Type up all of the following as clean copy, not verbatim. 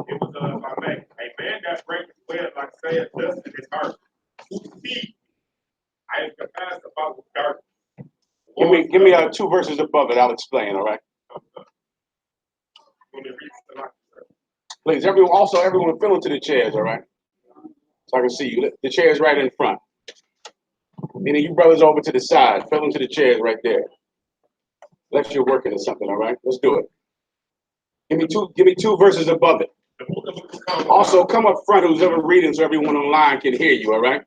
It was a man that breaks bread like said dust in his heart. Who see I am compassed about with darkness. Give me 2 verses above it. I'll explain. All right. Please, everyone fill into the chairs. All right. So I can see you. The chairs right in front. Meaning you brothers over to the side. Fill into the chairs right there. Unless you're working or something. All right. Let's do it. Give me 2 verses above it. Also, come up front, who's ever reading, so everyone online can hear you, all right?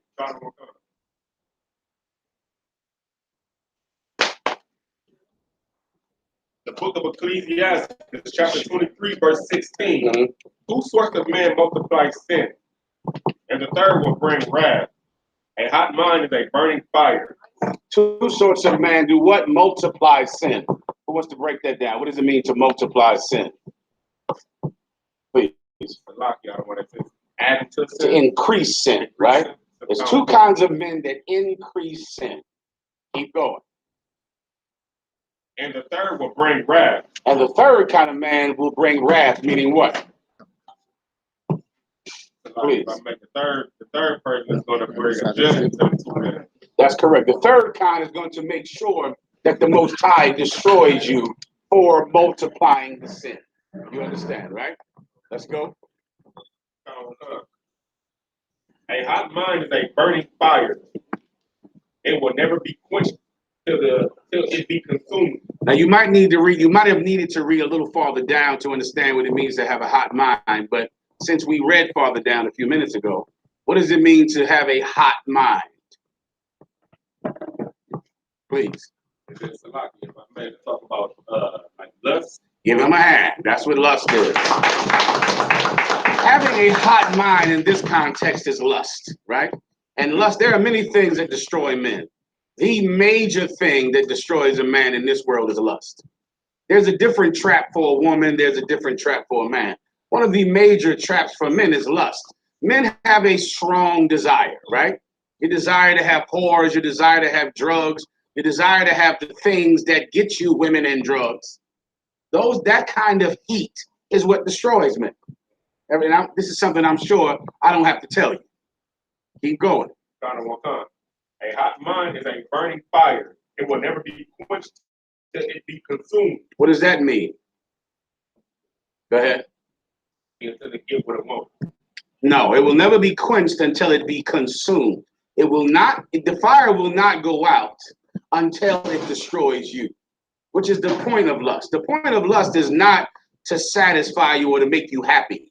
The book of Ecclesiastes, chapter 23, verse 16. Mm-hmm. 2 sorts of men multiply sin, and the third will bring wrath. A hot mind is a burning fire. 2 sorts of men do what? Multiply sin. Who wants to break that down? What does it mean to multiply sin? Please. Add to sin. To increase sin, right? There's 2 kinds of men that increase sin. Keep going. And the third will bring wrath. And the third kind of man will bring wrath, meaning what? Please. The third person is going to bring a judgment to the 2 men. That's correct. The third kind is going to make sure that the Most High destroys you for multiplying the sin. You understand, right? Let's go. A hot mind is a burning fire. It will never be quenched till it be consumed. Now you might have needed to read a little farther down to understand what it means to have a hot mind, but since we read farther down a few minutes ago, what does it mean to have a hot mind? Please. It's a lot. If I may talk about like lust. Give him a hand. That's what lust is. Having a hot mind in this context is lust, right? And lust, there are many things that destroy men. The major thing that destroys a man in this world is lust. There's a different trap for a woman. There's a different trap for a man. One of the major traps for men is lust. Men have a strong desire, right? You desire to have whores. You desire to have drugs. You desire to have the things that get you women and drugs. That kind of heat is what destroys men. This is something I'm sure I don't have to tell you. Keep going. A hot mind is a burning fire. It will never be quenched till it be consumed. What does that mean? Go ahead. Until it get what it wants. No, it will never be quenched until it be consumed. The fire will not go out until it destroys you, which is the point of lust. The point of lust is not to satisfy you or to make you happy,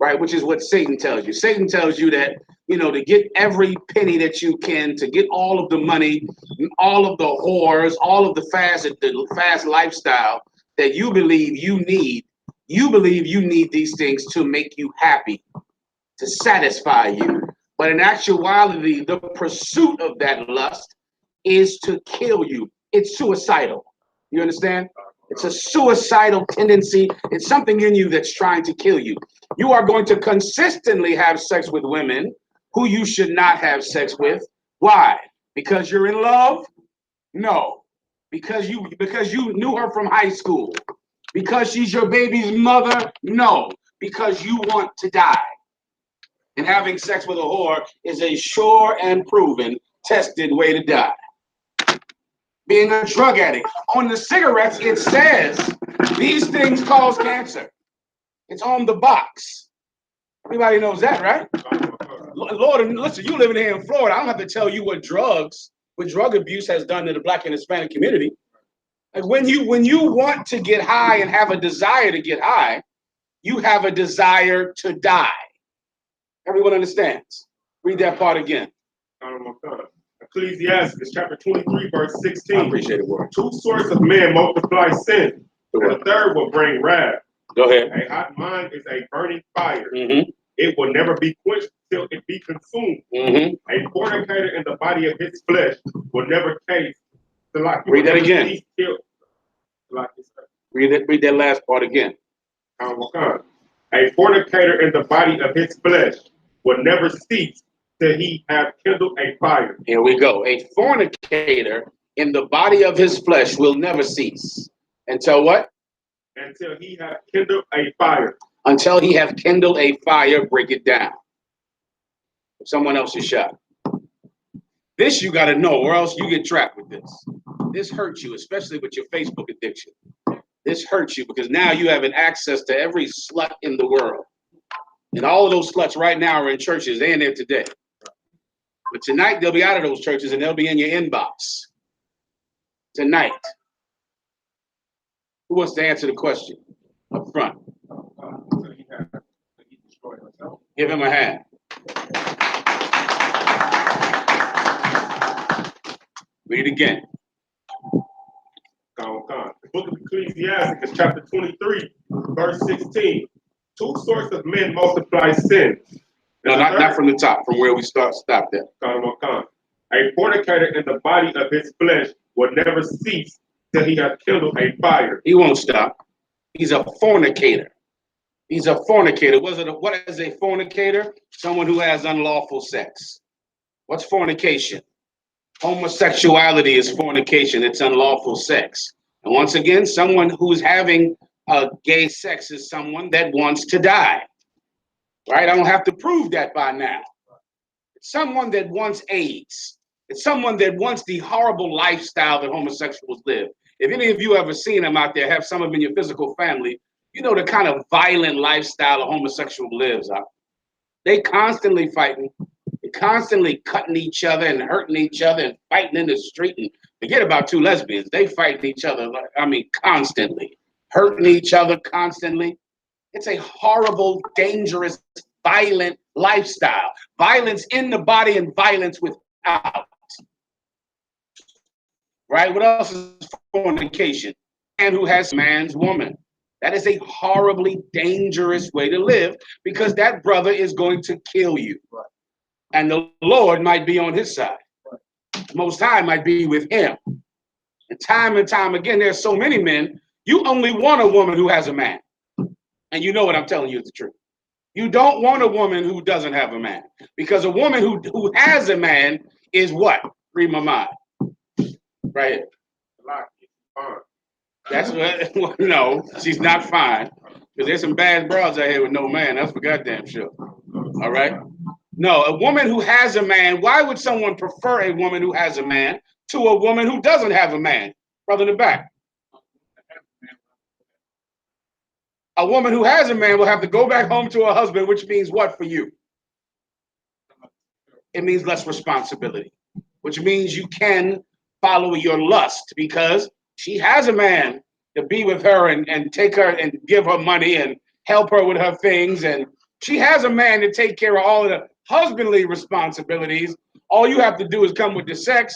right? Which is what Satan tells you. Satan tells you that, to get every penny that you can, to get all of the money, all of the whores, all of the fast lifestyle that you believe you need. You believe you need these things to make you happy, to satisfy you. But in actuality, the pursuit of that lust is to kill you. It's suicidal. You understand? It's a suicidal tendency. It's something in you that's trying to kill you. You are going to consistently have sex with women who you should not have sex with. Why? Because you're in love? No. Because you knew her from high school. Because she's your baby's mother? No. Because you want to die. And having sex with a whore is a sure and proven, tested way to die. Being a drug addict. On the cigarettes, it says these things cause cancer. It's on the box. Everybody knows that, right? Lord, listen, you living here in Florida, I don't have to tell you what drug abuse has done to the Black and Hispanic community. Like when you want to get high and have a desire to get high, you have a desire to die. Everyone understands. Read that part again. Ecclesiastes chapter 23, verse 16. I appreciate it, word. 2 sorts of men multiply sin, and the third will bring wrath. Go ahead. A hot mind is a burning fire. Mm-hmm. It will never be quenched till it be consumed. Mm-hmm. A fornicator in the body of his flesh will never taste. Read that again. Read that last part again. A fornicator in the body of his flesh will never cease till he have kindled a fire. Here we go. A fornicator in the body of his flesh will never cease until what? until he hath kindled a fire. Until he have kindled a fire, break it down. Someone else is shot. This you got to know, or else you get trapped with this. This hurts you, especially with your Facebook addiction. This hurts you because now you have an access to every slut in the world. And all of those sluts right now are in churches. They're in there today. But tonight, they'll be out of those churches and they'll be in your inbox. Tonight. Who wants to answer the question up front? Give him a hand. Read it again. The book of Ecclesiastes, chapter 23, verse 16. Two sorts of men multiply sin. No, not from the top, from where we stop there. A fornicator in the body of his flesh will never cease till he hath kindled a fire. He won't stop. He's a fornicator. He's a fornicator. What is a fornicator? Someone who has unlawful sex. What's fornication? Homosexuality is fornication. It's unlawful sex. And once again, someone who's having gay sex is someone that wants to die. Right? I don't have to prove that by now. It's someone that wants AIDS. It's someone that wants the horrible lifestyle that homosexuals live. If any of you ever seen them out there, have some of them in your physical family, you know the kind of violent lifestyle a homosexual lives. They constantly fighting. They're constantly cutting each other and hurting each other and fighting in the street. And forget about two lesbians. They fight each other, constantly. Hurting each other constantly. It's a horrible, dangerous, violent lifestyle. Violence in the body and violence without. Right? What else is fornication? Man who has man's woman. That is a horribly dangerous way to live because that brother is going to kill you. Right. And the Lord might be on his side. Right. The Most High might be with him. And time again, there's so many men, you only want a woman who has a man. And you know what I'm telling you is the truth. You don't want a woman who doesn't have a man. Because a woman who has a man is what? Read my mind. Right here. That's what, no, she's not fine. Because there's some bad broads out here with no man. That's for goddamn sure. All right? No, a woman who has a man, why would someone prefer a woman who has a man to a woman who doesn't have a man? Brother in the back. A woman who has a man will have to go back home to her husband, which means what for you? It means less responsibility, which means you can follow your lust because she has a man to be with her and take her and give her money and help her with her things. And she has a man to take care of all of the husbandly responsibilities. All you have to do is come with the sex.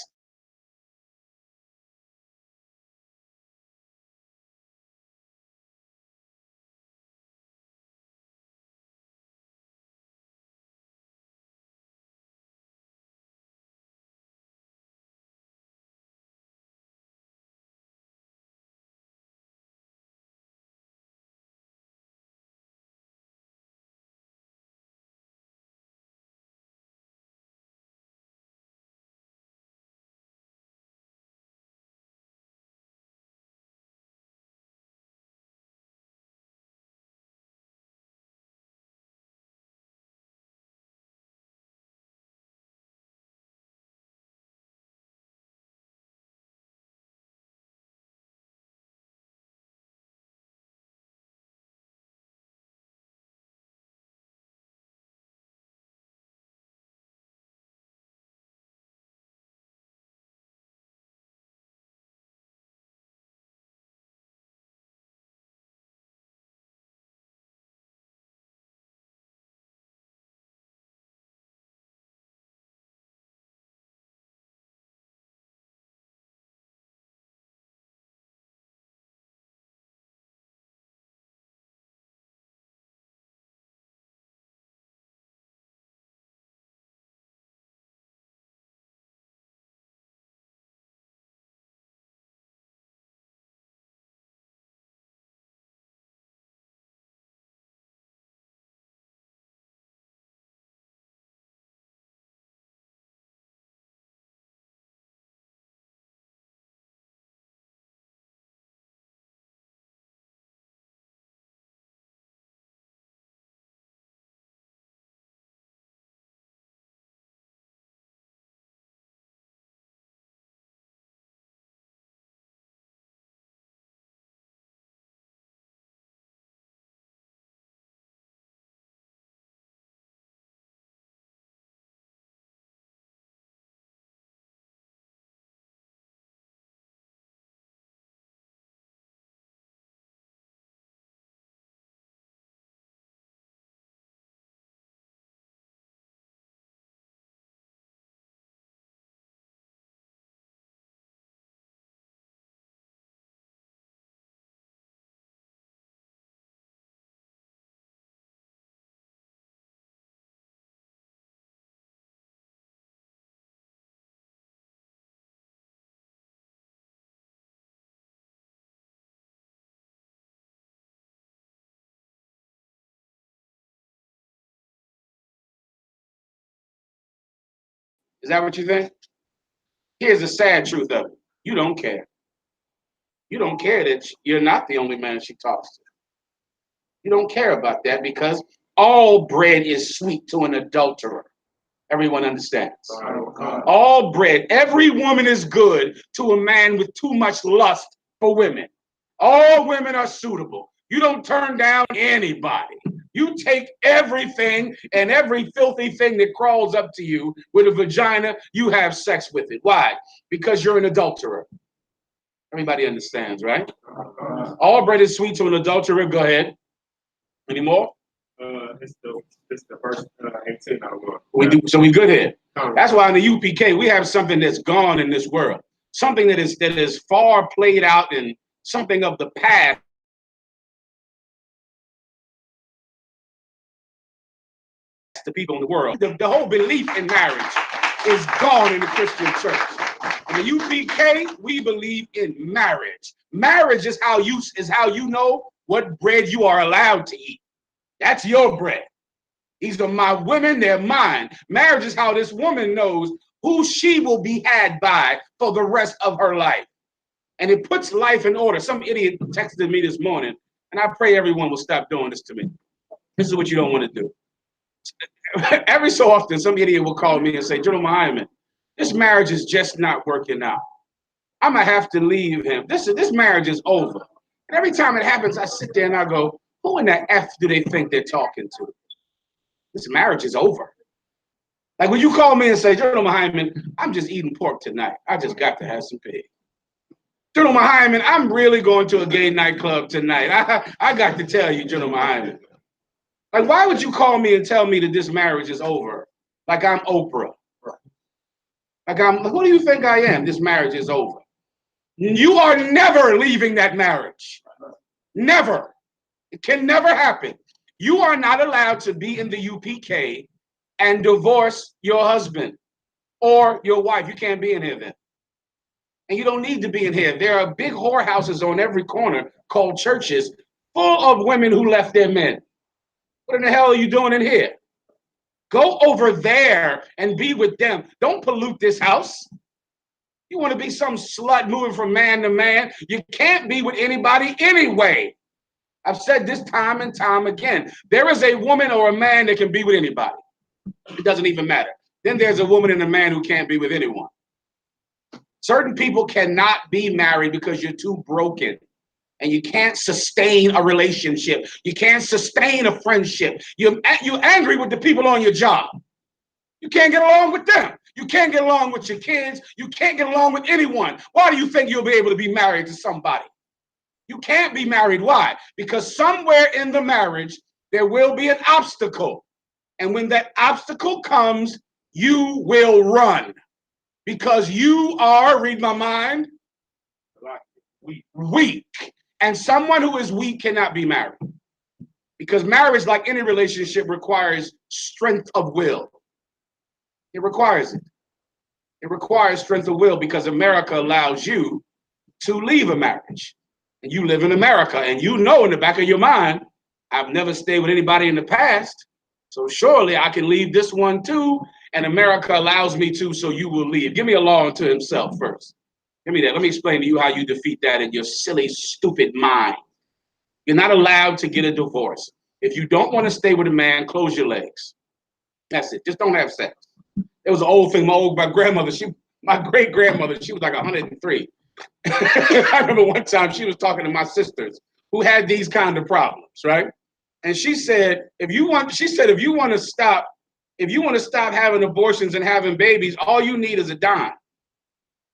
Is that what you think? Here's the sad truth of it. You don't care. You don't care that you're not the only man she talks to. You don't care about that because all bread is sweet to an adulterer. Everyone understands. All bread, every woman is good to a man with too much lust for women. All women are suitable. You don't turn down anybody. You take everything and every filthy thing that crawls up to you with a vagina, you have sex with it. Why? Because you're an adulterer. Everybody understands, right? All bread is sweet to an adulterer. Go ahead. Any more? It's the first 18 I want. So we good here. That's why in the UPK we have something that's gone in this world, something that is far played out and something of the past. The people in the world, the whole belief in marriage is gone in the Christian church. In the UPK, we believe in marriage. Marriage is how you know what bread you are allowed to eat. That's your bread. These are my women, they're mine. Marriage is how this woman knows who she will be had by for the rest of her life. And it puts life in order. Some idiot texted me this morning, and I pray everyone will stop doing this to me. This is what you don't want to do. Every so often, some idiot will call me and say, General Mahayaman, this marriage is just not working out. I'm going to have to leave him. This marriage is over. And every time it happens, I sit there and I go, who in the F do they think they're talking to? This marriage is over. Like when you call me and say, General Mahayaman, I'm just eating pork tonight. I just got to have some pig. General Mahayaman, I'm really going to a gay nightclub tonight. I got to tell you, General Mahayaman. Like, why would you call me and tell me that this marriage is over? Like I'm Oprah. Like who do you think I am? This marriage is over. You are never leaving that marriage. Never. It can never happen. You are not allowed to be in the UPK and divorce your husband or your wife. You can't be in here then. And you don't need to be in here. There are big whorehouses on every corner called churches full of women who left their men. What in the hell are you doing in here? Go over there and be with them. Don't pollute this house. You want to be some slut moving from man to man? You can't be with anybody anyway. I've said this time and time again. There is a woman or a man that can be with anybody. It doesn't even matter. Then there's a woman and a man who can't be with anyone. Certain people cannot be married because you're too broken. And you can't sustain a relationship. You can't sustain a friendship. You're angry with the people on your job. You can't get along with them. You can't get along with your kids. You can't get along with anyone. Why do you think you'll be able to be married to somebody? You can't be married. Why? Because somewhere in the marriage, there will be an obstacle. And when that obstacle comes, you will run. Because you are, read my mind, weak. And someone who is weak cannot be married. Because marriage, like any relationship, requires strength of will. It requires it. It requires strength of will because America allows you to leave a marriage. And you live in America, and you know in the back of your mind, I've never stayed with anybody in the past, so surely I can leave this one too, and America allows me to, so you will leave. Give me a law unto himself first. Give me that. Let me explain to you how you defeat that in your silly, stupid mind. You're not allowed to get a divorce. If you don't want to stay with a man, close your legs. That's it. Just don't have sex. It was an old thing. My grandmother, my great grandmother, she was like 103. I remember one time she was talking to my sisters who had these kind of problems, right? And she said, if you want to stop having abortions and having babies, all you need is a dime.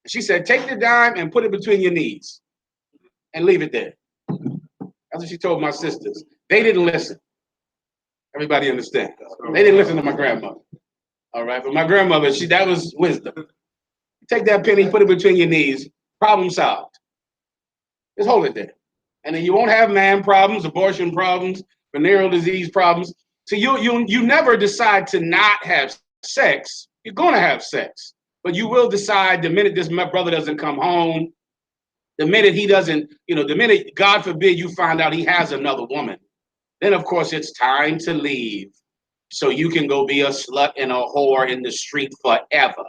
She said, take the dime and put it between your knees and leave it there. That's what she told my sisters. They didn't listen. Everybody understand? They didn't listen to my grandmother. All right, but my grandmother, that was wisdom. Take that penny, put it between your knees, problem solved. Just hold it there. And then you won't have man problems, abortion problems, venereal disease problems. So you never decide to not have sex. You're going to have sex. But you will decide the minute this brother doesn't come home, the minute he doesn't, the minute, God forbid, you find out he has another woman, then of course it's time to leave so you can go be a slut and a whore in the street forever.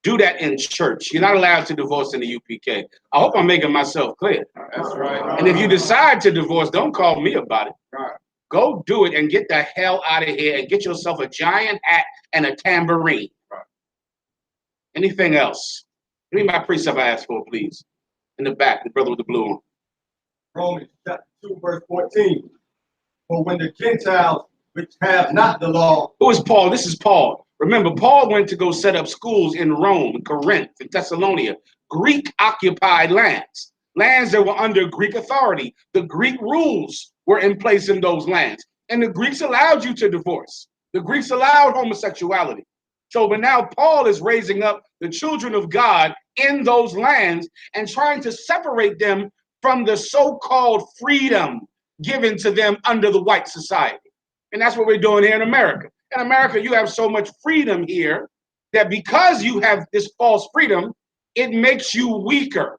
do that in church. You're not allowed to divorce in the UPK. I hope I'm making myself clear. That's right. And if you decide to divorce, don't call me about it. Go do it and get the hell out of here and get yourself a giant hat and a tambourine. Anything else? Give me my precept I asked for, please. In the back, the brother with the blue on. Romans chapter 2, verse 14. For when the Gentiles, which have not the law. Who is Paul? This is Paul. Remember, Paul went to go set up schools in Rome, Corinth, and Thessalonica, Greek-occupied lands, lands that were under Greek authority. The Greek rules were in place in those lands, and the Greeks allowed you to divorce. The Greeks allowed homosexuality. So, but now Paul is raising up the children of God in those lands and trying to separate them from the so-called freedom given to them under the white society. And that's what we're doing here in America. In America, you have so much freedom here that because you have this false freedom, it makes you weaker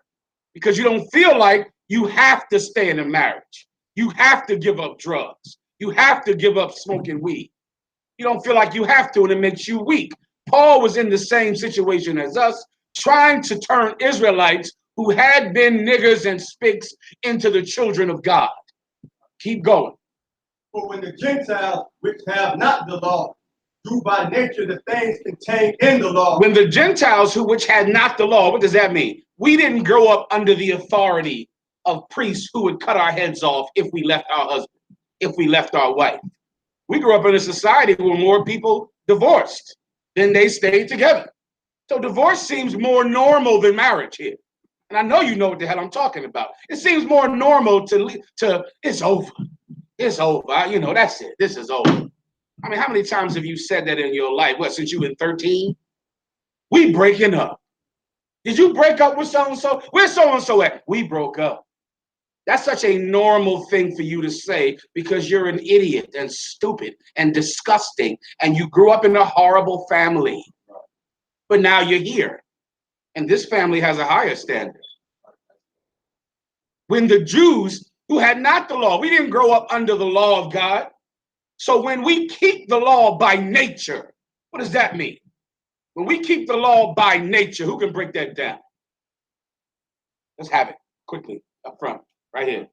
because you don't feel like you have to stay in a marriage. You have to give up drugs. You have to give up smoking weed. You don't feel like you have to, and it makes you weak. Paul was in the same situation as us, trying to turn Israelites who had been niggers and spics into the children of God. Keep going. For when the Gentiles, which have not the law, do by nature the things contained in the law. When the Gentiles which had not the law, what does that mean? We didn't grow up under the authority of priests who would cut our heads off if we left our husband, if we left our wife. We grew up in a society where more people divorced than they stayed together. So divorce seems more normal than marriage here. And I know you know what the hell I'm talking about. It seems more normal to it's over. It's over. You know, that's it. This is over. I mean, how many times have you said that in your life? What, since you were 13? We breaking up. Did you break up with so-and-so? Where's so-and-so at? We broke up. That's such a normal thing for you to say because you're an idiot and stupid and disgusting and you grew up in a horrible family. But now you're here. And this family has a higher standard. When the Jews who had not the law, we didn't grow up under the law of God. So when we keep the law by nature, what does that mean? When we keep the law by nature, who can break that down? Let's have it quickly up front, right here.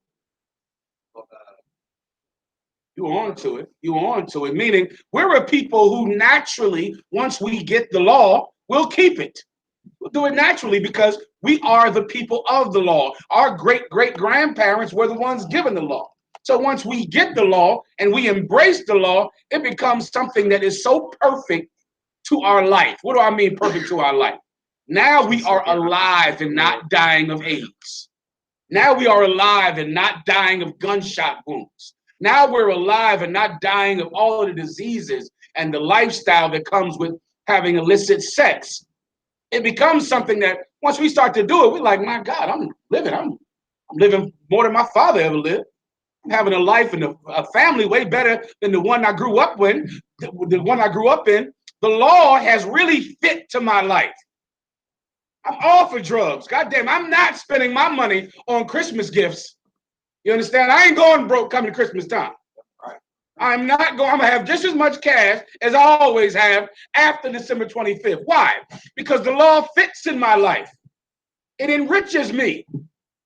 You on to it. You on to it. Meaning we're a people who naturally, once we get the law, we'll keep it. We'll do it naturally because we are the people of the law. Our great-great-grandparents were the ones given the law. So once we get the law and we embrace the law, it becomes something that is so perfect to our life. What do I mean perfect to our life? Now we are alive and not dying of AIDS. Now we are alive and not dying of gunshot wounds. Now we're alive and not dying of all of the diseases and the lifestyle that comes with having illicit sex. It becomes something that once we start to do it, we're like, my God, I'm living more than my father ever lived. I'm having a life and a family way better than the one I grew up in. The one I grew up in. The law has really fit to my life. I'm all for drugs. God damn, I'm not spending my money on Christmas gifts. You understand? I ain't going broke coming to Christmas time. I'm not going, I'm gonna have just as much cash as I always have after December 25th. Why? Because the law fits in my life. It enriches me.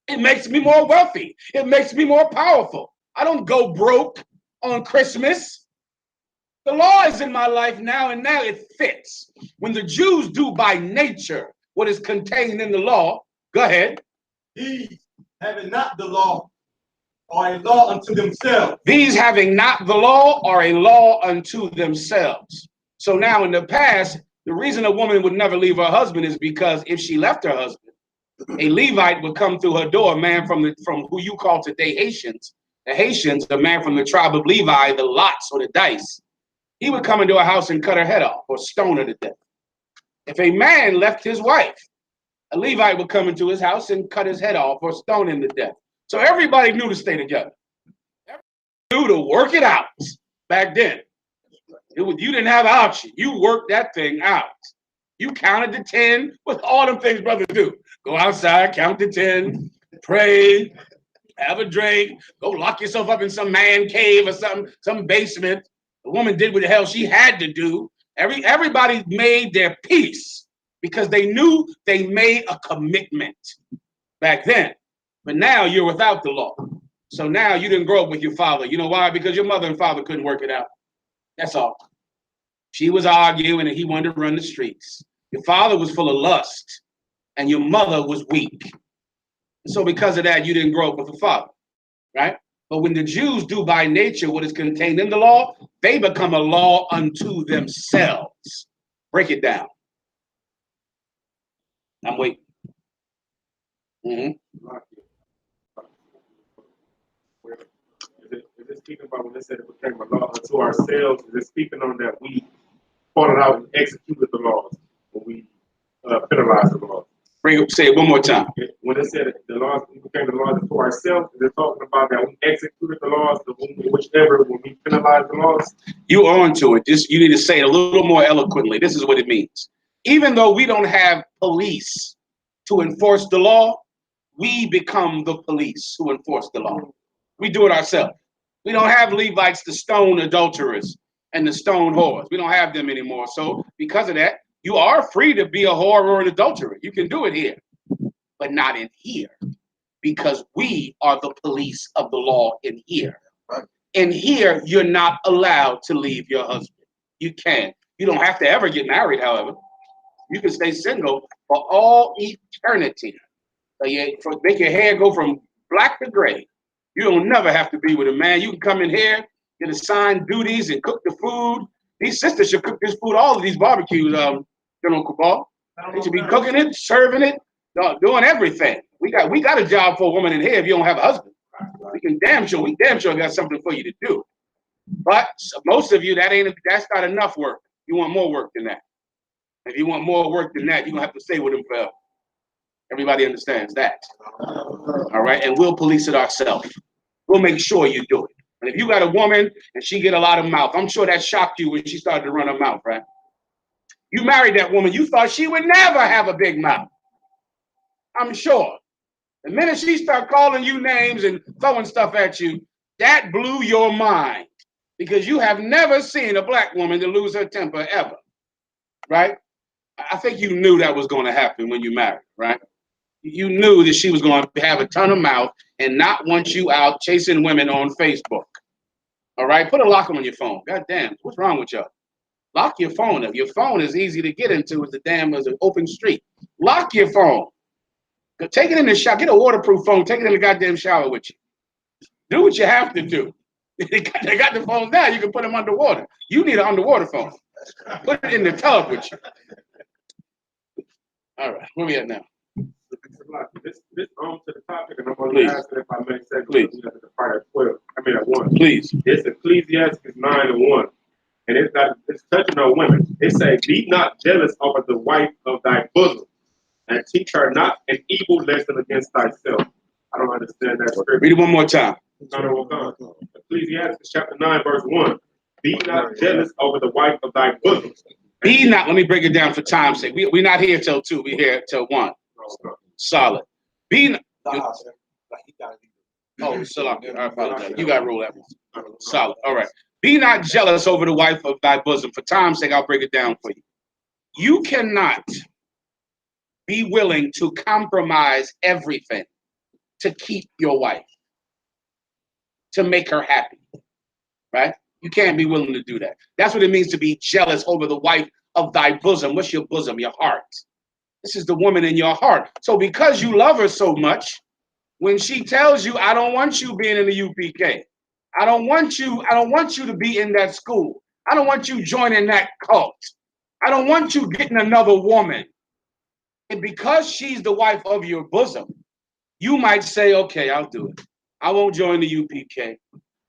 It makes me more wealthy. It makes me more powerful. I don't go broke on Christmas. The law is in my life now, and now it fits. When the Jews do by nature what is contained in the law, go ahead. These, having not the law, are a law unto themselves. These having not the law are a law unto themselves. So now in the past, the reason a woman would never leave her husband is because if she left her husband, a Levite would come through her door, a man from who you call today Haitians. The Haitians, the man from the tribe of Levi, the Lots or the Dice, he would come into a house and cut her head off or stone her to death. If a man left his wife, a Levite would come into his house and cut his head off or stone him to death. So everybody knew to stay together. Everybody knew to work it out back then. You didn't have an option. You worked that thing out. You counted to 10 with all them things brothers do. Go outside, count to 10, pray, have a drink, go lock yourself up in some man cave or some basement. The woman did what the hell she had to do. Everybody made their peace because they knew they made a commitment back then. But now you're without the law. So now you didn't grow up with your father. You know why? Because your mother and father couldn't work it out. That's all. She was arguing and he wanted to run the streets. Your father was full of lust and your mother was weak. And so because of that, you didn't grow up with a father, right? But when the Jews do by nature what is contained in the law, they become a law unto themselves. Break it down. I'm waiting. Is it speaking about when they said it became a law unto ourselves? Is it speaking on that we followed out and executed the laws when we penalized the laws? Say it one more time. When they said the laws became the laws unto ourselves, is it talking about that we executed the laws, when we penalized the laws? You on to it. You need to say it a little more eloquently. This is what it means. Even though we don't have police to enforce the law, we become the police who enforce the law. We do it ourselves. We don't have Levites to stone adulterers and to stone whores. We don't have them anymore. So because of that, you are free to be a whore or an adulterer. You can do it here, but not in here, because we are the police of the law in here. In here, you're not allowed to leave your husband. You can. You don't have to ever get married, however. You can stay single for all eternity. Make your hair go from black to gray. You don't never have to be with a man. You can come in here, get assigned duties, and cook the food. These sisters should cook this food, all of these barbecues, General Cabal. They should be cooking it, serving it, doing everything. We got a job for a woman in here if you don't have a husband. We damn sure got something for you to do. But most of you, that's not enough work. You want more work than that. If you want more work than that, you're gonna have to stay with him forever. Everybody understands that. All right, and we'll police it ourselves. We'll make sure you do it. And if you got a woman and she get a lot of mouth, I'm sure that shocked you when she started to run her mouth, right? You married that woman, you thought she would never have a big mouth. I'm sure. The minute she started calling you names and throwing stuff at you, that blew your mind, because you have never seen a black woman to lose her temper ever, right? I think you knew that was going to happen when you married, right? You knew that she was going to have a ton of mouth and not want you out chasing women on Facebook. All right, put a lock on your phone. God damn, what's wrong with y'all? Lock your phone up. Your phone is easy to get into as an open street. Lock your phone. Take it in the shower. Get a waterproof phone. Take it in the goddamn shower with you. Do what you have to do. They got the phones now. You can put them underwater. You need an underwater phone. Put it in the tub with you. All right, where we at now? This on to the topic, and I'm going to ask if I may say, please, the fire 12. At 1. Please. It's Ecclesiastes 9:1, and it's touching on women. It says, "Be not jealous over the wife of thy bosom, and teach her not an evil lesson against thyself." I don't understand that scripture. Read it one more time. Ecclesiastes chapter 9, verse 1. Be not jealous over the wife of thy bosom. Be not. Let me break it down for time's sake. We're not here till 2. We're here till 1. Solid. Be not. Oh, Salaki. I apologize. You got to roll that one. Solid. All right. Be not jealous over the wife of thy bosom. For time's sake, I'll break it down for you. You cannot be willing to compromise everything to keep your wife, to make her happy, right? You can't be willing to do that. That's what it means to be jealous over the wife of thy bosom. What's your bosom? Your heart. This is the woman in your heart. So because you love her so much, when she tells you, I don't want you being in the UPK, I don't want you to be in that school, I don't want you joining that cult, I don't want you getting another woman. And because she's the wife of your bosom, you might say, okay, I'll do it. I won't join the UPK.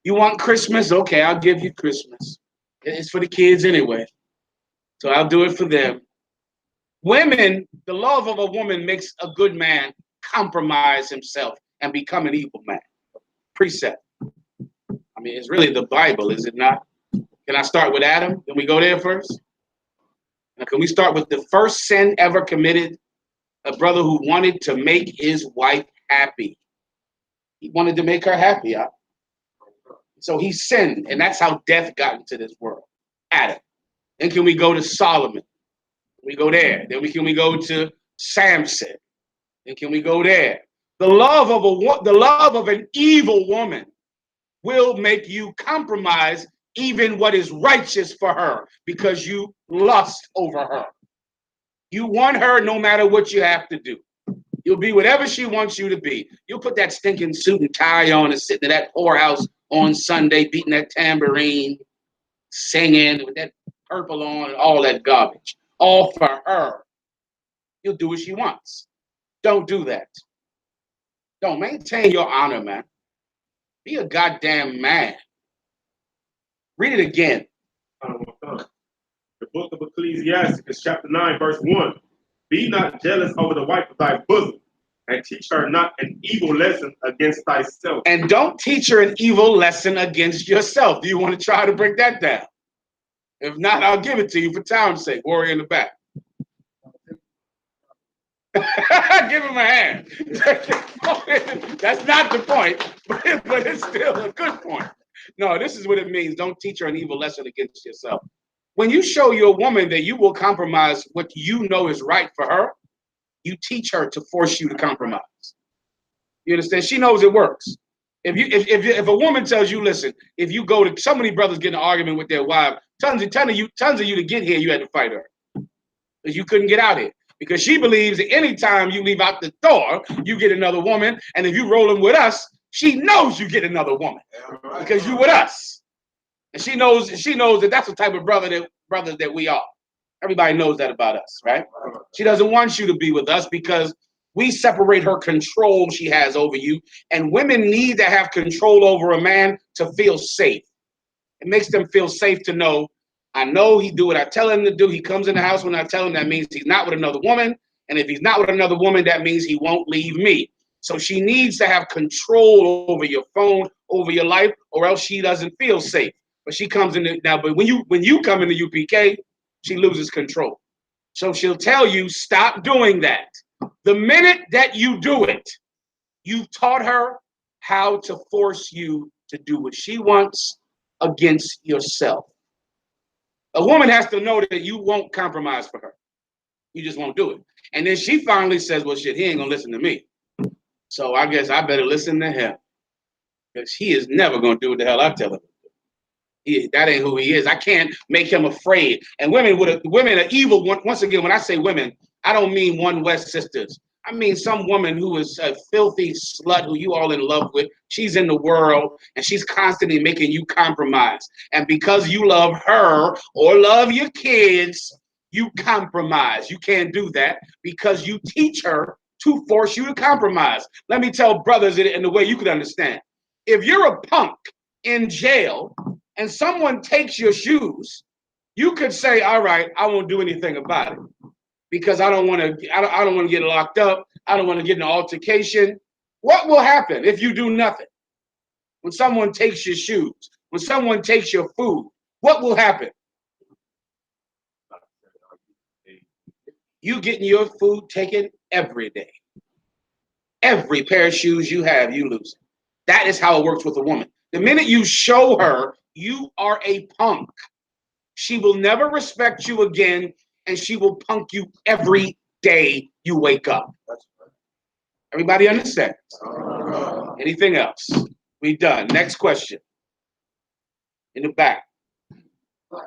You want Christmas? Okay, I'll give you Christmas. It's for the kids anyway. So I'll do it for them. Women, the love of a woman makes a good man compromise himself and become an evil man. Precept. I mean, it's really the Bible, is it not? Can I start with Adam? Can we go there first? Now, can we start with the first sin ever committed? A brother who wanted to make his wife happy. He wanted to make her happy. Huh? So he sinned, and that's how death got into this world. Adam. Then can we go to Solomon? We go there. Then we go to Samson. And can we go there? The love of an evil woman will make you compromise even what is righteous for her because you lust over her. You want her no matter what you have to do. You'll be whatever she wants you to be. You'll put that stinking suit and tie on and sit in that whorehouse on Sunday beating that tambourine, singing with that purple on and all that garbage. All for her. You'll do what she wants. Don't do that. Don't maintain your honor, man. Be a goddamn man. Read it again. The book of Ecclesiastes, chapter 9, verse 1. Be not jealous over the wife of thy bosom, and teach her not an evil lesson against thyself. And don't teach her an evil lesson against yourself. Do you want to try to break that down? If not, I'll give it to you for time's sake. Warrior in the back. Give him a hand. That's not the point, but it's still a good point. No, this is what it means. Don't teach her an evil lesson against yourself. When you show your woman that you will compromise what you know is right for her, you teach her to force you to compromise. You understand? She knows it works. If a woman tells you, listen, if you go to, so many brothers get in an argument with their wife, tons of you to get here, you had to fight her because you couldn't get out here. Because she believes that anytime you leave out the door, you get another woman. And if you rolling with us, she knows you get another woman because you with us. And she knows that that's the type of brothers that we are. Everybody knows that about us, right? She doesn't want you to be with us because we separate her control she has over you. And women need to have control over a man to feel safe. It makes them feel safe to know, I know he do what I tell him to do. He comes in the house when I tell him. That means he's not with another woman. And if he's not with another woman, that means he won't leave me. So she needs to have control over your phone, over your life, or else she doesn't feel safe. But she comes in now. But when you come into UPK, she loses control. So she'll tell you, stop doing that. The minute that you do it, you've taught her how to force you to do what she wants against yourself. A woman has to know that you won't compromise for her. You just won't do it. And then she finally says, well, shit, he ain't gonna listen to me. So I guess I better listen to him. Because he is never gonna do what the hell I tell him. That ain't who he is. I can't make him afraid. And women are evil. Once again, when I say women, I don't mean one West sisters. I mean some woman who is a filthy slut who you all in love with. She's in the world and she's constantly making you compromise. And because you love her or love your kids, you compromise. You can't do that because you teach her to force you to compromise. Let me tell brothers in the way you could understand. If you're a punk in jail and someone takes your shoes, you could say, all right, I won't do anything about it. Because I don't want to get locked up. I don't want to get in an altercation. What will happen if you do nothing? When someone takes your shoes, when someone takes your food, what will happen? You getting your food taken every day. Every pair of shoes you have, you lose it. That is how it works with a woman. The minute you show her you are a punk, she will never respect you again. And she will punk you every day you wake up. Everybody understand? Anything else? We done. Next question. In the back. I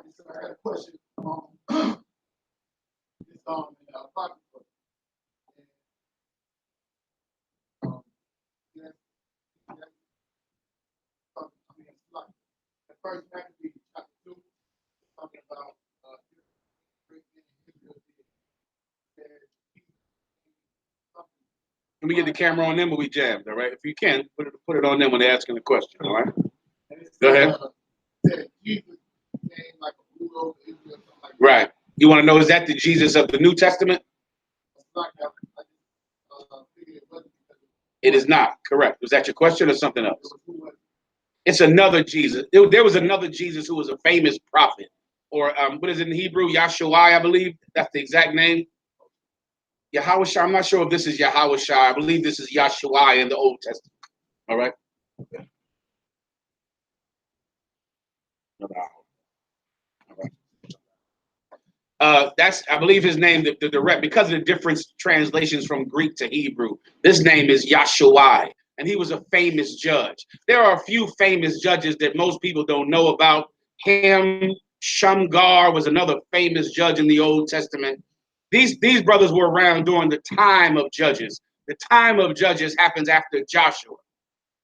had a question. First Maccabees chapter 2, talking about Let me get the camera on them when we jammed, all right? If you can, put it on them when they're asking the question, all right? Go ahead. That Jesus came like a ruler over Israel, like right. You want to know, is that the Jesus of the New Testament? It is not, correct. Was that your question or something else? It's another Jesus. There was another Jesus who was a famous prophet. Or what is it in Hebrew? Yahshua, I believe. That's the exact name. Yahweh. I'm not sure if this is Yahweh. I believe this is Yahshua in the Old Testament. All right. Okay. All That's, I believe his name, the direct, because of the different translations from Greek to Hebrew, this name is Yahshua, and he was a famous judge. There are a few famous judges that most people don't know about. Him, Shamgar was another famous judge in the Old Testament. These brothers were around during the time of Judges. The time of Judges happens after Joshua.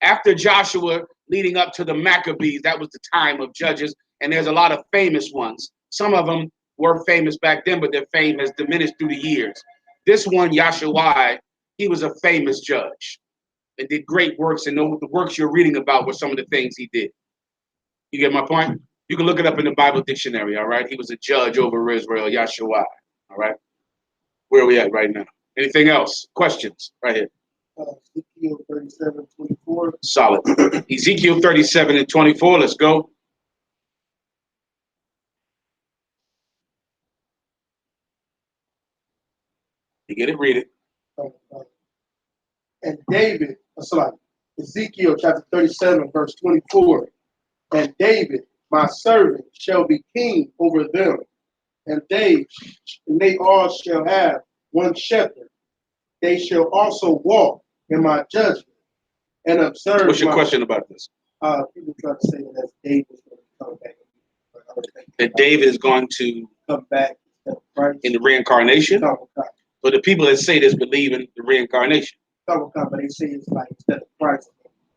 After Joshua, leading up to the Maccabees, that was the time of Judges, and there's a lot of famous ones. Some of them were famous back then, but their fame has diminished through the years. This one, Yahshua, he was a famous judge and did great works, and the works you're reading about were some of the things he did. You get my point? You can look it up in the Bible dictionary, all right? He was a judge over Israel, Yahshua, all right? Where are we at right now? Anything else? Questions? Right here. Ezekiel 37:24. Solid. Ezekiel 37 and 24. Let's go. You get it? Read it. And David, Ezekiel chapter 37, verse 24. And David, my servant, shall be king over them, and they all shall have one shepherd. They shall also walk in my judgment and observe. What's your question about this? People try to say that David is going to come back. That David is going to come back in the reincarnation? So the people that say this believe in the reincarnation. But they say it's like instead of Christ,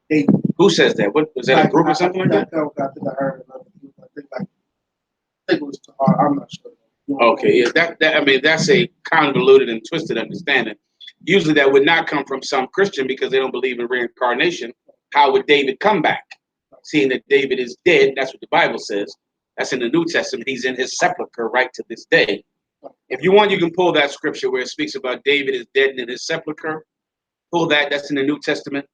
David. Who says that? What was that, like, a group or something like that? I think it was, I'm not sure. Okay, yeah, I mean, that's a convoluted and twisted understanding. Usually that would not come from some Christian because they don't believe in reincarnation. How would David come back? Seeing that David is dead, that's what the Bible says. That's in the New Testament. He's in his sepulcher right to this day. If you want, you can pull that scripture where it speaks about David is dead in his sepulcher. Pull that. That's in the New Testament.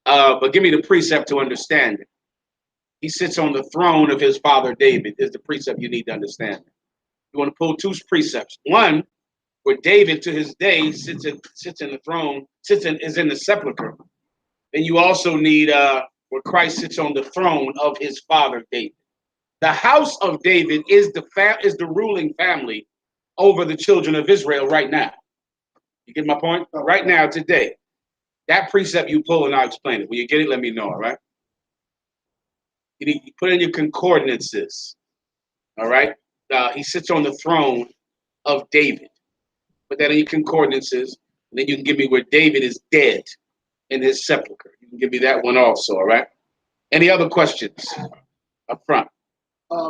But give me the precept to understand it. He sits on the throne of his father David is the precept you need to understand. You want to pull two precepts. One, where David to his day sits in the throne, is in the sepulcher. Then you also need where Christ sits on the throne of his father David. The house of David is the ruling family over the children of Israel right now. You get my point? Right now, today. That precept you pull and I'll explain it. When you get it, let me know, all right? You put in your concordance, all right? He sits on the throne of David. Put that in your concordances, and then you can give me where David is dead in his sepulcher. You can give me that one also, all right? Any other questions up front?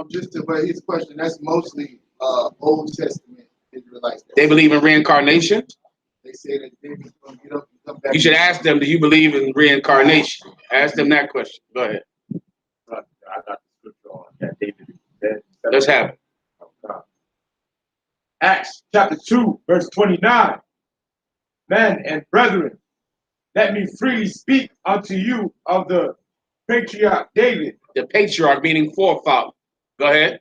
Just to his question, that's mostly Old Testament Israelites. They believe in reincarnation? They say that David's going to get up and come back. You should ask them, do you believe in reincarnation? Ask them that question. Go ahead. I got the scripture on that David is dead. Let's have it. Acts chapter 2, verse 29. Men and brethren, let me freely speak unto you of the patriarch David. The patriarch meaning forefather. Go ahead.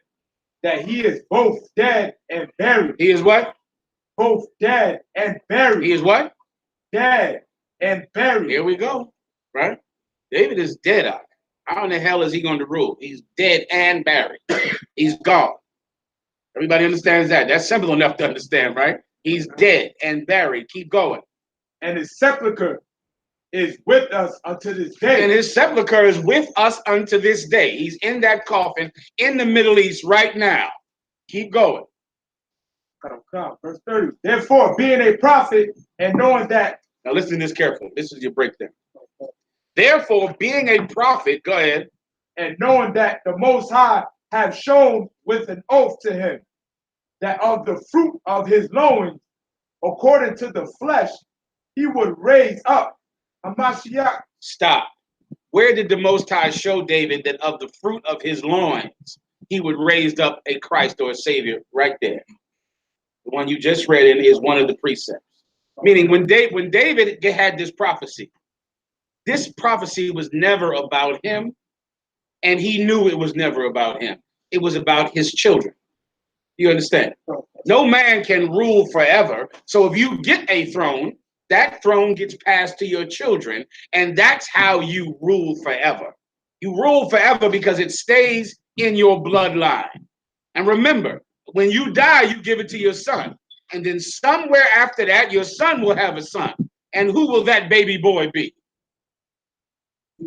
That he is both dead and buried. He is what? Both dead and buried. He is what? Dead and buried. Here we go. Right? David is dead. How in the hell is he going to rule? He's dead and buried. He's gone. Everybody understands that. That's simple enough to understand, right? He's dead and buried. Keep going. And his sepulcher is with us unto this day. And his sepulcher is with us unto this day. He's in that coffin in the Middle East right now. Keep going. Verse 30. Therefore, being a prophet and knowing that. Now listen to this carefully. This is your breakdown. Therefore, being a prophet, go ahead. And knowing that the Most High have shown with an oath to him that of the fruit of his loins, according to the flesh, he would raise up a Mashiach. Stop. Where did the Most High show David that of the fruit of his loins, he would raise up a Christ or a Savior? Right there. The one you just read in is one of the precepts. Meaning when David had this prophecy was never about him, and he knew it was never about him. It was about his children. You understand? No man can rule forever. So if you get a throne, that throne gets passed to your children, and that's how you rule forever. You rule forever because it stays in your bloodline. And remember, When you die, you give it to your son. And then somewhere after that, your son will have a son. And who will that baby boy be?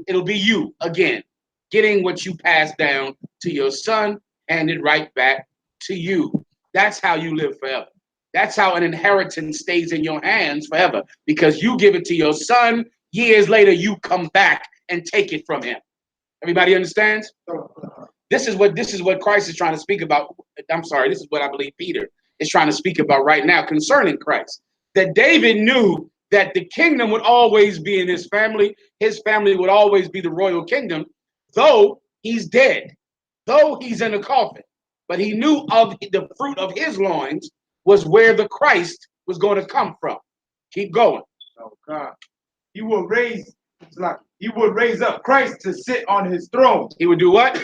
It'll be you again, getting what you passed down to your son, handed right back to you. That's how you live forever. That's how an inheritance stays in your hands forever, because you give it to your son. Years later, you come back and take it from him. Everybody understands? This is what Christ is trying to speak about. I'm sorry, this is what I believe Peter is trying to speak about right now concerning Christ. That David knew that the kingdom would always be in his family. His family would always be the royal kingdom, though he's dead, though he's in a coffin. But he knew of the fruit of his loins was where the Christ was going to come from. Keep going. Oh God. He will raise up Christ to sit on his throne. He would do what?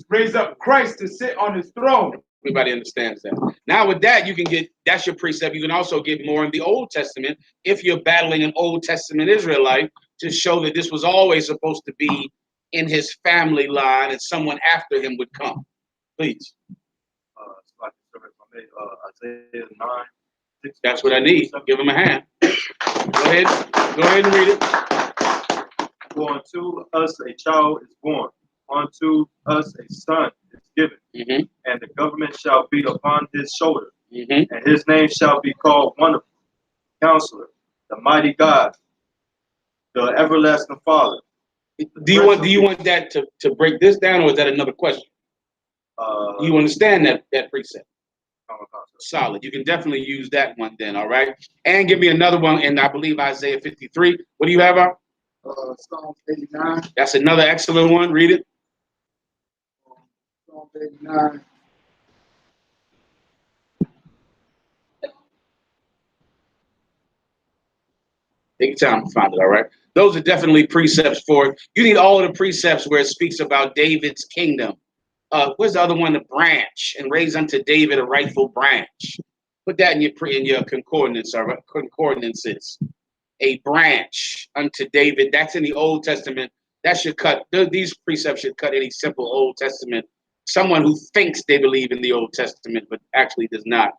Raise up Christ to sit on his throne. Everybody understands that. Now with that, you can get, that's your precept. You can also get more in the Old Testament if you're battling an Old Testament Israelite to show that this was always supposed to be in his family line and someone after him would come. Please. Isaiah 9. That's what I need. Give him a hand. Go ahead and read it. For unto us a child is born, unto us a son is given, and the government shall be upon his shoulder, and his name shall be called Wonderful, Counselor, the Mighty God, the Everlasting Father. Do you want that to break this down, or is that another question? Do you understand that precept? Solid. You can definitely use that one then, all right? And give me another one, and I believe Isaiah 53. What do you have out? Psalm 89. That's another excellent one. Read it. Psalm 89. Take your time to find it, all right? Those are definitely precepts for it. You need all of the precepts where it speaks about David's kingdom. Where's the other one? The branch, and raise unto David a rightful branch. Put that in your concordance, all right? Concordances. A branch unto David. That's in the Old Testament. That should cut. These precepts should cut any simple Old Testament. Someone who thinks they believe in the Old Testament, but actually does not.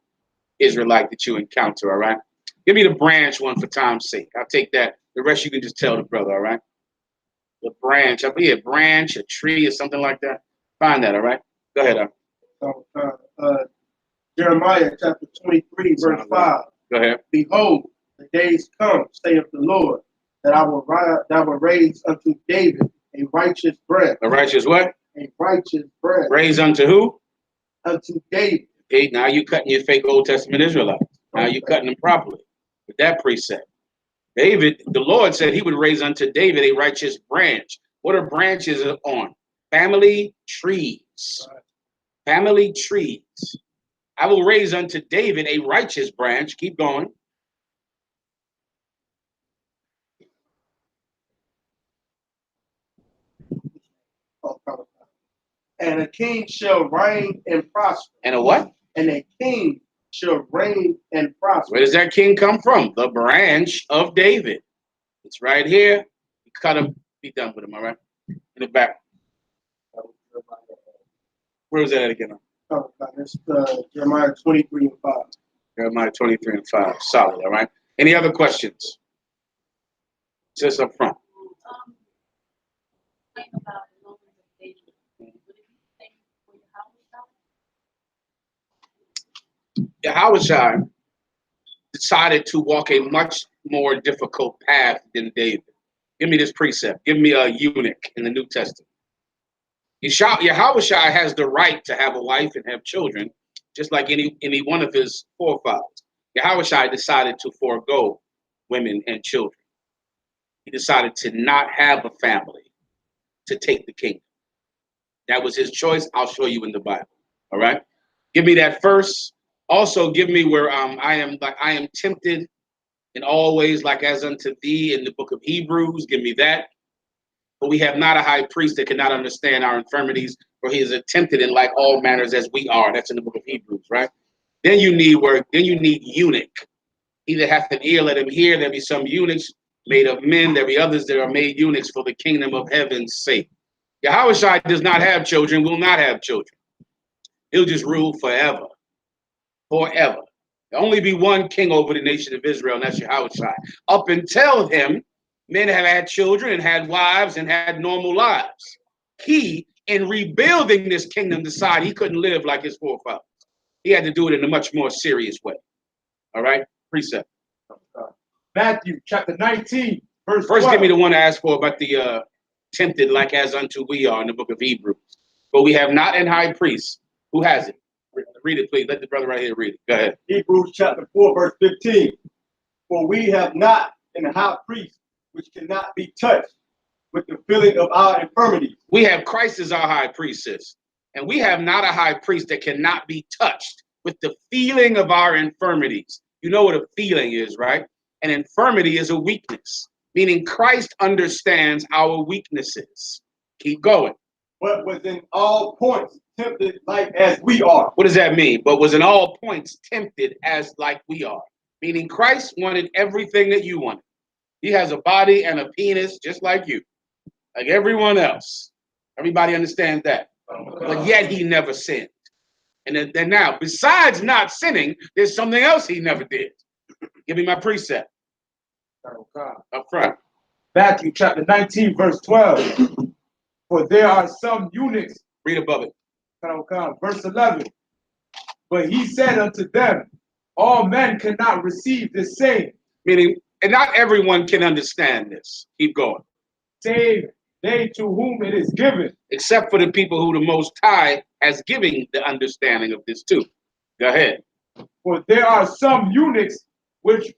Israelite that you encounter, all right? Give me the branch one for time's sake. I'll take that. The rest you can just tell the brother, all right? The branch. I'll be a branch, a tree, or something like that. Find that, all right? Go ahead. Jeremiah chapter 23, verse 5. Go ahead. Behold, the days come, saith the Lord, that I will raise unto David a righteous branch. A righteous what? A righteous branch. Raise unto who? Unto David. Okay, now you cutting your fake Old Testament Israelites. Now you cutting them properly with that precept. David, the Lord said he would raise unto David a righteous branch. What are branches on? Family trees. Family trees. I will raise unto David a righteous branch. Keep going. And a king shall reign and prosper. And a what? And a king shall reign and prosper. Where does that king come from? The branch of David. It's right here. You cut him. Be done with him, all right? In the back. Where was that at again? It's Jeremiah 23 and 5. Jeremiah 23 and 5. Solid, all right? Any other questions? Just up front. Yahushua decided to walk a much more difficult path than David. Give me this precept. Give me a eunuch in the New Testament. Yahushua has the right to have a wife and have children, just like any one of his forefathers. Yahushua decided to forego women and children. He decided to not have a family to take the kingdom. That was his choice. I'll show you in the Bible. All right. Give me that first. Also, give me where I am tempted in all ways, like as unto thee in the book of Hebrews. Give me that. But we have not a high priest that cannot understand our infirmities, for he is tempted in like all manners as we are. That's in the book of Hebrews, right? Then you need eunuch. He that hath an ear, let him hear. There be some eunuchs made of men. There be others that are made eunuchs for the kingdom of heaven's sake. Yahushua does not have children, will not have children. He'll just rule forever. Forever. There'll only be one king over the nation of Israel, and that's Yahushua. Up until him, men have had children and had wives and had normal lives. He, in rebuilding this kingdom, decided he couldn't live like his forefathers. He had to do it in a much more serious way. All right? Precept. Matthew chapter 19, verse First, 12. give me the one I asked for about the tempted like as unto we are in the book of Hebrews. But we have not an high priest. Who has it? Read it, please. Let the brother right here read it. Go ahead. Hebrews chapter 4, verse 15. For we have not an high priest which cannot be touched with the feeling of our infirmities. We have Christ as our high priest, sis. And we have not a high priest that cannot be touched with the feeling of our infirmities. You know what a feeling is, right? An infirmity is a weakness, meaning Christ understands our weaknesses. Keep going. But was in all points tempted like as we are. What does that mean? But was in all points tempted as like we are. Meaning Christ wanted everything that you wanted. He has a body and a penis just like you, like everyone else. Everybody understands that. But yet he never sinned. And then now, besides not sinning, there's something else he never did. Give me my precept. Up front. Matthew chapter 19, verse 12. For there are some eunuchs. Read above it. Verse 11. But he said unto them, all men cannot receive the same. Meaning, and not everyone can understand this. Keep going. Save they to whom it is given. Except for the people who the Most High has given the understanding of this too. Go ahead. For there are some eunuchs which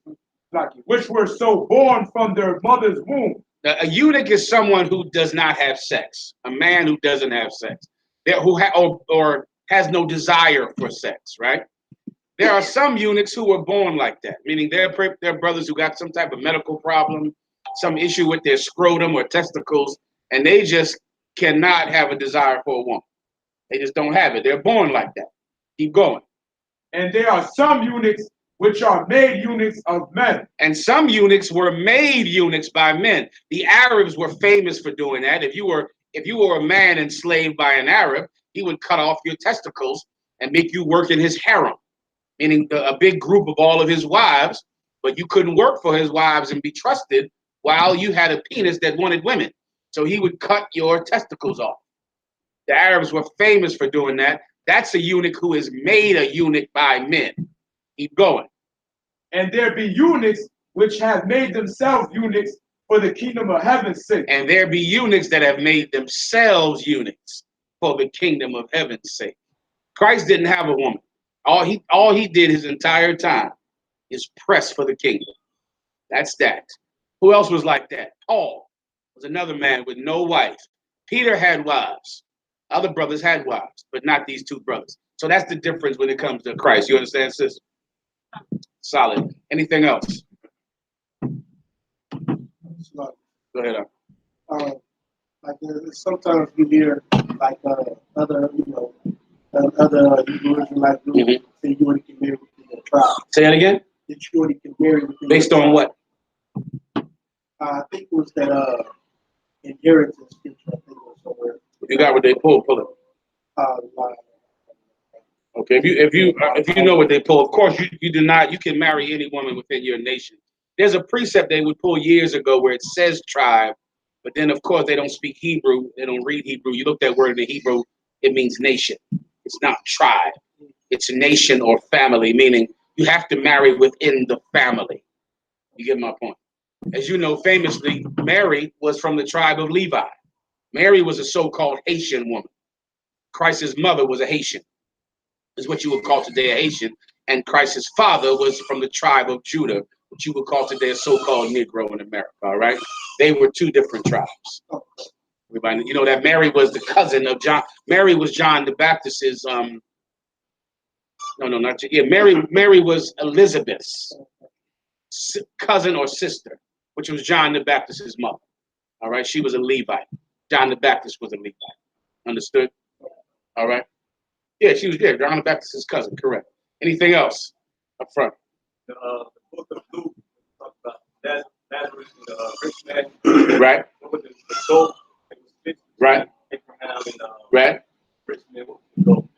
were so born from their mother's womb. Now, a eunuch is someone who does not have sex. A man who doesn't have sex. Or has no desire for sex, right? There are some eunuchs who were born like that, meaning they're brothers who got some type of medical problem, some issue with their scrotum or testicles, and they just cannot have a desire for a woman. They just don't have it. They're born like that. Keep going. And there are some eunuchs which are made eunuchs of men. And some eunuchs were made eunuchs by men. The Arabs were famous for doing that. If you were a man enslaved by an Arab, he would cut off your testicles and make you work in his harem, meaning a big group of all of his wives, but you couldn't work for his wives and be trusted while you had a penis that wanted women. So he would cut your testicles off. The Arabs were famous for doing that. That's a eunuch who is made a eunuch by men. Keep going. And there be eunuchs which have made themselves eunuchs for the kingdom of heaven's sake. And there be eunuchs that have made themselves eunuchs for the kingdom of heaven's sake. Christ didn't have a woman. All he did his entire time is press for the kingdom. That's that. Who else was like that? Paul was another man with no wife. Peter had wives. Other brothers had wives, but not these two brothers. So that's the difference when it comes to Christ. You understand, sis? Solid. Anything else? Go ahead. Like sometimes you hear like other Hebrew Israelite groups say you only can marry within your tribe. Say that again. That you only can marry within based your on tribe. what? I think it was that inheritance scripture. I think it was somewhere. You got what they pull it. Okay, if you know what they pull, of course you can marry any woman within your nation. There's a precept they would pull years ago where it says tribe, but then of course they don't speak Hebrew, they don't read Hebrew. You look that word in the Hebrew, it means nation. It's not tribe. It's nation or family, meaning you have to marry within the family. You get my point. As you know, famously, Mary was from the tribe of Levi. Mary was a so-called Haitian woman. Christ's mother was a Haitian. Is what you would call today a Haitian. And Christ's father was from the tribe of Judah, which you would call today a so-called Negro in America, all right? They were two different tribes. Everybody, you know that Mary was the cousin of John. Mary was John the Baptist's, Mary was Elizabeth's cousin or sister, which was John the Baptist's mother, all right? She was a Levite. John the Baptist was a Levite. Understood? All right? Yeah, she was there. John the Baptist's cousin, correct. Anything else up front? The book of Luke talks about Lazarus and the rich man. Right. What was the gold? It was 50. Right. Abraham and right. rich man. What was the gold?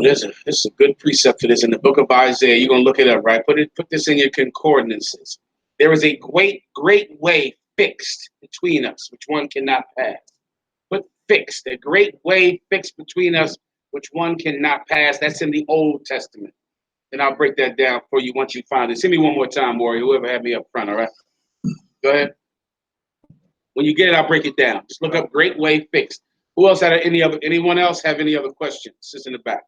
this is a good precept for this in the book of Isaiah. You're gonna look it up, right? Put this in your concordances. There is a great way fixed between us, which one cannot pass. Put fixed, a great way fixed between us, which one cannot pass. That's in the Old Testament. And I'll break that down for you once you find it. Send me one more time, Warrior, whoever had me up front, all right? Go ahead. When you get it, I'll break it down. Just look up great way fixed. Who else had anyone else have any other questions? Just in the back.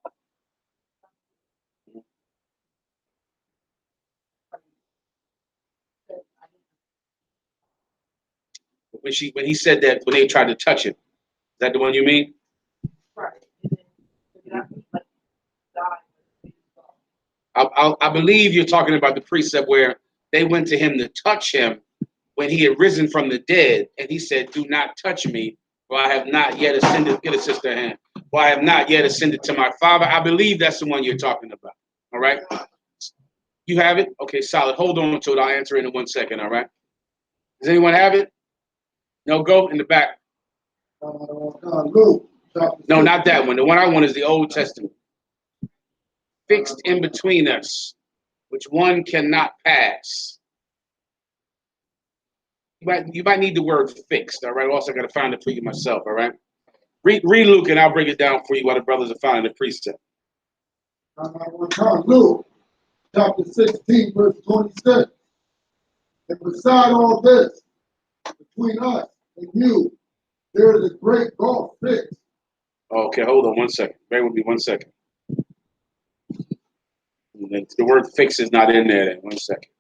When he said that, when they tried to touch him, is that the one you mean? Right. I believe you're talking about the precept where they went to him to touch him when he had risen from the dead, and he said, "Do not touch me, for I have not yet ascended." Get a sister hand. For I have not yet ascended to my Father. I believe that's the one you're talking about. All right. You have it? Okay, solid. Hold on to it. I'll answer it in 1 second. All right. Does anyone have it? No, go in the back. Luke. No, not that one. The one I want is the Old Testament. Fixed in between us, which one cannot pass. You might need the word fixed, all right? Also, I got to find it for you myself, all right? Read Luke, and I'll break it down for you while the brothers are finding the precept. Luke, chapter 16, verse 26. And beside all this, between us and you, there is a great gulf fixed. Okay, hold on 1 second. Bear with me 1 second. The word fix is not in there. 1 second.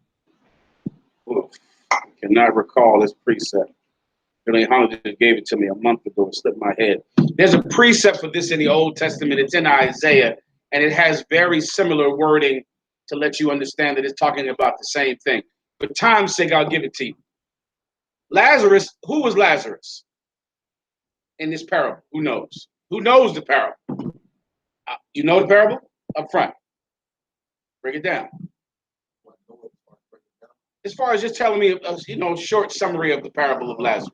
Oof. I cannot recall this precept. Billy Hunter just gave it to me a month ago. It slipped my head. There's a precept for this in the Old Testament. It's in Isaiah, and it has very similar wording to let you understand that it's talking about the same thing. For time's sake, I'll give it to you. Lazarus, who was Lazarus in this parable? Who knows? Who knows the parable? You know the parable? Up front. Break it down. As far as just telling me a short summary of the parable of Lazarus.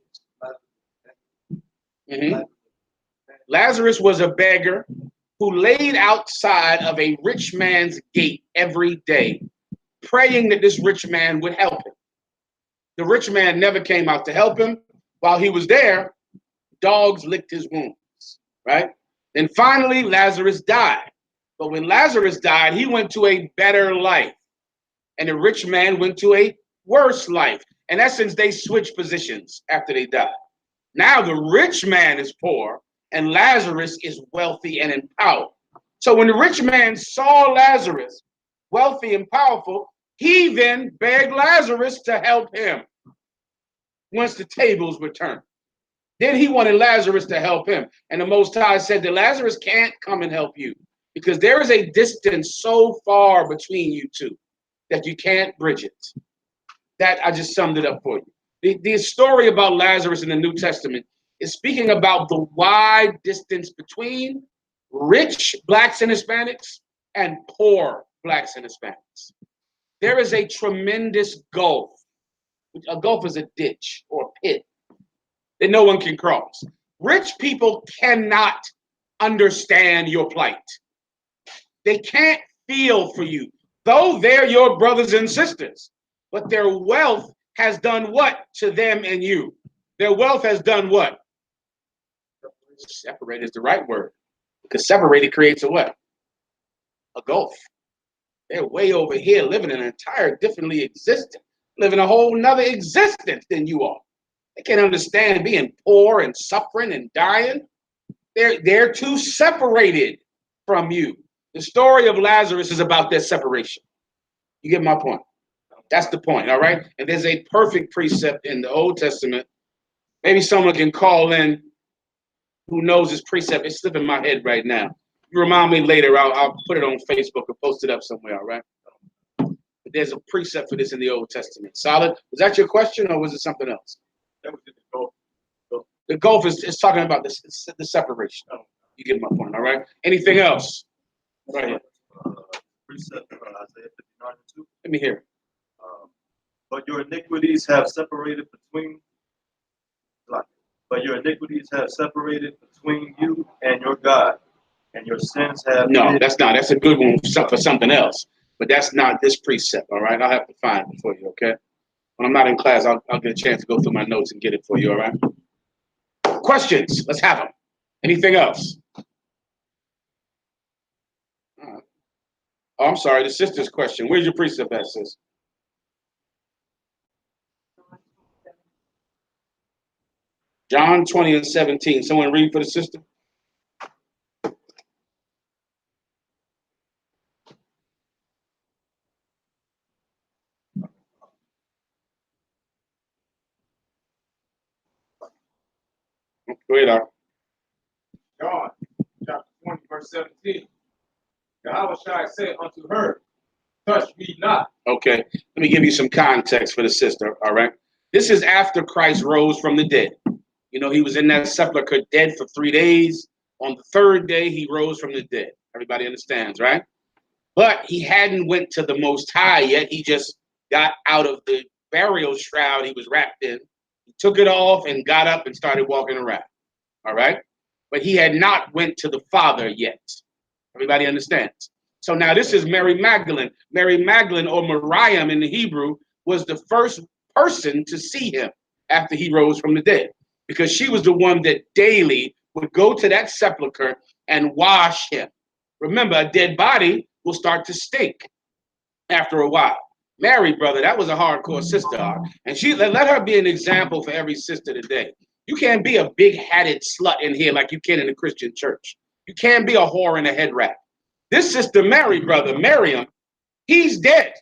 Lazarus was a beggar who laid outside of a rich man's gate every day, praying that this rich man would help him. The rich man never came out to help him. While he was there, dogs licked his wounds, right? Then finally, Lazarus died. But when Lazarus died, he went to a better life. And the rich man went to a worse life. In essence, they switched positions after they died. Now the rich man is poor and Lazarus is wealthy and in power. So when the rich man saw Lazarus wealthy and powerful, he then begged Lazarus to help him once the tables were turned. Then he wanted Lazarus to help him. And the Most High said that Lazarus can't come and help you because there is a distance so far between you two that you can't bridge it. That I just summed it up for you. The story about Lazarus in the New Testament is speaking about the wide distance between rich blacks and Hispanics and poor blacks and Hispanics. There is a tremendous gulf. A gulf is a ditch or a pit that no one can cross. Rich people cannot understand your plight. They can't feel for you, though they're your brothers and sisters. But their wealth has done what to them and you? Their wealth has done what? Separate is the right word. Because separated creates a what? A gulf. They're way over here living an entire differently existence, living a whole nother existence than you are. They can't understand being poor and suffering and dying. They're too separated from you. The story of Lazarus is about their separation. You get my point? That's the point, all right? And there's a perfect precept in the Old Testament. Maybe someone can call in who knows this precept. It's slipping my head right now. You remind me later. I'll put it on Facebook or post it up somewhere, all right? But there's a precept for this in the Old Testament. Solid? Was that your question or was it something else? That was just the gulf. The gulf is talking about the separation. You get my point, all right? Anything else? Right here. Precept Isaiah 59:2. Let me hear it. But your iniquities have separated between you and your God, and your sins have No, hid. that's not. That's a good one for something else. But that's not this precept, all right? I'll have to find it for you, okay? When I'm not in class, I'll get a chance to go through my notes and get it for you, all right? Questions? Let's have them. Anything else? All right. Oh, I'm sorry, the sister's question. Where's your precept at, sis? John 20 and 17. Someone read for the sister? Go ahead, Art. John chapter 20, verse 17. Yahweh shall say unto her, touch me not. Okay, let me give you some context for the sister, all right? This is after Christ rose from the dead. You know, he was in that sepulcher dead for 3 days. On the third day, he rose from the dead. Everybody understands, right? But he hadn't went to the Most High yet. He just got out of the burial shroud he was wrapped in. He took it off and got up and started walking around, all right? But he had not went to the Father yet. Everybody understands? So now this is Mary Magdalene. Mary Magdalene, or Mariam in the Hebrew, was the first person to see him after he rose from the dead, because she was the one that daily would go to that sepulcher and wash him. Remember, a dead body will start to stink after a while. Mary, brother, that was a hardcore sister. And she let her be an example for every sister today. You can't be a big-hatted slut in here like you can in the Christian church. You can't be a whore in a head wrap. This sister Mary, brother, Miriam, he's dead.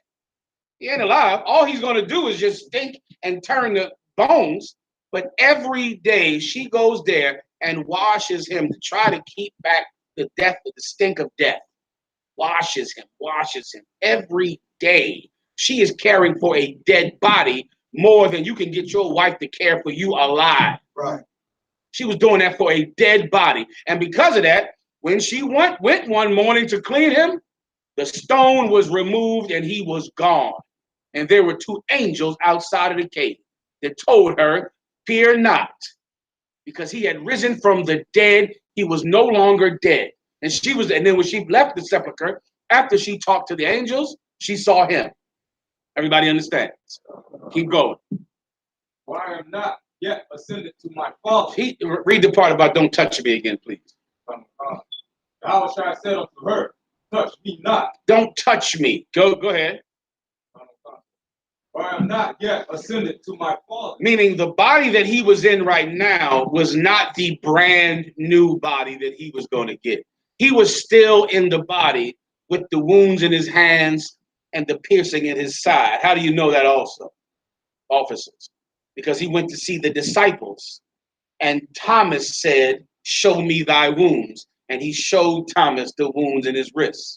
He ain't alive. All he's going to do is just stink and turn the bones. But every day she goes there and washes him to try to keep back the death, the stink of death. Washes him every day. She is caring for a dead body more than you can get your wife to care for you alive. Right. She was doing that for a dead body. And because of that, when she went one morning to clean him, the stone was removed and he was gone. And there were 2 angels outside of the cave that told her, fear not, because he had risen from the dead. He was no longer dead. And then when she left the sepulcher, after she talked to the angels, she saw him. Everybody understands? Keep going. For I am not yet ascended to my Father. Read the part about don't touch me again, please. Yahweh shall say unto her, touch me not. Don't touch me. Go ahead. For I am not yet ascended to my Father. Meaning the body that he was in right now was not the brand new body that he was going to get. He was still in the body with the wounds in his hands and the piercing in his side. How do you know that also, officers? Because he went to see the disciples, and Thomas said, show me thy wounds. And he showed Thomas the wounds in his wrists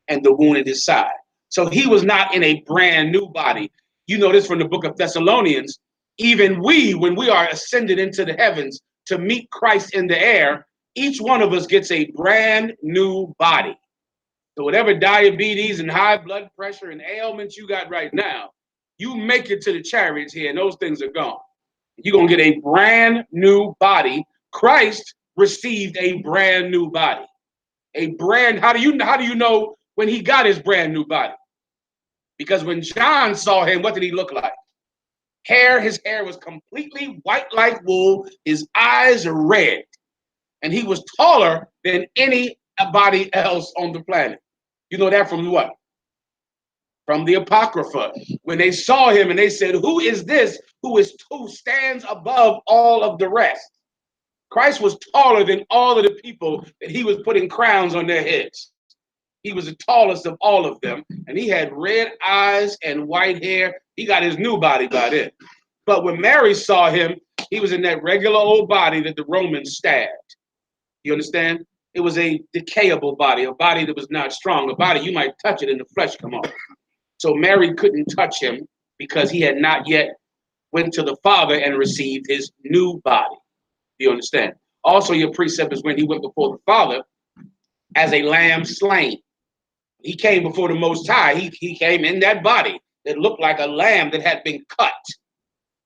and the wound in his side. So he was not in a brand new body. You know this from the book of Thessalonians. Even we, when we are ascended into the heavens to meet Christ in the air, each one of us gets a brand new body. So whatever diabetes and high blood pressure and ailments you got right now, you make it to the chariots here and those things are gone. You're going to get a brand new body. Christ received a brand new body. How do you know when he got his brand new body? Because when John saw him, what did he look like? His hair was completely white like wool. His eyes are red. And he was taller than anybody else on the planet. You know that from what? From the Apocrypha. When they saw him and they said, who is this who stands above all of the rest? Christ was taller than all of the people that he was putting crowns on their heads. He was the tallest of all of them, and he had red eyes and white hair. He got his new body by then. But when Mary saw him, he was in that regular old body that the Romans stabbed. You understand? It was a decayable body, a body that was not strong, a body you might touch it and the flesh come off. So Mary couldn't touch him because he had not yet went to the Father and received his new body. Do you understand? Also, your precept is when he went before the Father as a lamb slain. He came before the Most High. He came in that body that looked like a lamb that had been cut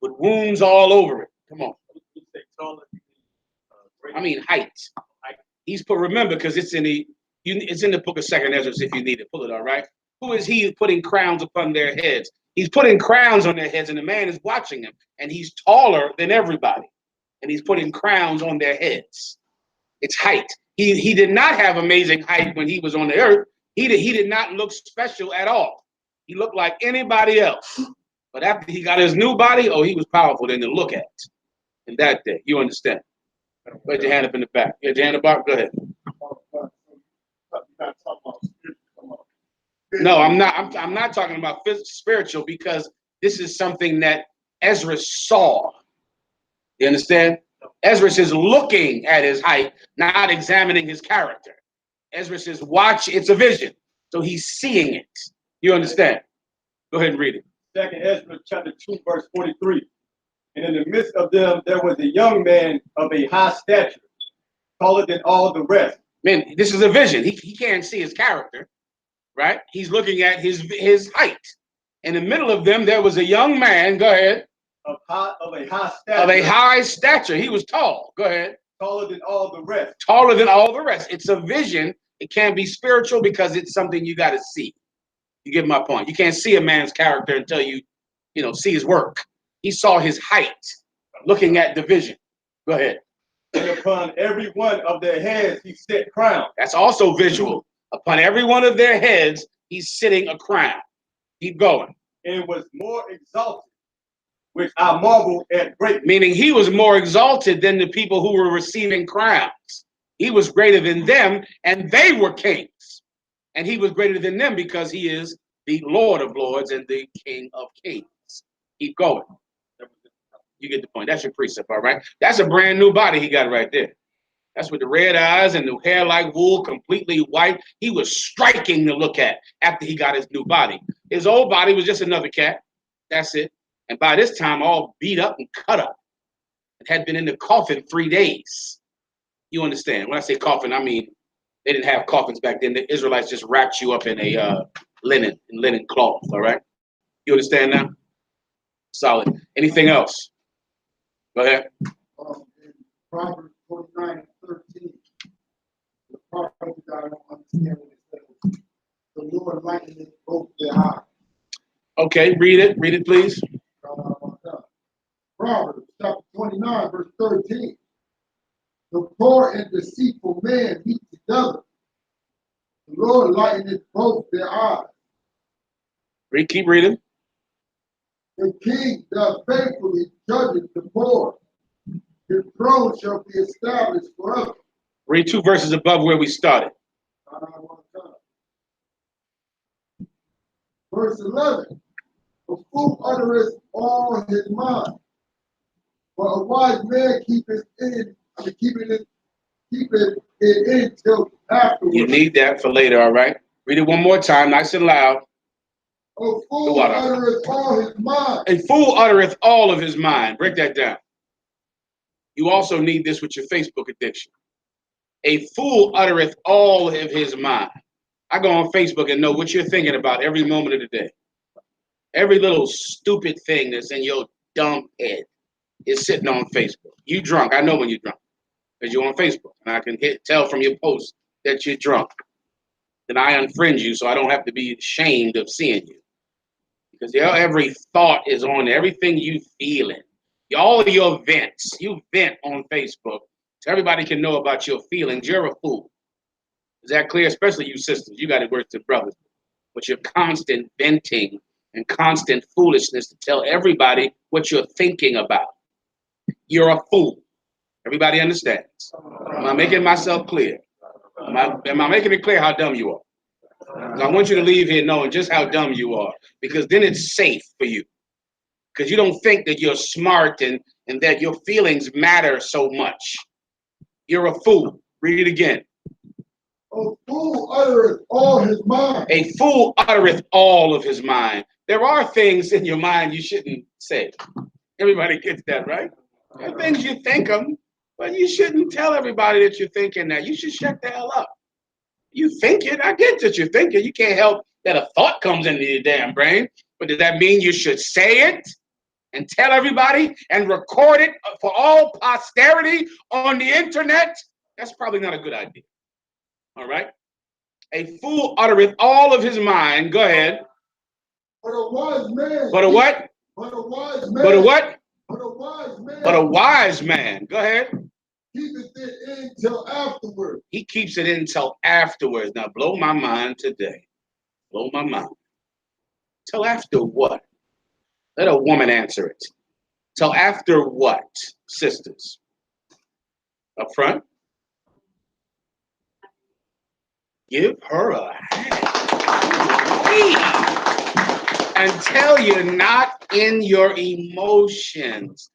with wounds all over it. Come on. I mean height. He's put, remember, because it's in the book of 2nd Ezra if you need it. Pull it, all right? Who is he putting crowns upon their heads? He's putting crowns on their heads, and the man is watching him, and he's taller than everybody, and he's putting crowns on their heads. It's height. He did not have amazing height when he was on the earth. He did not look special at all. He looked like anybody else. But after he got his new body, oh, he was powerful then to look at in that day. You understand? Put your hand up in the back. You had your hand up, go ahead. No, I'm not. I'm not talking about spiritual, because this is something that Ezra saw. You understand? Ezra is looking at his height, not examining his character. Ezra is watch. It's a vision, so he's seeing it. You understand? Go ahead and read it. 2nd Ezra chapter 2, verse 43. And in the midst of them, there was a young man of a high stature, taller than all the rest. Man, this is a vision. He can't see his character, right? He's looking at his height. In the middle of them, there was a young man. Go ahead. Of a high stature. Of a high stature. He was tall. Go ahead. Taller than all the rest. Taller than all the rest. It's a vision. It can't be spiritual because it's something you got to see. You get my point. You can't see a man's character until you see his work. He saw his height, looking at the vision. Go ahead. And upon every one of their heads he set crowns. That's also visual. Upon every one of their heads, he's sitting a crown. Keep going. And was more exalted, which I marveled at greatly. Meaning he was more exalted than the people who were receiving crowns. He was greater than them, and they were kings. And he was greater than them because he is the Lord of Lords and the King of Kings. Keep going. You get the point. That's your precept, all right? That's a brand new body he got right there. That's with the red eyes and the hair like wool, completely white. He was striking to look at after he got his new body. His old body was just another cat. That's it. And by this time, all beat up and cut up. It had been in the coffin 3 days. You understand? When I say coffin, I mean they didn't have coffins back then. The Israelites just wrapped you up in a linen cloth, all right? You understand now? Solid. Anything else? Go ahead. In Proverbs 29 and 13, the prophet I don't understand what it says. The Lord lighteneth both their eyes. Okay, read it. Read it, please. Proverbs chapter 29, verse 13. The poor and deceitful man meet together. The Lord lighteneth both their eyes. Keep reading. The king doth faithfully judgeth the poor. His throne shall be established forever. Read 2 verses above where we started. Verse 11. A fool uttereth all his mind, but a wise man keepeth it in till afterwards. You need that for later, all right? Read it one more time, nice and loud. A fool uttereth all his mind. A fool uttereth all of his mind. Break that down. You also need this with your Facebook addiction. A fool uttereth all of his mind. I go on Facebook and know what you're thinking about every moment of the day. Every little stupid thing that's in your dumb head is sitting on Facebook. You drunk. I know when you're drunk because you're on Facebook. And I can tell from your post that you're drunk. Then I unfriend you so I don't have to be ashamed of seeing you. Because every thought is on everything you feeling. All of your vents, you vent on Facebook so everybody can know about your feelings. You're a fool. Is that clear? Especially you sisters. You got it worse than brothers. But your constant venting and constant foolishness to tell everybody what you're thinking about. You're a fool. Everybody understands. Am I making myself clear? Am I making it clear how dumb you are? I want you to leave here knowing just how dumb you are, because then it's safe for you. Because you don't think that you're smart and that your feelings matter so much. You're a fool. Read it again. A fool uttereth all his mind. A fool uttereth all of his mind. There are things in your mind you shouldn't say. Everybody gets that, right? There are things you think them, but you shouldn't tell everybody that you're thinking that. You should shut the hell up. You think it. I get that you're thinking. You can't help that a thought comes into your damn brain. But does that mean you should say it and tell everybody and record it for all posterity on the internet? That's probably not a good idea. All right? A fool uttereth all of his mind. Go ahead. But a wise man. But a what? But a wise man. But a what? But a wise man. But a wise man. Go ahead. Keepeth it in till afterward. He keeps it in till afterwards. Now blow my mind today. Blow my mind. Till after what? Let a woman answer it. Till after what, sisters? Up front? Give her a hand. Until you're not in your emotions.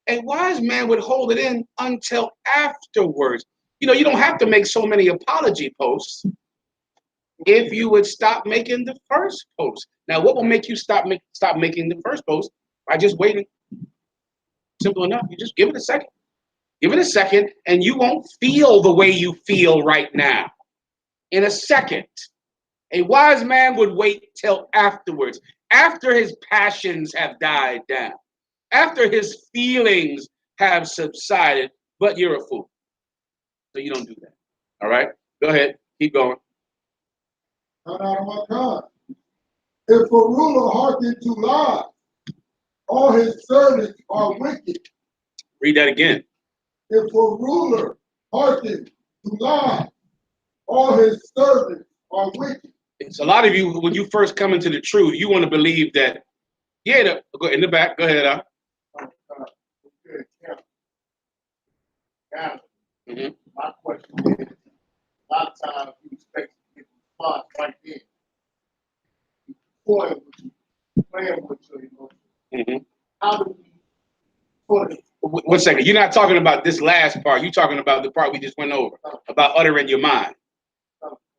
A wise man would hold it in until afterwards. You know, you don't have to make so many apology posts if you would stop making the first post. Now, what will make you stop making the first post? By just waiting. Simple enough. You just give it a second. Give it a second, and you won't feel the way you feel right now. In a second. A wise man would wait till afterwards, after his passions have died down, after his feelings have subsided, but you're a fool. So you don't do that. All right? Go ahead. Keep going. Not out of my God. If a ruler hearken to lies, all his servants are wicked. Read that again. If a ruler hearken to lies, all his servants are wicked. It's a lot of you, when you first come into the truth, you want to believe that, go in the back, go ahead. Mm-hmm. My question is, a lot of times you expect to get a response right there. You toil with you, playing with your emotions. Mm-hmm. How do we put it? 1 second. You're not talking about this last part. You're talking about the part we just went over, about uttering your mind.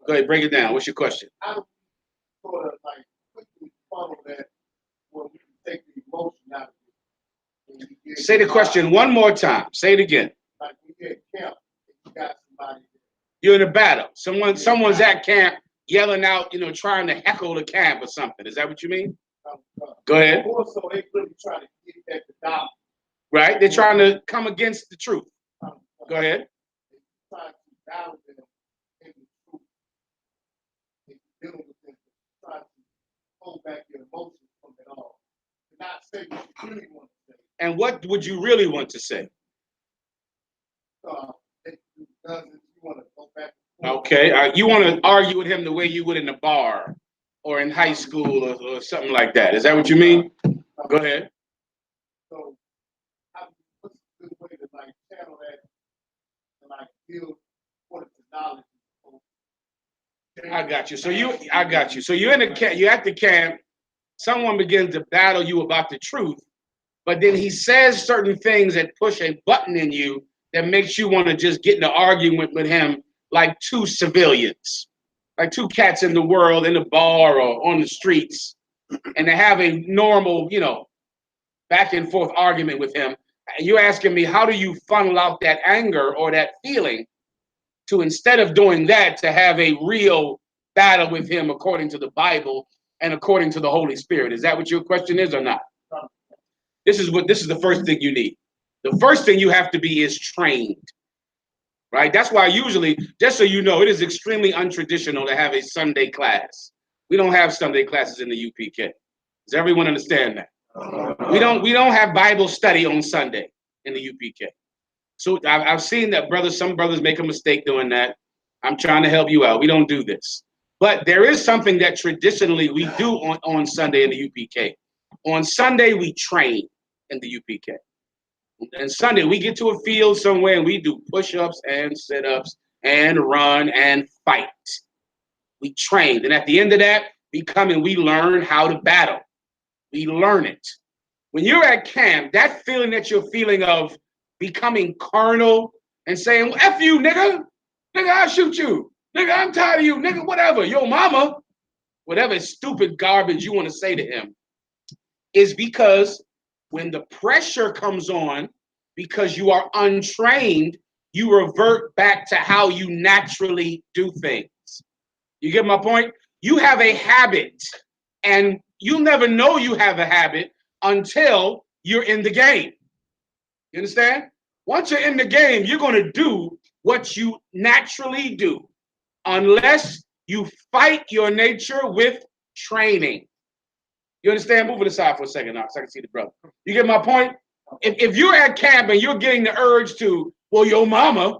Go ahead, break it down. What's your question? How do we sort of like quickly follow that where we can take the emotion out of it? Say the question one more time. Say it again. Like we get camp, you got somebody there. You're in a battle. Someone's at camp yelling out, trying to heckle the camp or something. Is that what you mean? Go ahead. Also, they really trying to get at the dollar. Right? They're trying to come against the truth. Go ahead. They're trying to battle them in the truth. They're dealing with them, trying to hold back your emotions from it all. To not say what you really want to say. And what would you really want to say? You want to go back. Okay. You want to argue with him the way you would in a bar or in high school or something like that. Is that what you mean? Go ahead. So, what's a good way to like channel that and like build what is the knowledge? I got you. I got you. So you're in the camp. You're at the camp. Someone begins to battle you about the truth, but then he says certain things that push a button in you that makes you want to just get in an argument with him like two civilians, like two cats in the world in a bar or on the streets, and to have a normal, back and forth argument with him. You're asking me, how do you funnel out that anger or that feeling to, instead of doing that, to have a real battle with him according to the Bible and according to the Holy Spirit? Is that what your question is or not? This is the first thing you need. The first thing you have to be is trained, right? That's why usually, just so you know, it is extremely untraditional to have a Sunday class. We don't have Sunday classes in the UPK. Does everyone understand that? We don't have Bible study on Sunday in the UPK. So I've seen that some brothers make a mistake doing that. I'm trying to help you out. We don't do this. But there is something that traditionally we do on Sunday in the UPK. On Sunday, we train in the UPK. And Sunday, we get to a field somewhere and we do push-ups and sit-ups and run and fight. We train. And at the end of that, we learn how to battle. We learn it. When you're at camp, that feeling that you're feeling of becoming carnal and saying, well, F you, nigga. Nigga, I'll shoot you. Nigga, I'm tired of you. Nigga, whatever. Yo, mama. Whatever stupid garbage you want to say to him is because when the pressure comes on, because you are untrained, you revert back to how you naturally do things. You get my point? You have a habit, and you'll never know you have a habit until you're in the game. You understand? Once you're in the game, you're going to do what you naturally do unless you fight your nature with training. You understand? Move it aside for a second now so I can see the brother. You get my point? If you're at camp and you're getting the urge to, well, your mama,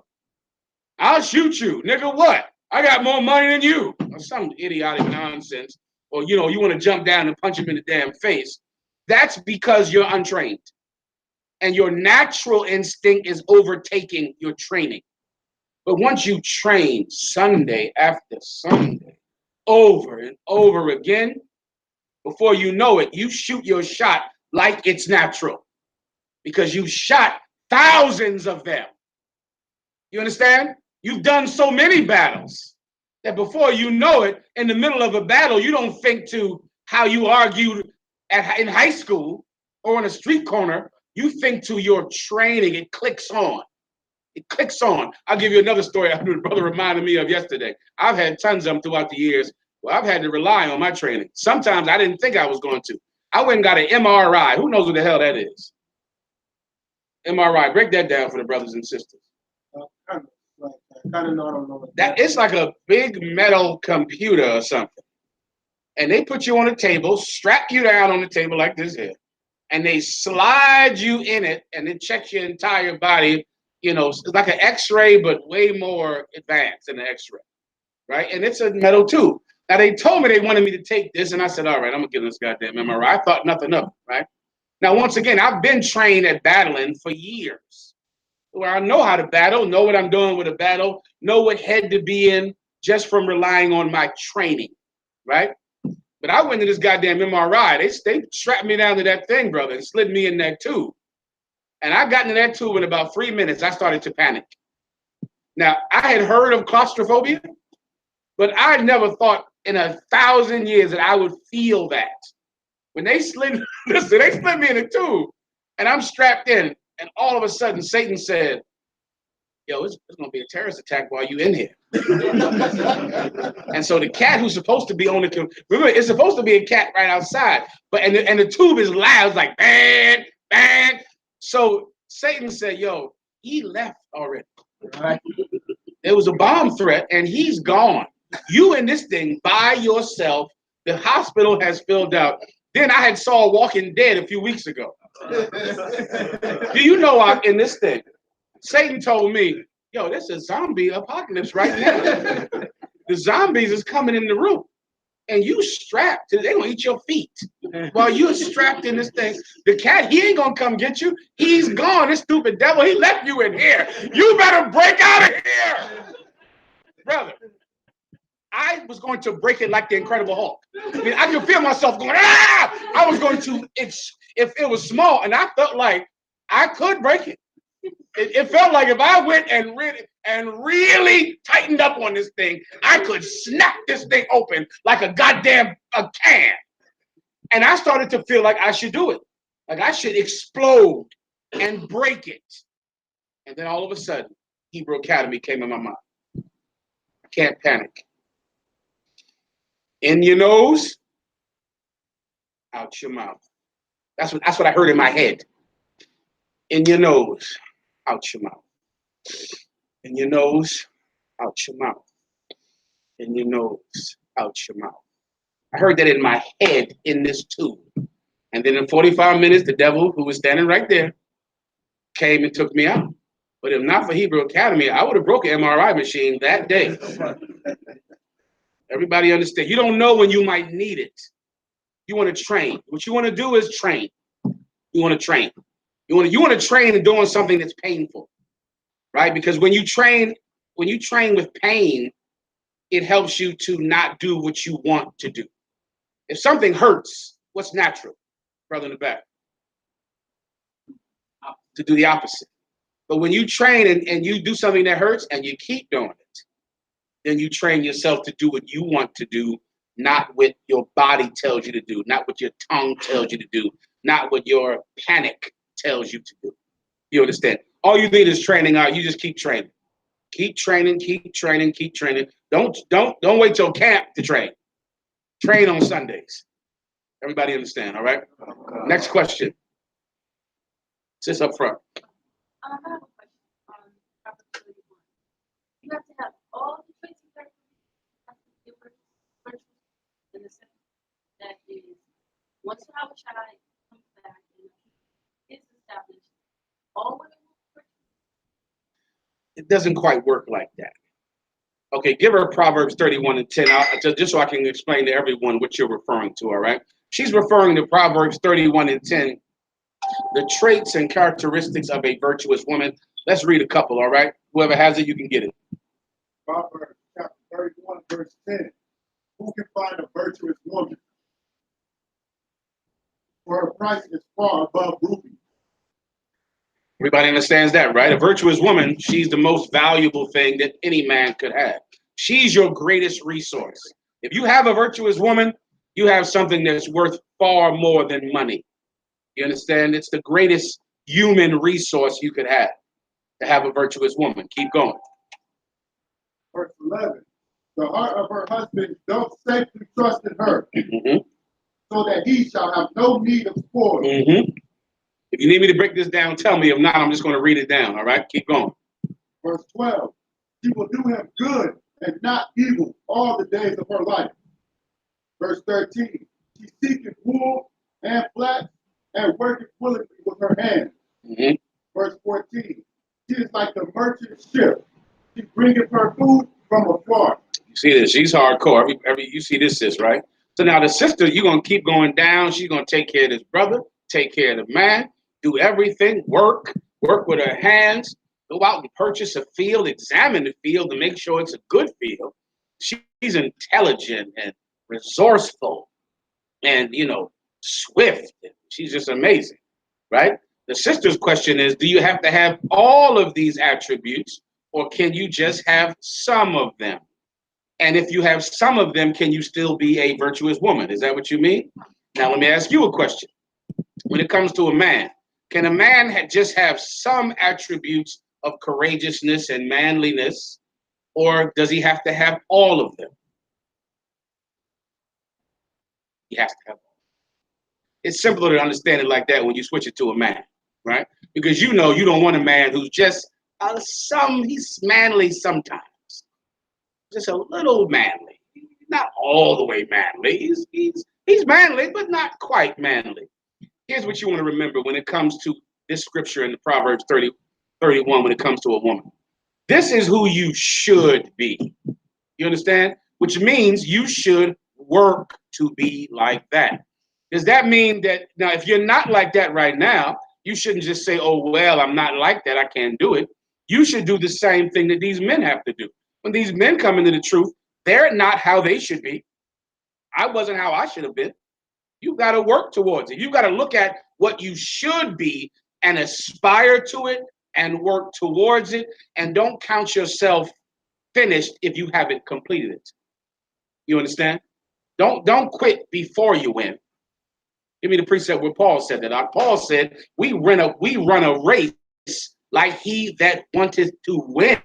I'll shoot you. Nigga, what? I got more money than you. Or some idiotic nonsense. Or, you want to jump down and punch him in the damn face. That's because you're untrained. And your natural instinct is overtaking your training. But once you train Sunday after Sunday, over and over again, before you know it, you shoot your shot like it's natural. Because you've shot thousands of them. You understand? You've done so many battles that before you know it, in the middle of a battle, you don't think to how you argued in high school or on a street corner. You think to your training. It clicks on. It clicks on. I'll give you another story the brother reminded me of yesterday. I've had tons of them throughout the years. Well, I've had to rely on my training. Sometimes I didn't think I was going to. I went and got an MRI. Who knows what the hell that is? MRI. Break that down for the brothers and sisters. I don't know. That it's like a big metal computer or something. And they put you on a table, strap you down on the table like this here, and they slide you in it, and it checks your entire body. It's like an X-ray, but way more advanced than an X-ray, right? And it's a metal tube. Now, they told me they wanted me to take this, and I said, all right, I'm going to give this goddamn MRI. I thought nothing of it, right? Now, once again, I've been trained at battling for years, where I know how to battle, know what I'm doing with a battle, know what head to be in just from relying on my training, right? But I went to this goddamn MRI. They strapped me down to that thing, brother, and slid me in that tube. And I got into that tube in about 3 minutes. I started to panic. Now, I had heard of claustrophobia, but I never thought in 1,000 years that I would feel that. When they slid, listen, they slid me in a tube, and I'm strapped in, and all of a sudden, Satan said, yo, it's going to be a terrorist attack while you in here. And so the cat who's supposed to be on the, remember, it's supposed to be a cat right outside, but and the tube is loud, it's like, bang, bang. So Satan said, yo, he left already. Right? There was a bomb threat, and he's gone. You in this thing by yourself. The hospital has filled out. Then I had saw Walking Dead a few weeks ago. Do you know in this thing, Satan told me, yo, this is a zombie apocalypse right now. The zombies is coming in the room. And you strapped, they're going to eat your feet. While you're strapped in this thing, the cat, he ain't going to come get you. He's gone, this stupid devil. He left you in here. You better break out of here. Brother, I was going to break it like the Incredible Hulk. I mean, I could feel myself going, ah! I was going to, if it was small, and I felt like I could break it. It felt like if I went and really tightened up on this thing, I could snap this thing open like a goddamn can. And I started to feel like I should do it. Like I should explode and break it. And then all of a sudden, Hebrew Academy came in my mind. I can't panic. In your nose, out your mouth. That's what I heard in my head. In your nose, out your mouth. In your nose, out your mouth. In your nose, out your mouth. I heard that in my head in this tube. And then in 45 minutes, the devil who was standing right there came and took me out. But if not for Hebrew Academy, I would have broke an MRI machine that day. Everybody understand. You don't know when you might need it. You want to train. What you want to do is train. You want to train. You want to train in doing something that's painful, right? Because when you train with pain, it helps you to not do what you want to do. If something hurts, what's natural, brother in the back? To do the opposite. But when you train and you do something that hurts and you keep doing it, then you train yourself to do what you want to do, not what your body tells you to do, not what your tongue tells you to do, not what your panic tells you to do. You understand? All you need is training out. You just keep training. Keep training, keep training, keep training. Don't wait till camp to train. Train on Sundays. Everybody understand, all right? Next question. Sis up front. I have a question on chapter 31. child comes back and it's established, all women will. It doesn't quite work like that. Okay, give her Proverbs 31 and 10, just so I can explain to everyone what you're referring to, all right? She's referring to Proverbs 31 and 10, the traits and characteristics of a virtuous woman. Let's read a couple, all right? Whoever has it, you can get it. Proverbs chapter 31, verse 10. Who can find a virtuous woman? For her price is far above rubies. Everybody understands that, right? A virtuous woman, she's the most valuable thing that any man could have. She's your greatest resource. If you have a virtuous woman, you have something that's worth far more than money. You understand? It's the greatest human resource you could have, to have a virtuous woman. Keep going. Verse 11. The heart of her husband doth safely trust in her, so that he shall have no need of spoil. If you need me to break this down, tell me. If not, I'm just going to read it down. All right, keep going. Verse 12. She will do him good and not evil all the days of her life. Verse 13. She seeketh wool and flax and worketh willingly with her hands. Verse 14. She is like the merchant ship. She bringeth her food from afar. You see this? She's hardcore. You see this, sis, right? So now the sister, you're going to keep going down. She's going to take care of this brother, take care of the man, do everything, work with her hands, go out and purchase a field, examine the field to make sure it's a good field. She's intelligent and resourceful and, swift. She's just amazing, right? The sister's question is, do you have to have all of these attributes, or can you just have some of them? And if you have some of them, can you still be a virtuous woman? Is that what you mean? Now, let me ask you a question. When it comes to a man, can a man just have some attributes of courageousness and manliness, or does he have to have all of them? He has to have all. It's simpler to understand it like that when you switch it to a man, right? Because you don't want a man who's just he's manly sometimes, just a little manly, not all the way manly. He's manly, but not quite manly. Here's what you want to remember when it comes to this scripture in the Proverbs 31, when it comes to a woman. This is who you should be. You understand? Which means you should work to be like that. Does that mean that now, if you're not like that right now, you shouldn't just say, oh, well, I'm not like that, I can't do it. You should do the same thing that these men have to do. When these men come into the truth, they're not how they should be. I wasn't how I should have been. You've got to work towards it. You've got to look at what you should be and aspire to it and work towards it. And don't count yourself finished if you haven't completed it. You understand? Don't quit before you win. Give me the precept where Paul said that. Paul said, we run a race like he that wanted to win.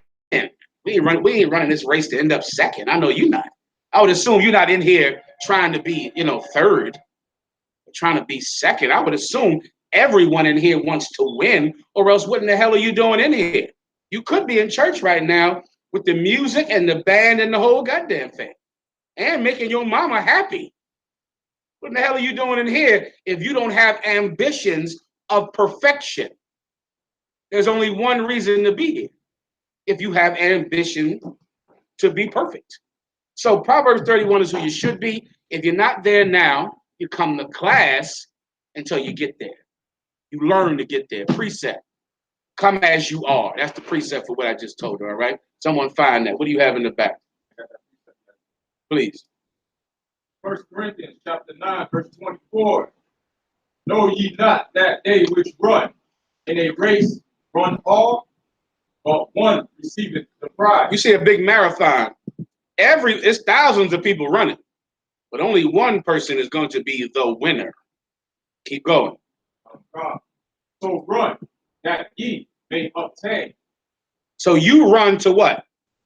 We ain't running this race to end up second. I know you're not. I would assume you're not in here trying to be, third, trying to be second. I would assume everyone in here wants to win, or else what in the hell are you doing in here? You could be in church right now with the music and the band and the whole goddamn thing, and making your mama happy. What in the hell are you doing in here if you don't have ambitions of perfection? There's only one reason to be here: if you have ambition to be perfect. So Proverbs 31 is who you should be. If you're not there now, you come to class until you get there. You learn to get there. Precept. Come as you are. That's the precept for what I just told her, all right? Someone find that. What do you have in the back? Please. 1 Corinthians chapter 9, verse 24. Know ye not that they which run in a race run all, but one receiveth the prize? You see a big marathon. It's thousands of people running, but only one person is going to be the winner. Keep going. So run that ye may obtain. So you run to what?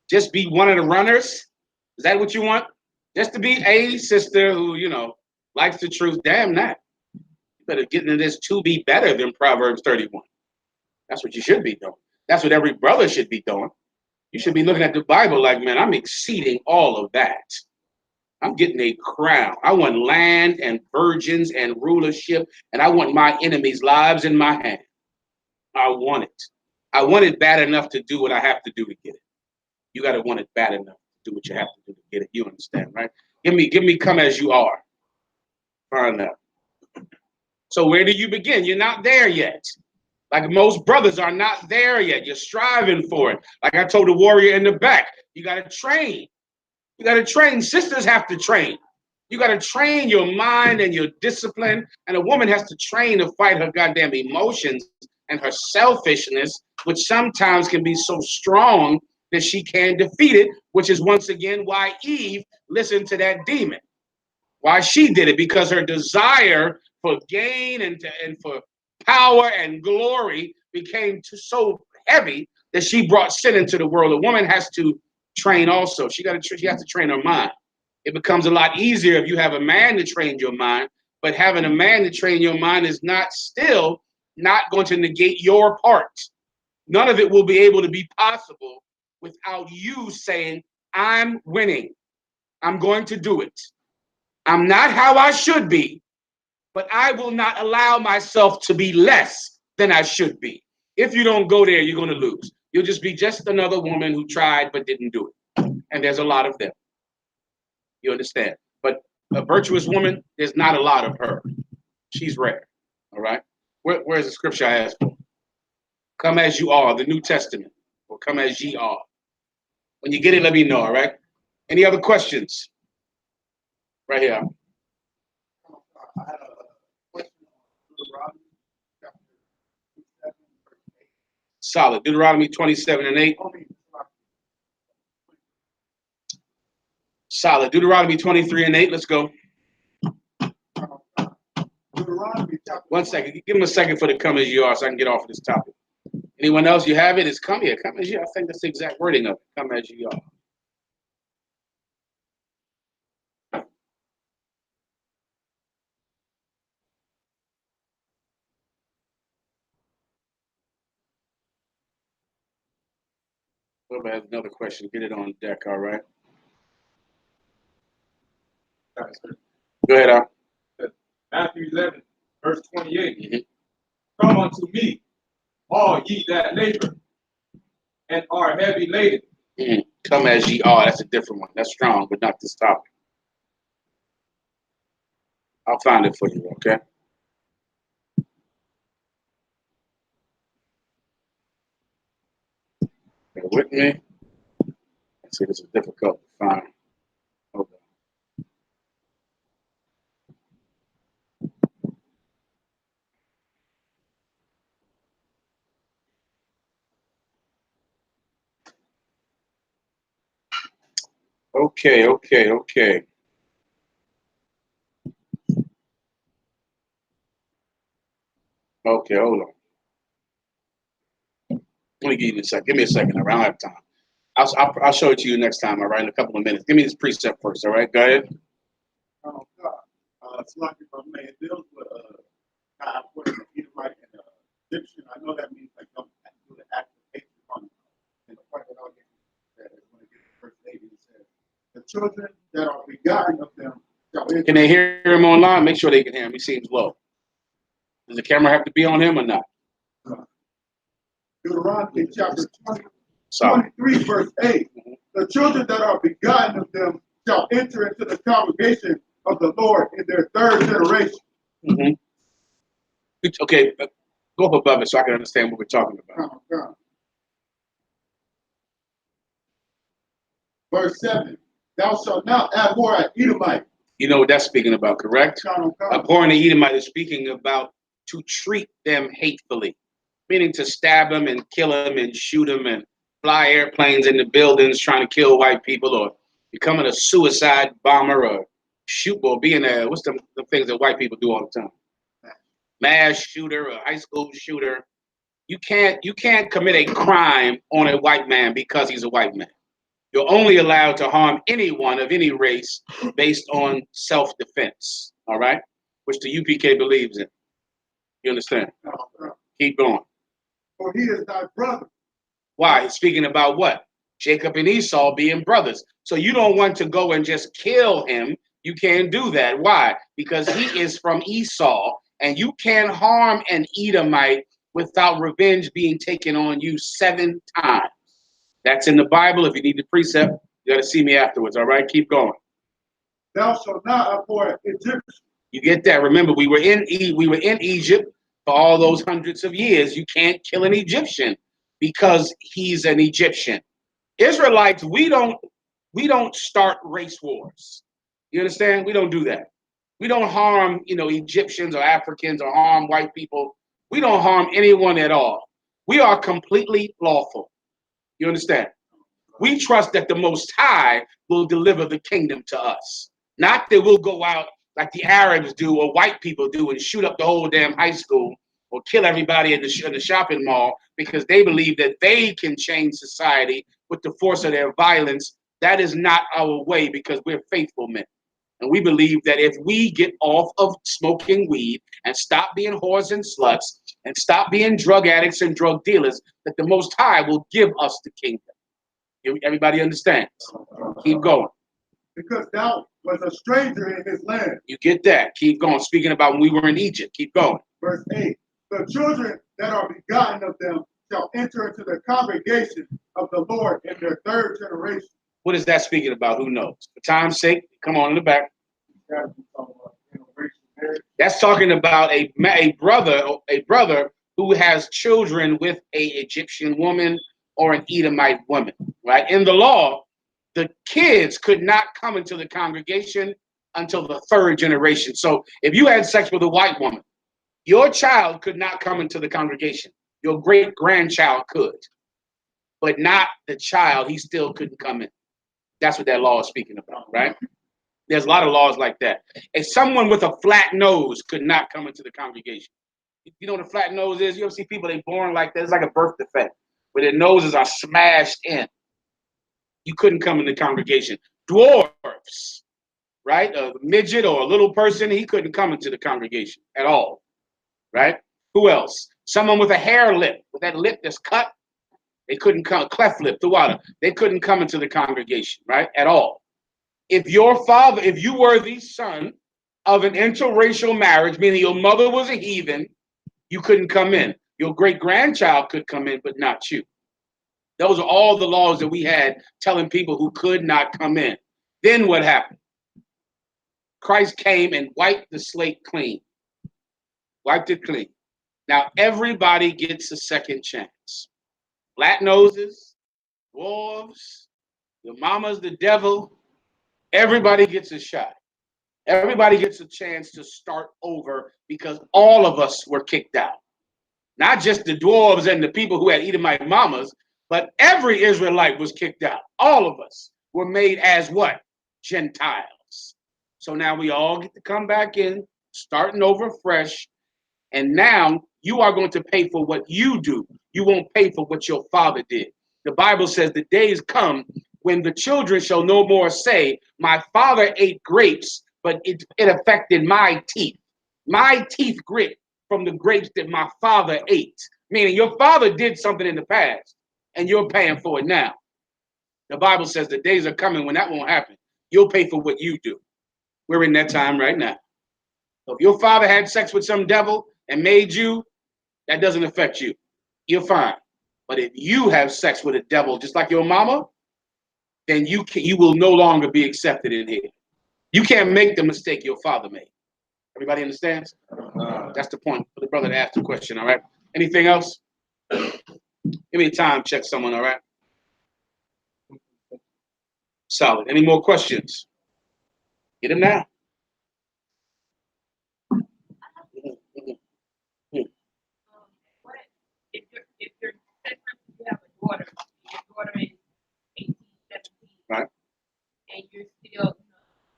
Just be one of the runners? Is that what you want? Just to be a sister who, likes the truth? Damn that. You better get into this to be better than Proverbs 31. That's what you should be doing. That's what every brother should be doing. You should be looking at the Bible like, man, I'm exceeding all of that. I'm getting a crown. I want land and virgins and rulership, and I want my enemies' lives in my hand. I want it. I want it bad enough to do what I have to do to get it. You got to want it bad enough to do what you have to do to get it. You understand, right? Give me come as you are. Fair enough. So where do you begin? You're not there yet. Like most brothers are not there yet. You're striving for it. Like I told the warrior in the back, you got to train. You got to train. Sisters have to train. You got to train your mind and your discipline. And a woman has to train to fight her goddamn emotions and her selfishness, which sometimes can be so strong that she can't defeat it, which is once again why Eve listened to that demon. Why she did it, because her desire for gain and for power and glory became so heavy that she brought sin into the world. A woman has to train also. She has to train her mind. It becomes a lot easier if you have a man to train your mind, but having a man to train your mind is still not going to negate your part. None of it will be able to be possible without you saying, I'm winning. I'm going to do it. I'm not how I should be, but I will not allow myself to be less than I should be. If you don't go there, you're going to lose. You'll just be just another woman who tried but didn't do it. And there's a lot of them. You understand? But a virtuous woman, there's not a lot of her. She's rare. All right? Where's the scripture I asked for? Come as you are, the New Testament. Or come as ye are. When you get it, let me know, all right? Any other questions? Right here. I had a question on Deuteronomy chapter 27, verse 8. Solid. Deuteronomy 27:8. Solid. Deuteronomy 23:8. Let's go. Deuteronomy chapter 1 second. Give him a second for the come as you are so I can get off of this topic. Anyone else? You have it? It's come here. Come as you are. I think that's the exact wording of it. Come as you are. Whoever has another question, get it on deck, all right? Go ahead, Al. Matthew 11, verse 28. Come unto me, all ye that labor and are heavy laden. Come as ye are. That's a different one. That's strong, but not this topic. I'll find it for you, okay? Bear with me. See, this is difficult to find. Hold on. Okay. Okay, hold on. Let me give you a second. Give me a second. All right, I don't have time. I'll show it to you next time, all right, in a couple of minutes. Give me this precept first, all right? Go ahead. God. It's like if a man deals with God, what is Edomite and Egyptian. I know that means like don't do the act of hatred on them. And the point that I'll get that is when it gets to verse 8, it says, the children that are begotten of them shall enter. Can they hear him online? Make sure they can hear him. He seems low. Does the camera have to be on him or not? Deuteronomy chapter 23, verse 8. The children that are begotten of them shall enter into the congregation of the Lord in their third generation. Okay, go up above it so I can understand what we're talking about. Verse 7. Thou shalt not abhor an Edomite. You know what that's speaking about, correct? Abhorring the Edomite is speaking about to treat them hatefully, meaning to stab them and kill them and shoot them and fly airplanes into buildings trying to kill white people, or becoming a suicide bomber, or shoot, or being what's the things that white people do all the time? Mass shooter, a high school shooter. You can't commit a crime on a white man because he's a white man. You're only allowed to harm anyone of any race based on self-defense, all right? Which the UPK believes in. You understand? Keep going. For he is thy brother. Why? He's speaking about what? Jacob and Esau being brothers. So you don't want to go and just kill him. You can't do that. Why? Because he is from Esau, and you can't harm an Edomite without revenge being taken on you 7 times. That's in the Bible. If you need the precept, you got to see me afterwards. All right, keep going. Thou shalt not abhor Egyptian. You get that? Remember, we were in Egypt for all those hundreds of years. You can't kill an Egyptian because he's an Egyptian. Israelites, we don't start race wars. You understand? We don't do that. We don't harm, Egyptians or Africans or harm white people. We don't harm anyone at all. We are completely lawful. You understand? We trust that the Most High will deliver the kingdom to us. Not that we'll go out like the Arabs do or white people do and shoot up the whole damn high school or kill everybody in the shopping mall because they believe that they can change society with the force of their violence. That is not our way because we're faithful men. And we believe that if we get off of smoking weed and stop being whores and sluts and stop being drug addicts and drug dealers, that the Most High will give us the kingdom. Everybody understands? Keep going. Because thou was a stranger in his land. You get that? Keep going. Speaking about when we were in Egypt. Keep going. Verse 8. The children that are begotten of them shall enter into the congregation of the Lord in their 3rd generation. What is that speaking about? Who knows? For time's sake, come on in the back. That's talking about a brother who has children with a Egyptian woman or an Edomite woman, right? In the law, the kids could not come into the congregation until the 3rd generation. So if you had sex with a white woman, your child could not come into the congregation. Your great-grandchild could, but not the child. He still couldn't come in. That's what that law is speaking about, right? There's a lot of laws like that. If someone with a flat nose could not come into the congregation. You know what a flat nose is? You ever see people, they born like that? It's like a birth defect, where their noses are smashed in. You couldn't come in the congregation. Dwarfs, right? A midget or a little person, he couldn't come into the congregation at all, right? Who else? Someone with a hair lip, with that lip that's cut, they couldn't come, cleft lip, they couldn't come into the congregation, right? At all. If you were the son of an interracial marriage, meaning your mother was a heathen, you couldn't come in. Your great-grandchild could come in, but not you. Those are all the laws that we had telling people who could not come in. Then what happened? Christ came and wiped the slate clean. Wiped it clean. Now everybody gets a second chance. Flat noses, dwarves, your mama's the devil. Everybody gets a shot. Everybody gets a chance to start over because all of us were kicked out. Not just the dwarves and the people who had Edomite mamas, but every Israelite was kicked out. All of us were made as what? Gentiles. So now we all get to come back in, starting over fresh. And now you are going to pay for what you do. You won't pay for what your father did. The Bible says the days come when the children shall no more say, my father ate grapes, but it affected my teeth. My teeth grit from the grapes that my father ate. Meaning your father did something in the past and you're paying for it now. The Bible says the days are coming when that won't happen. You'll pay for what you do. We're in that time right now. So if your father had sex with some devil and made you, that doesn't affect you. You're fine. But if you have sex with a devil just like your mama, then you will no longer be accepted in here. You can't make the mistake your father made. Everybody understands? That's the point for the brother to ask the question, all right? Anything else? Give me a time check, someone, all right? Solid. Any more questions? Get them now. If you're you have a daughter, your daughter is 18, 17, right, and you're still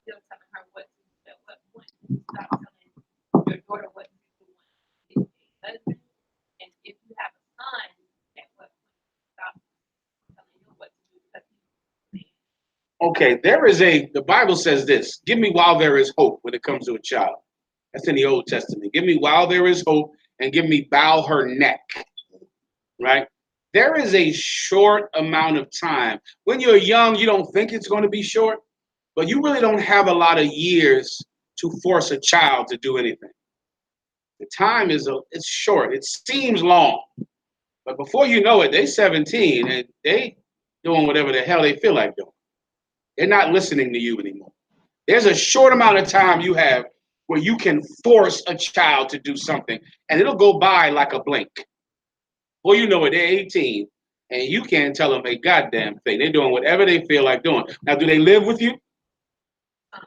telling her what to stop telling your daughter what to do with a husband, and if you have a son, at what point stop telling him what to do because he's a man. Okay, the Bible says this, give me while there is hope when it comes to a child. That's in the Old Testament. Give me while there is hope and give me bow her neck, right? there is a short amount of time. When you're young, you don't think it's going to be short, but you really don't have a lot of years to force a child to do anything. The time it's short. It seems long, but before you know it, they're 17 and they doing whatever the hell they feel like doing. They're not listening to you anymore. There's a short amount of time you have where you can force a child to do something, and it'll go by like a blink. Well, you know it, they're 18, and you can't tell them a goddamn thing. They're doing whatever they feel like doing. Now, do they live with you?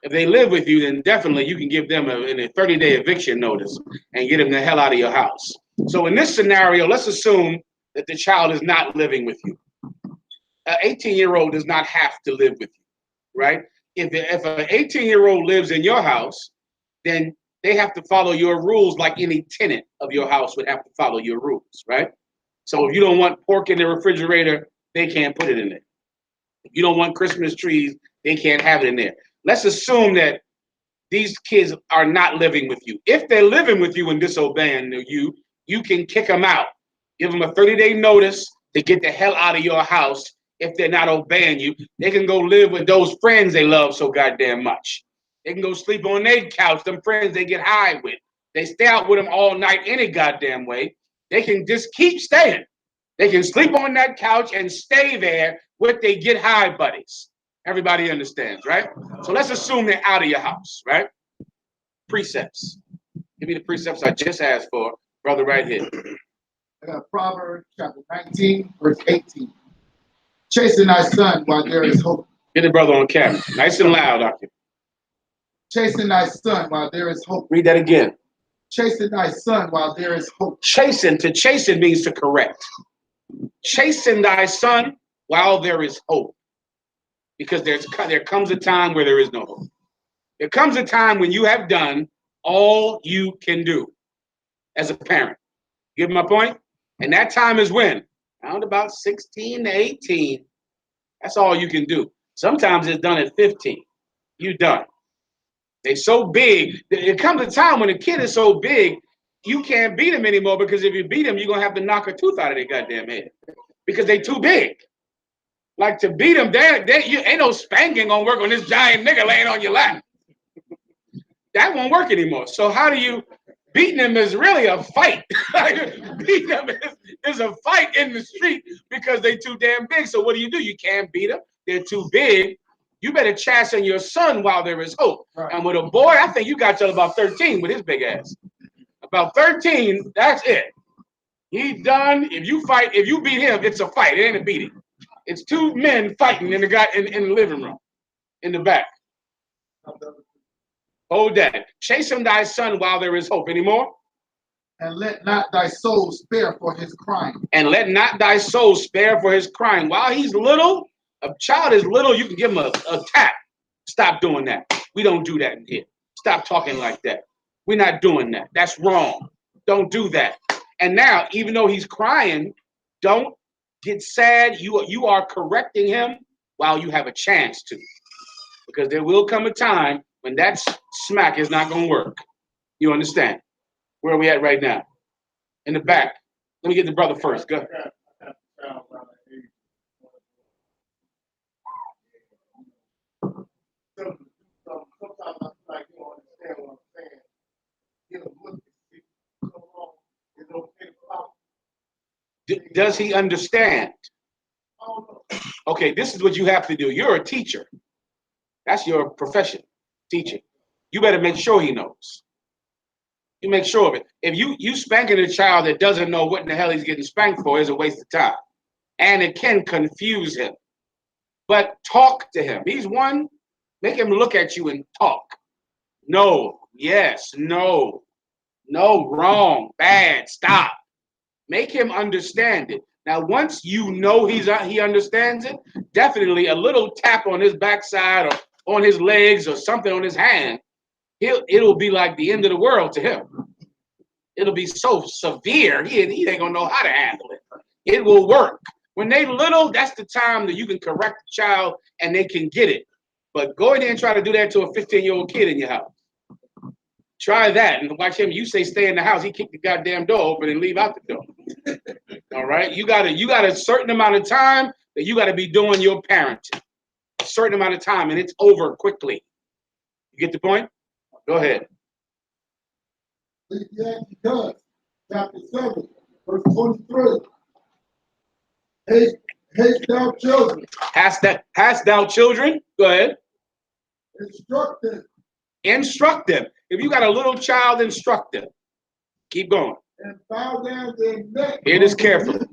If they live with you, then definitely you can give them a 30-day eviction notice and get them the hell out of your house. So in this scenario, let's assume that the child is not living with you. An 18-year-old does not have to live with you, right? If an 18-year-old lives in your house, then they have to follow your rules like any tenant of your house would have to follow your rules, right? So if you don't want pork in the refrigerator, they can't put it in there. If you don't want Christmas trees, they can't have it in there. Let's assume that these kids are not living with you. If they're living with you and disobeying you, you can kick them out. Give them a 30-day notice to get the hell out of your house. If they're not obeying you, they can go live with those friends they love so goddamn much. They can go sleep on their couch, them friends they get high with. They stay out with them all night any goddamn way. They can just keep staying. They can sleep on that couch and stay there with their get high buddies. Everybody understands, right? So let's assume they're out of your house, right? Precepts. Give me the precepts I just asked for, brother, right here. I got Proverbs chapter 19, verse 18. Chasten thy son while there is hope. Get the brother on camera. Nice and loud, doctor. Chasten thy son while there is hope. Read that again. Chasten thy son while there is hope. Chasten, to chasten means to correct. Chasten thy son while there is hope. Because there comes a time where there is no hope. There comes a time when you have done all you can do as a parent. You get my point? And that time is when? Around about 16 to 18. That's all you can do. Sometimes it's done at 15. You're done. They're so big. It comes a time when a kid is so big, you can't beat them anymore, because if you beat them, you're going to have to knock a tooth out of their goddamn head because they're too big. Like, to beat them, ain't no spanking gonna work on this giant nigga laying on your lap. That won't work anymore. So how do you, beating them is really a fight. Beating them is a fight in the street because they too damn big. So what do? You can't beat them. They're too big. You better chasten your son while there is hope. Right. And with a boy, I think you got till about 13 with his big ass. About 13, that's it. He's done. If you beat him, it's a fight. It ain't a beating. It's two men fighting in the living room, in the back. Hold that. Chasten thy son while there is hope. Any more? And let not thy soul spare for his crime. And let not thy soul spare for his crime. While he's little, a child is little, you can give him a tap. Stop doing that. We don't do that in here. Stop talking like that. We're not doing that. That's wrong. Don't do that. And now, even though he's crying, don't get sad. You are correcting him while you have a chance to. Because there will come a time when that smack is not going to work. You understand? Where are we at right now? In the back. Let me get the brother first. Go. Sometimes I feel like you don't understand what I'm saying. You know, look, if you go wrong, it's okay to follow. Does he understand? Okay, this is what you have to do. You're a teacher. That's your profession, teaching. You better make sure he knows. You make sure of it. If you spanking a child that doesn't know what in the hell he's getting spanked for, is a waste of time. And it can confuse him. But talk to him. He's one. Make him look at you and talk. No, yes, no, wrong, bad, stop. Make him understand it. Now, once you know he understands it, definitely a little tap on his backside or on his legs or something on his hand, it'll be like the end of the world to him. It'll be so severe, he ain't gonna know how to handle it. It will work. When they little, that's the time that you can correct the child and they can get it. But go in there and try to do that to a 15-year-old kid in your house. Try that and watch him. You say stay in the house, he kick the goddamn door open and leave out the door. All right, you got a certain amount of time that you got to be doing your parenting. A certain amount of time, and it's over quickly. You get the point? Go ahead. Ecclesiastes chapter 7, verse 23. Haste thou children. Hast thou children? Go ahead. Instruct them. Instruct them. If you got a little child, instruct them. Keep going. And bow down their neck. Hear this carefully.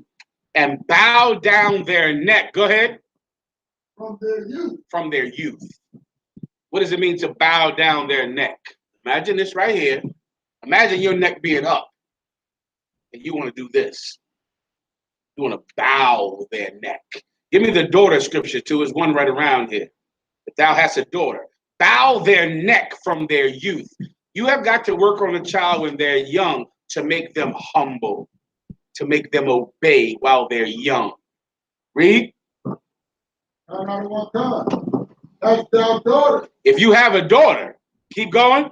And bow down their neck. Go ahead. From their youth. From their youth. What does it mean to bow down their neck? Imagine this right here. Imagine your neck being up. And you want to do this. You want to bow their neck. Give me the daughter scripture too. There's one right around here. If thou hast a daughter, bow their neck from their youth. You have got to work on a child when they're young to make them humble, to make them obey while they're young. Read. Hast thou daughter. If you have a daughter, keep going.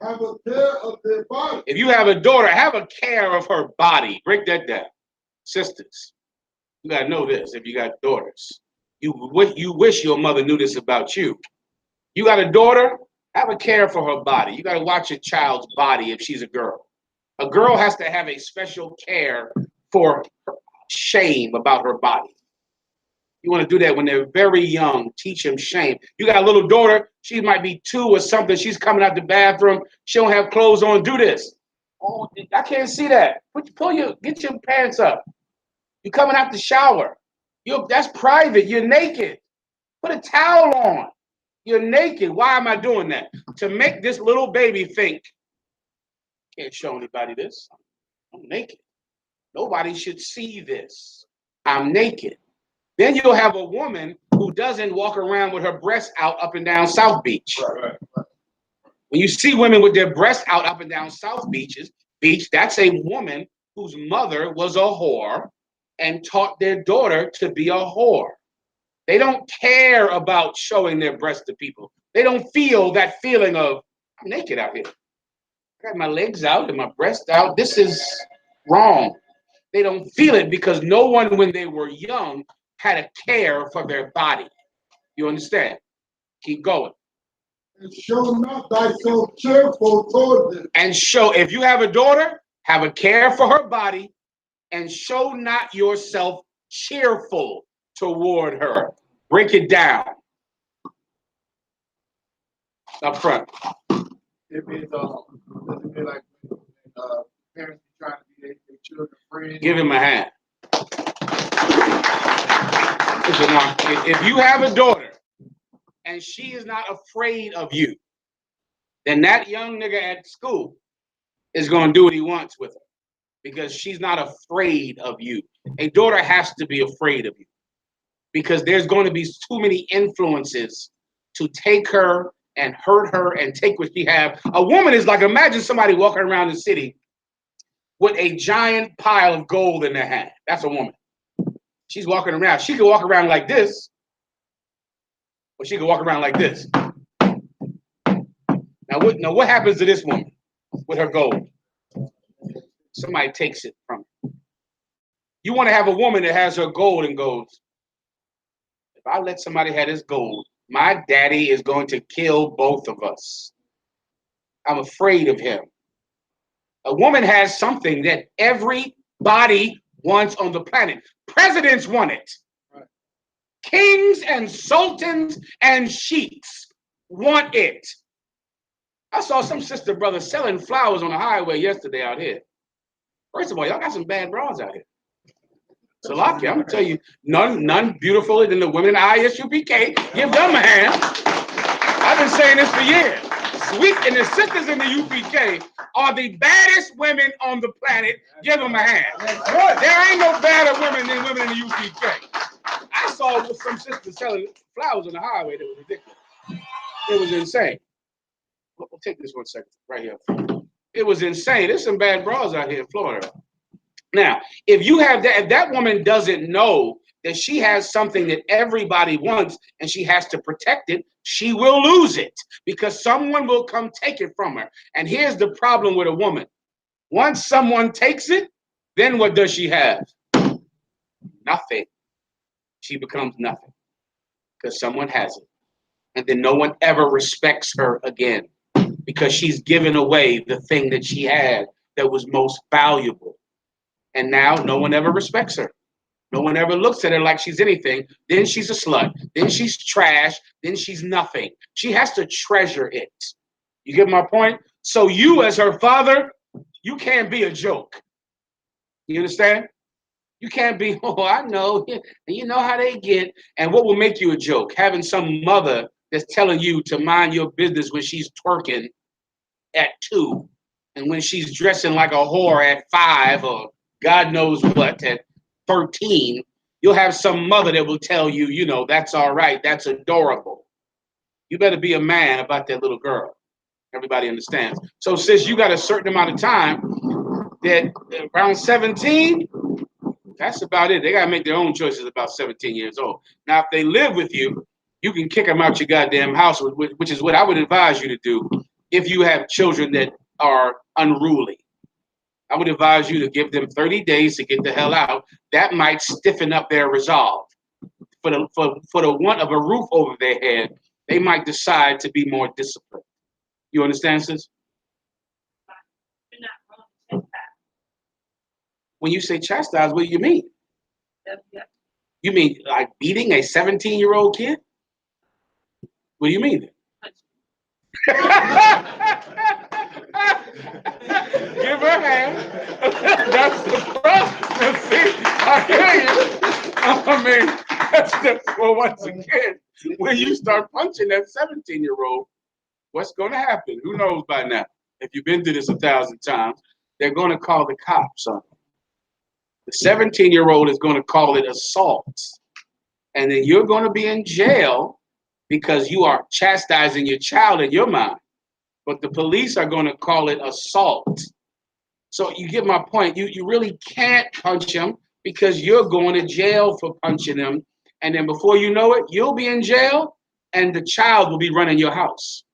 Have a care of their body. If you have a daughter, have a care of her body. Break that down. Sisters, you got to know this if you got daughters. You wish your mother knew this about you. You got a daughter, have a care for her body. You got to watch your child's body if she's a girl. A girl has to have a special care for her shame about her body. You want to do that when they're very young. Teach them shame. You got a little daughter. She might be 2 or something. She's coming out the bathroom. She don't have clothes on. Do this. Oh, I can't see that. Get your pants up. You're coming out the shower. That's private. You're naked. Put a towel on. You're naked. Why am I doing that? To make this little baby think, can't show anybody this. I'm naked. Nobody should see this. I'm naked. Then you'll have a woman who doesn't walk around with her breasts out up and down South Beach. Right. When you see women with their breasts out up and down South Beach, that's a woman whose mother was a whore and taught their daughter to be a whore. They don't care about showing their breasts to people. They don't feel that feeling of, I'm naked out here. I got my legs out and my breasts out. This is wrong. They don't feel it because no one, when they were young, had a care for their body. You understand? Keep going. And show not thyself cheerful toward them. And show, if you have a daughter, have a care for her body and show not yourself cheerful toward her. Break it down. Up front. It means, doesn't mean like parents trying to be their children's friends. Give him a hand. If you have a daughter and she is not afraid of you, then that young nigga at school is going to do what he wants with her because she's not afraid of you. A daughter has to be afraid of you because there's going to be too many influences to take her and hurt her and take what she have. A woman is like, imagine somebody walking around the city with a giant pile of gold in their hand. That's a woman. She's walking around. She could walk around like this, or she could walk around like this. Now what happens to this woman with her gold? Somebody takes it from her. You want to have a woman that has her gold and goes, if I let somebody have this gold, my daddy is going to kill both of us. I'm afraid of him. A woman has something that everybody wants on the planet. Presidents want it. Right. Kings and sultans and sheiks want it. I saw some sister brother selling flowers on the highway yesterday out here. First of all, y'all got some bad bras out here. So, I'm gonna tell you, none beautifuler than the women in the ISUPK. Give them a hand. I've been saying this for years. Sweet and the sisters in the UPK are the baddest women on the planet. Give them a hand. There ain't no badder women than women in the UPK. I saw some sisters selling flowers on the highway that was ridiculous. It was insane. We'll take this 1 second right here. It was insane. There's some bad bras out here in Florida. Now, if you have that, if that woman doesn't know that she has something that everybody wants and she has to protect it, she will lose it because someone will come take it from her. And here's the problem with a woman. Once someone takes it, then what does she have? Nothing. She becomes nothing because someone has it. And then no one ever respects her again because she's given away the thing that she had that was most valuable. And now no one ever respects her. No one ever looks at her like she's anything. Then she's a slut. Then she's trash. Then she's nothing. She has to treasure it. You get my point? So you as her father, you can't be a joke. You understand? You can't be, oh, I know. You know how they get. And what will make you a joke? Having some mother that's telling you to mind your business when she's twerking at 2 and when she's dressing like a whore at 5 or God knows what at 13, you'll have some mother that will tell you, you know, that's all right, that's adorable. You better be a man about that little girl. Everybody understands. So since you got a certain amount of time, that around 17, that's about it. They got to make their own choices about 17 years old. Now, if they live with you, you can kick them out your goddamn house, which is what I would advise you to do if you have children that are unruly. I would advise you to give them 30 days to get the hell out. That might stiffen up their resolve. For the want of a roof over their head, they might decide to be more disciplined. You understand, sis? You're not wrong to chastise. When you say chastise, what do you mean? Yeah. You mean like beating a 17-year-old kid? What do you mean? Give her a hand. That's the problem. See, I hear you. I mean, that's the, well, once again, when you start punching that 17-year-old, what's going to happen? Who knows by now? If you've been through this 1,000 times, they're going to call the cops on you. The 17-year-old is going to call it assault. And then you're going to be in jail because you are chastising your child in your mind. But the police are going to call it assault. So you get my point. You really can't punch him because you're going to jail for punching him. And then before you know it, you'll be in jail and the child will be running your house.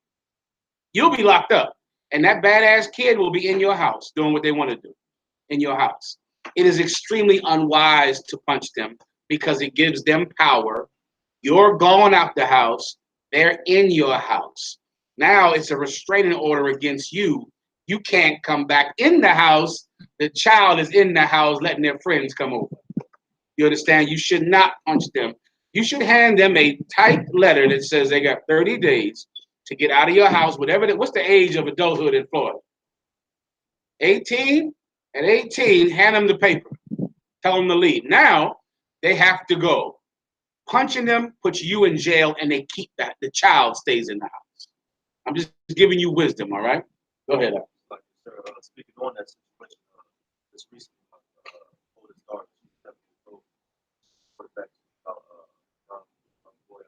You'll be locked up. And that badass kid will be in your house doing what they want to do in your house. It is extremely unwise to punch them because it gives them power. You're gone out the house. They're in your house. Now it's a restraining order against you. You can't come back in the house. The child is in the house letting their friends come over. You understand? You should not punch them. You should hand them a typed letter that says they got 30 days to get out of your house, whatever. What's the age of adulthood in Florida? 18? At 18, hand them the paper. Tell them to leave. Now, they have to go. Punching them puts you in jail, and they keep that. The child stays in the house. I'm just giving you wisdom, all right? Go ahead. Like, speaking on that situation, this recently, oldest daughter, she's 7 years old, put it back about boy,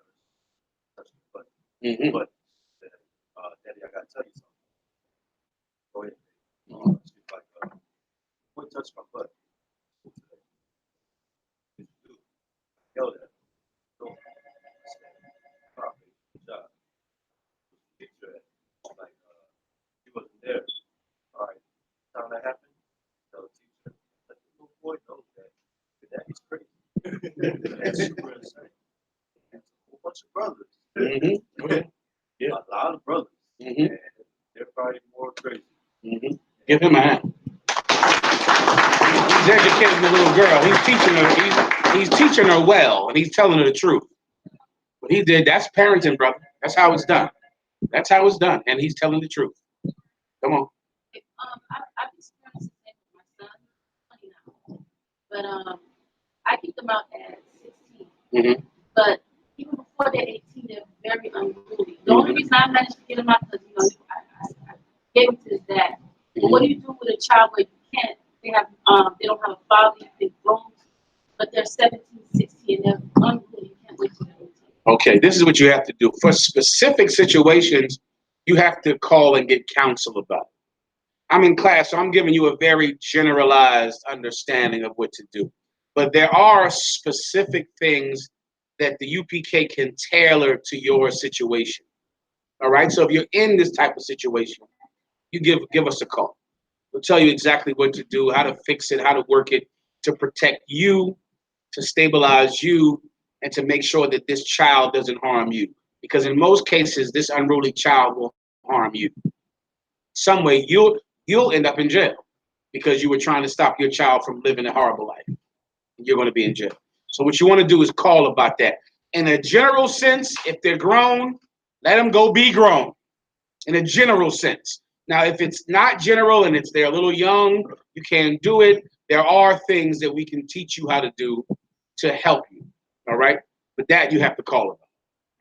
but Daddy, I gotta tell you something. Go ahead. She's like, boy, touch my butt. Yelled at her. Don't. Good job. Picture it. Like, he wasn't there. All right. Time that happened, tell the teacher, let the little boy know that your daddy's crazy. That's super insane. And a whole bunch of brothers. Okay. Yeah. A lot of brothers. And they're probably more crazy. Give him a hand. He's educating the little girl. He's teaching her. He's teaching her well, and he's telling her the truth. What he did, that's parenting, brother. That's how it's done. That's how it's done, and he's telling the truth. Come on. I've experienced the same with my son, 20 now. But I kicked them out at 16. But even before they're 18, they're very unruly. The only reason I managed to get them out because I gave them to his dad. But what do you do with a child where you can't? They don't have a father. They've grown, but they're 17, 16, and they're unruly. You can't wait till they're 18. Okay, this is what you have to do. For specific situations, you have to call and get counsel about it. I'm in class, so I'm giving you a very generalized understanding of what to do. but there are specific things that the UPK can tailor to your situation. All right. So if you're in this type of situation, you give us a call. We'll tell you exactly what to do, how to fix it, how to work it to protect you, to stabilize you, and to make sure that this child doesn't harm you. Because in most cases, this unruly child will harm you. Some way you'll end up in jail because you were trying to stop your child from living a horrible life. You're going to be in jail. So what you want to do is call about that. In a general sense, if they're grown, let them go be grown. In a general sense. Now, if it's not general and they're a little young, you can't do it. There are things that we can teach you how to do to help you. All right. But that you have to call about.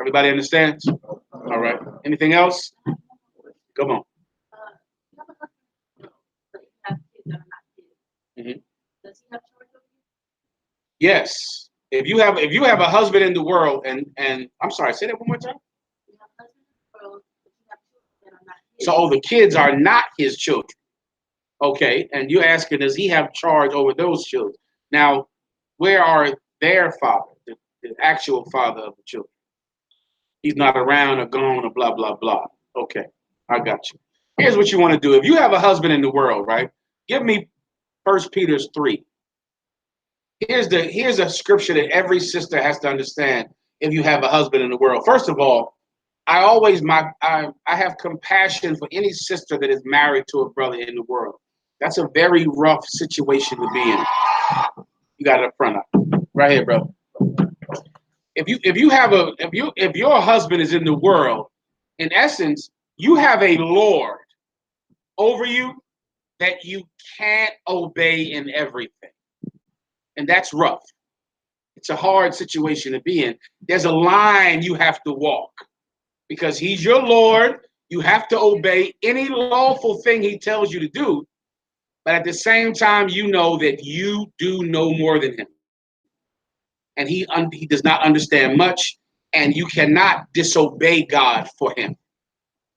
Everybody understands? All right. Anything else? Come on. Mhm. Yes. If you have a husband in the world and I'm sorry, say that one more time. So the kids are not his children. Okay, and you're asking, does he have charge over those children? Now, where are their father, the actual father of the children? He's not around or gone or blah, blah, blah. Okay, I got you. Here's what you want to do. If you have a husband in the world, right, give me 1 Peter 3. Here's a scripture that every sister has to understand if you have a husband in the world. First of all, I have compassion for any sister that is married to a brother in the world. That's a very rough situation to be in. You got it up front, right here, bro. If your husband is in the world, in essence, you have a Lord over you that you can't obey in everything, and that's rough. It's a hard situation to be in. There's a line you have to walk because he's your Lord. You have to obey any lawful thing he tells you to do. But at the same time, you know that you do know more than him. And he does not understand much, and you cannot disobey God for him.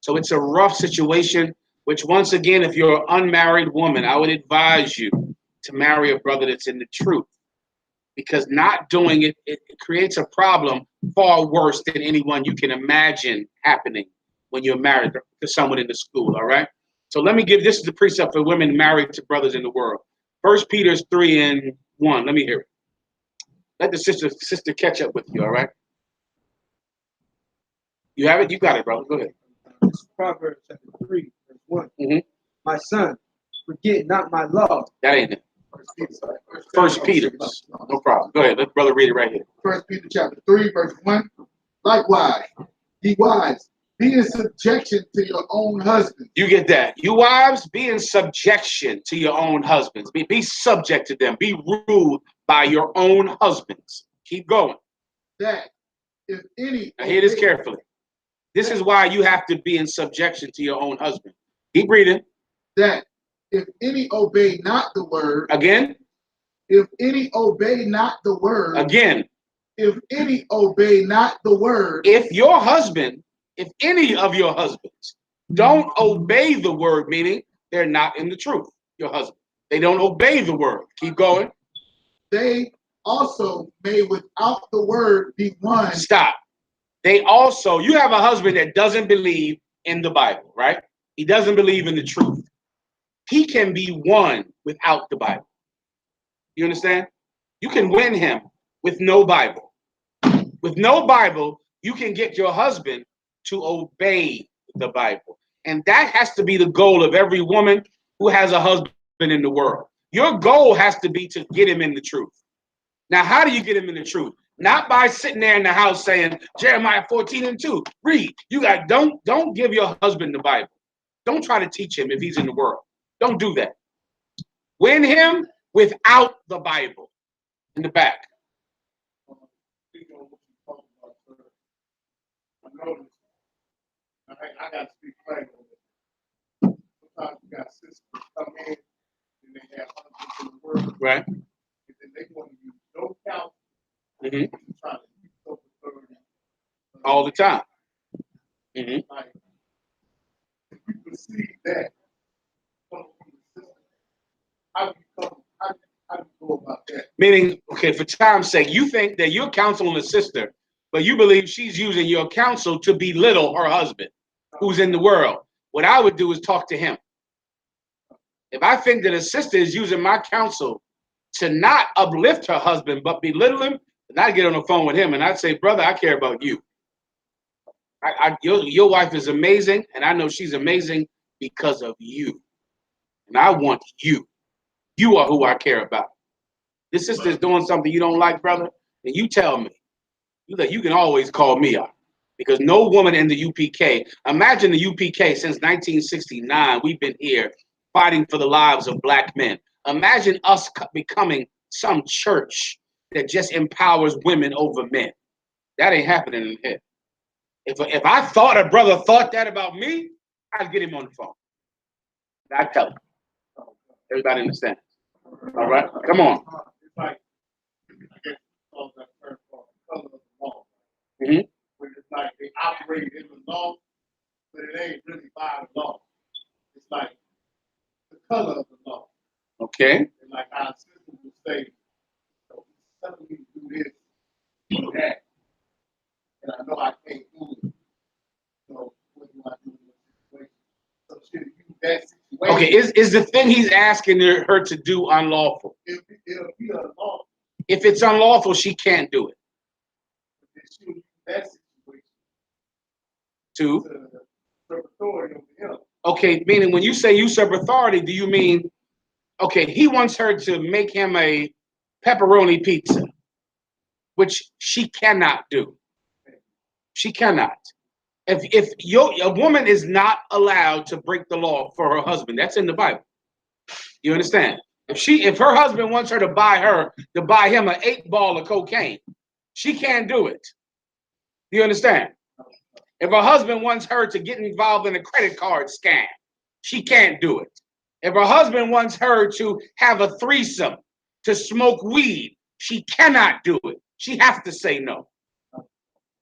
So it's a rough situation, which once again, if you're an unmarried woman, I would advise you to marry a brother that's in the truth. Because not doing it, it creates a problem far worse than anyone you can imagine happening when you're married to someone in the school, all right? So let me this is the precept for women married to brothers in the world. 1 Peter 3:1. Let me hear it. Let the sister catch up with you, all right? You have it? You got it, brother. Go ahead. Proverbs chapter 3, verse 1. Mm-hmm. My son, forget not my love. That ain't it. 1 Peter. No problem. Go ahead. Let brother read it right here. 1 Peter chapter 3, verse 1. Likewise, ye wives, be in subjection to your own husbands. You get that. You wives, be in subjection to your own husbands. Be subject to them. Be ruled by your own husbands. Keep going. That if any... Now hear this carefully. This is why you have to be in subjection to your own husband. Keep reading. That if any obey not the word... Again? If any obey not the word... Again. If any obey not the word... If any of your husbands don't obey the word, meaning they're not in the truth, your husband. They don't obey the word. Keep going. They also may without the word be won. Stop. You have a husband that doesn't believe in the Bible, right? He doesn't believe in the truth. He can be won without the Bible. You understand? You can win him with no Bible. With no Bible, you can get your husband to obey the Bible. And that has to be the goal of every woman who has a husband in the world. Your goal has to be to get him in the truth. Now, how do you get him in the truth? Not by sitting there in the house saying, Jeremiah 14:2, read. Don't give your husband the Bible. Don't try to teach him if he's in the world. Don't do that. Win him without the Bible. In the back. I got to speak plain on it. Sometimes you got sisters come in and they have husbands in the world. Right. And then they want to use no counsel Mm-hmm. to try to keep up authority. All the time. Mm-hmm. Like, if you perceive that, how do you How do you go about that? Meaning, okay, for time's sake, you think that you're counseling a sister, but you believe she's using your counsel to belittle her husband, who's in the world. What I would do is talk to him. If I think that a sister is using my counsel to not uplift her husband, but belittle him, then I'd get on the phone with him and I'd say, brother, I care about you. Your wife is amazing, and I know she's amazing because of you. And I want you. You are who I care about. This sister is doing something you don't like, brother, then you tell me. You can always call me up. Because no woman in the UPK, imagine the UPK since 1969, we've been here fighting for the lives of black men. Imagine us becoming some church that just empowers women over men. That ain't happening in here. If I thought a brother thought that about me, I'd get him on the phone. I'd tell him. Everybody understands. All right? Come on. It's like, I guess, all that term called the color of the law. Mm-hmm. Where it's like they operate in the law, but it ain't really by the law. It's like the color of the law. Okay. And like our system would say, so he's telling me to do this, do that. And I know I can't do it. So what do I do in this situation? So should you use that situation? Okay, is the thing he's asking her to do unlawful? It'll be unlawful. If it's unlawful, she can't do it. But then she'll use that situation To? to usurp authority over him. Okay, meaning when you say usurp authority, do you mean, okay, he wants her to make him a pepperoni pizza, which she cannot do. She cannot. If a woman is not allowed to break the law for her husband, that's in the Bible. You understand? If her husband wants her to buy him an 8-ball of cocaine, she can't do it. You understand? If her husband wants her to get involved in a credit card scam, she can't do it. If her husband wants her to have a threesome, to smoke weed, she cannot do it. She has to say no.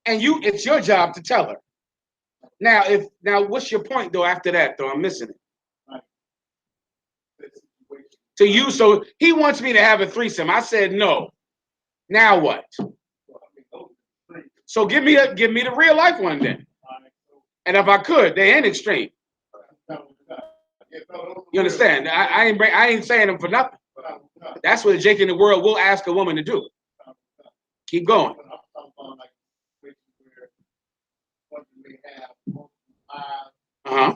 And it's your job to tell her. Now, what's your point though after that though? I'm missing it. To you, so he wants me to have a threesome. I said no. Now what? So give me the real life one then. And if I could, they ain't extreme. You understand? I ain't saying them for nothing. That's what Jake in the world will ask a woman to do. Keep going. Uh-huh.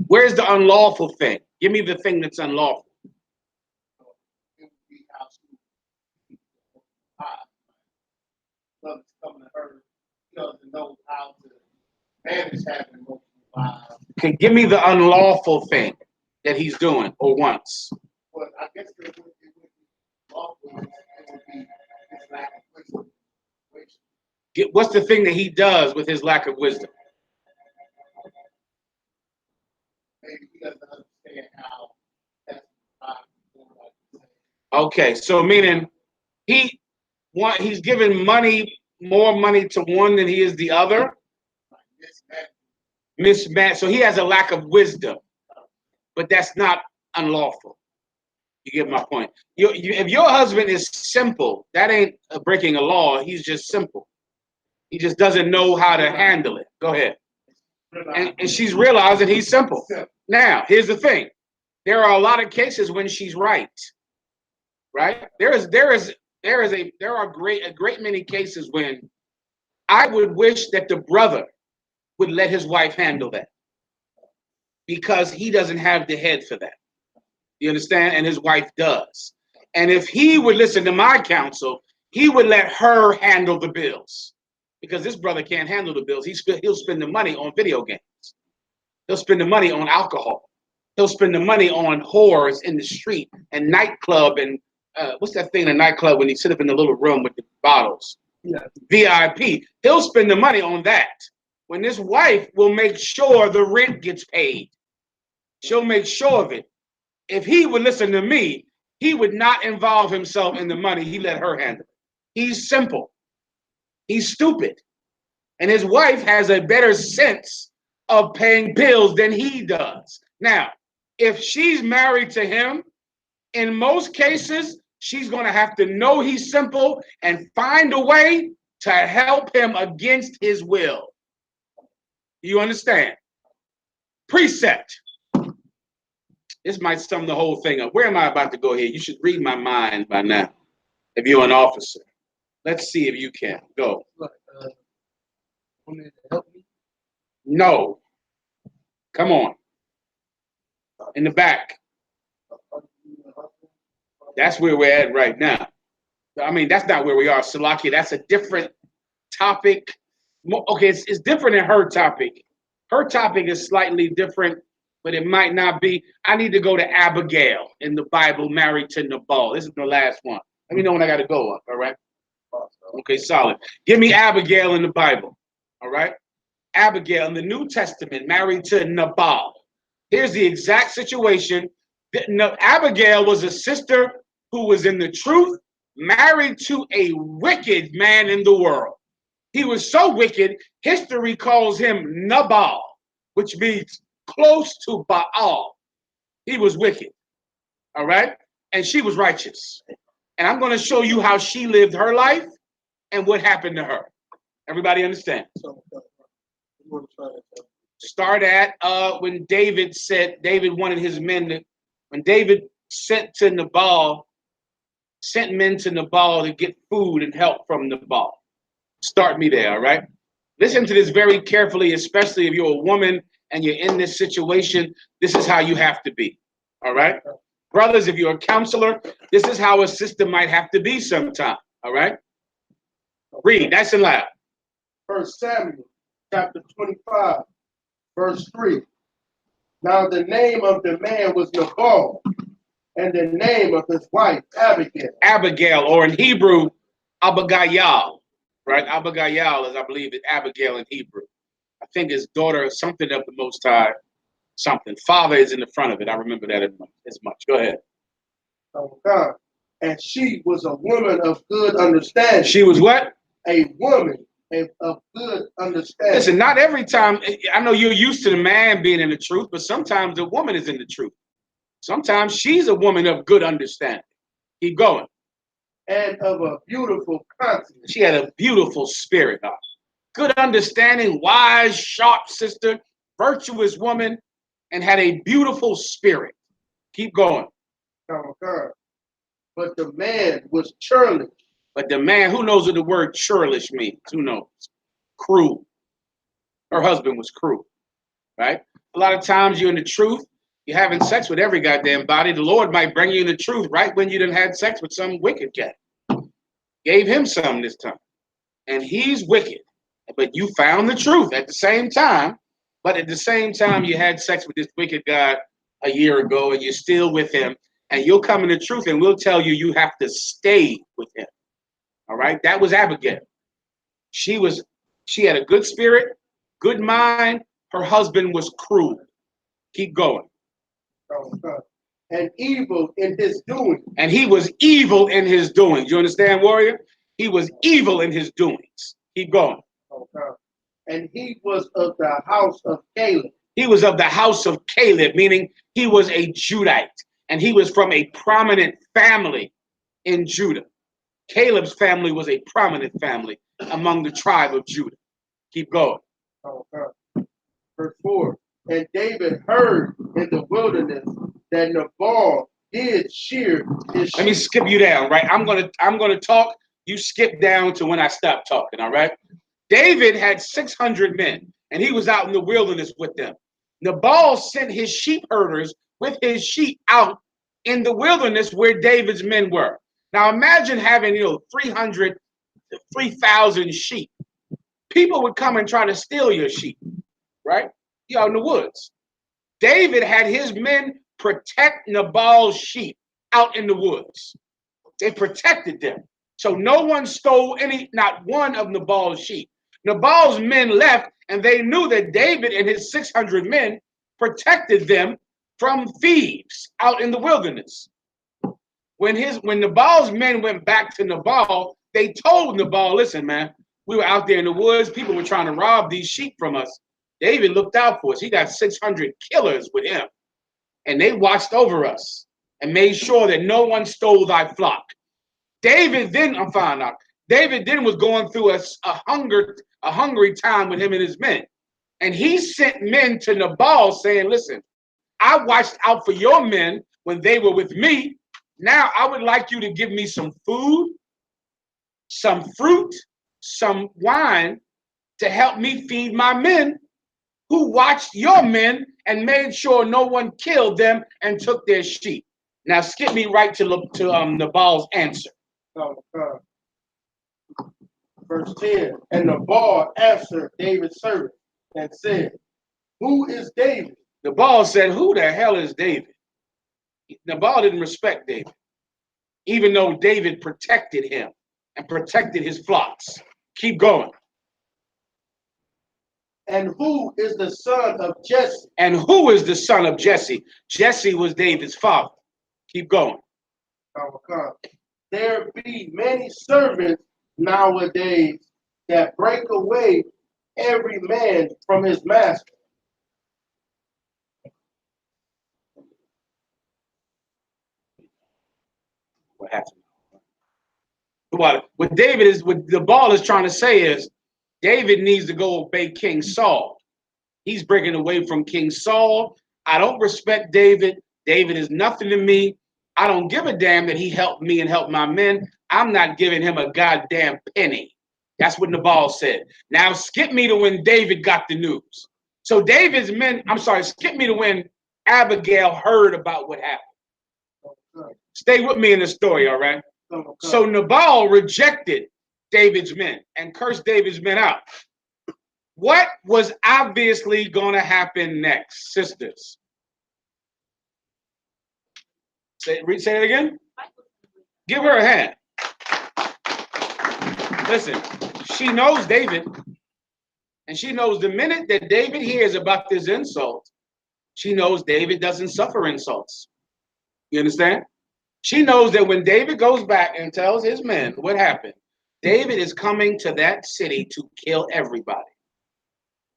Where's the unlawful thing? Give me the thing that's unlawful. Okay, give me the unlawful thing that he's doing or wants. Well, I guess it would be lawful. It would be his lack of wisdom. What's the thing that he does with his lack of wisdom? Maybe he doesn't understand how that's okay, so meaning he's giving more money to one than he is the other. Mismatch. So he has a lack of wisdom, but that's not unlawful. You get my point. If your husband is simple, that ain't breaking a law. He's just simple. He just doesn't know how to handle it. Go ahead. And she's realizing he's simple. Now, here's the thing. There are a lot of cases when she's right. Right? There are a great many cases when I would wish that the brother would let his wife handle that because he doesn't have the head for that. You understand? And his wife does. And if he would listen to my counsel, he would let her handle the bills because this brother can't handle the bills. He'll spend the money on video games. He'll spend the money on alcohol. He'll spend the money on whores in the street and nightclub and what's that thing in a nightclub when you sit up in the little room with the bottles? Yeah. VIP. He'll spend the money on that. When this wife will make sure the rent gets paid. She'll make sure of it. If he would listen to me, he would not involve himself in the money. He let her handle it. He's simple. He's stupid. And his wife has a better sense of paying bills than he does. Now, if she's married to him In most cases, she's going to have to know he's simple and find a way to help him against his will. You understand? Precept. This might sum the whole thing up. Where am I about to go here? You should read my mind by now if you're an officer. Let's see if you can. Go. Help me. No. Come on. In the back. That's where we're at right now. I mean, that's not where we are, Salakia. That's a different topic. Okay, it's different than her topic. Her topic is slightly different, but it might not be. I need to go to Abigail in the Bible, married to Nabal. This is the last one. Let me know when I got to go up, all right? Okay, solid. Give me Abigail in the Bible, all right? Abigail in the New Testament, married to Nabal. Here's the exact situation. Abigail was a sister who was in the truth, married to a wicked man in the world. He was so wicked, history calls him Nabal, which means close to Baal. He was wicked, all right? And she was righteous. And I'm going to show you how she lived her life and what happened to her. Everybody understand? Start at when David wanted his men to, when David sent men to Nabal to get food and help from Nabal. Start me there, all right? Listen to this very carefully, especially if you're a woman and you're in this situation. This is how you have to be, all right? Brothers, if you're a counselor, this is how a sister might have to be sometime, all right? Read, nice and loud. 1 Samuel chapter 25, verse 3. Now the name of the man was Nabal, and the name of his wife Abigail. Abigail, or in Hebrew, Abigail, right? Abigail is, I believe, it's Abigail in Hebrew. I think it's daughter or something of the Most High, something. Father is in the front of it. I remember that as much. Go ahead. Oh God. And she was a woman of good understanding. She was what? A woman of good understanding. Listen, not every time. I know you're used to the man being in the truth, but sometimes the woman is in the truth. Sometimes she's a woman of good understanding. Keep going. And of a beautiful countenance. She had a beautiful spirit. Good understanding, wise, sharp sister, virtuous woman, and had a beautiful spirit. Keep going. Oh God. But the man was churlish. But the man, who knows what the word churlish means? Who knows? Cruel. Her husband was cruel, right? A lot of times you're in the truth. You're having sex with every goddamn body. The Lord might bring you in the truth right when you done had sex with some wicked cat. Gave him some this time. And he's wicked. But you found the truth at the same time. But at the same time, you had sex with this wicked guy a year ago, and you're still with him. And you'll come in the truth, and we'll tell you you have to stay with him. All right? That was Abigail. She had a good spirit, good mind. Her husband was cruel. Keep going. And evil in his doing. And he was evil in his doings. You understand, warrior? He was evil in his doings. Keep going. And he was of the house of Caleb. He was of the house of Caleb, meaning he was a Judite. And he was from a prominent family in Judah. Caleb's family was a prominent family among the tribe of Judah. Keep going. Verse 4. And David heard in the wilderness that Nabal did shear his sheep. Let me skip you down, right? I'm gonna talk. You skip down to when I stop talking, all right? David had 600 men, and he was out in the wilderness with them. Nabal sent his sheep herders with his sheep out in the wilderness where David's men were. Now imagine having 300 to 3,000 sheep. People would come and try to steal your sheep, right? You're out in the woods. David had his men protect Nabal's sheep out in the woods. They protected them. So no one stole not one of Nabal's sheep. Nabal's men left, and they knew that David and his 600 men protected them from thieves out in the wilderness. When Nabal's men went back to Nabal, they told Nabal, listen, man, we were out there in the woods. People were trying to rob these sheep from us. David looked out for us. He got 600 killers with him, and they watched over us. and made sure that no one stole thy flock. David then, I'm fine now. David then was going through a hungry time with him and his men. And he sent men to Nabal saying, listen, I watched out for your men when they were with me. Now I would like you to give me some food, some fruit, some wine to help me feed my men who watched your men and made sure no one killed them and took their sheep. Now skip me right to Nabal's answer. Verse 10, and Nabal answered David's servant and said, who is David? Nabal said, who the hell is David? Nabal didn't respect David, even though David protected him and protected his flocks. Keep going. And who is the son of Jesse? And who is the son of Jesse? Jesse was David's father. Keep going. There be many servants nowadays that break away every man from his master. What happened? What David is, what the ball is trying to say is, David needs to go obey King Saul. He's breaking away from King Saul. I don't respect David. David is nothing to me. I don't give a damn that he helped me and helped my men. I'm not giving him a goddamn penny. That's what Nabal said. Now skip me to when David got the news. So David's men, skip me to when Abigail heard about what happened. Stay with me in the story, all right? So Nabal rejected David's men and cursed David's men out. What was obviously going to happen next, sisters? Say it again. Give her a hand. Listen, she knows David, and she knows the minute that David hears about this insult, she knows David doesn't suffer insults. You understand? She knows that when David goes back and tells his men what happened, David is coming to that city to kill everybody.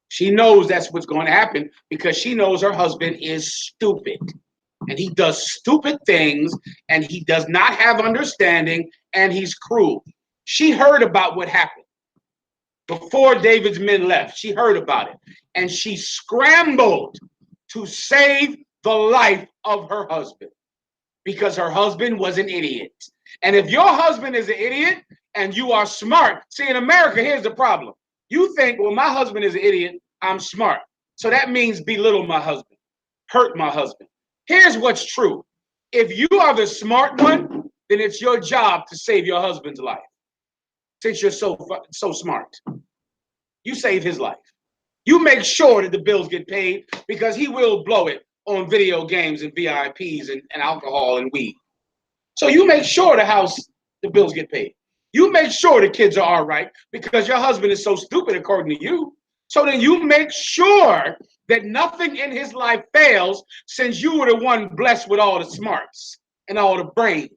She knows that's what's going to happen because she knows her husband is stupid. And he does stupid things, and he does not have understanding, and he's cruel. She heard about what happened before David's men left. She heard about it, and she scrambled to save the life of her husband because her husband was an idiot. And if your husband is an idiot and you are smart, see, in America, here's the problem. You think, well, my husband is an idiot, I'm smart. So that means belittle my husband, hurt my husband. Here's what's true. If you are the smart one, then it's your job to save your husband's life. Since you're so smart, you save his life. You make sure that the bills get paid because he will blow it on video games and VIPs and alcohol and weed. So you make sure the bills get paid. You make sure the kids are all right because your husband is so stupid according to you. So then you make sure that nothing in his life fails since you were the one blessed with all the smarts and all the brains.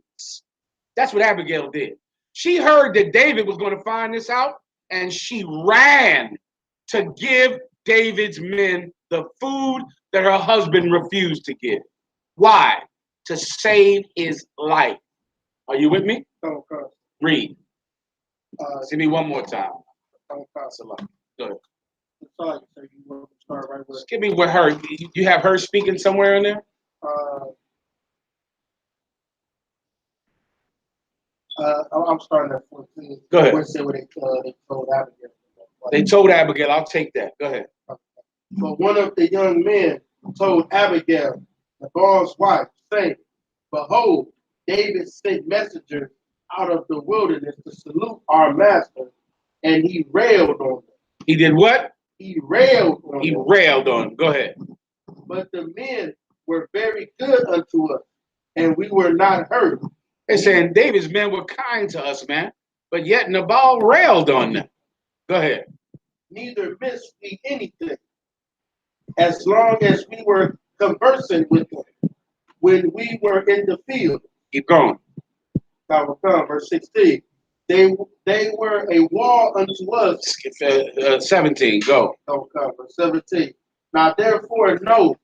That's what Abigail did. She heard that David was going to find this out, and she ran to give David's men the food that her husband refused to give. Why? To save his life. Are you with me? Okay. Read. See me one more time. Go ahead. Sorry, so you want to start right with. Give me with her. You have her speaking somewhere in there? I'm starting at 14. Go ahead. Let's say what they told Abigail. They told Abigail. I'll take that. Go ahead. But one of the young men told Abigail, Nabal's wife, saying, behold, David sent messengers out of the wilderness to salute our master, and he railed on them. He did what? He railed on them. He railed on them. Go ahead. But the men were very good unto us, and we were not hurt. They're saying David's men were kind to us, man. But yet Nabal railed on them. Go ahead. Neither missed we anything, as long as we were conversing with them when we were in the field. Keep going. God will come, verse 16. They were a wall unto us. 17, go. God will come, verse 17. Now therefore know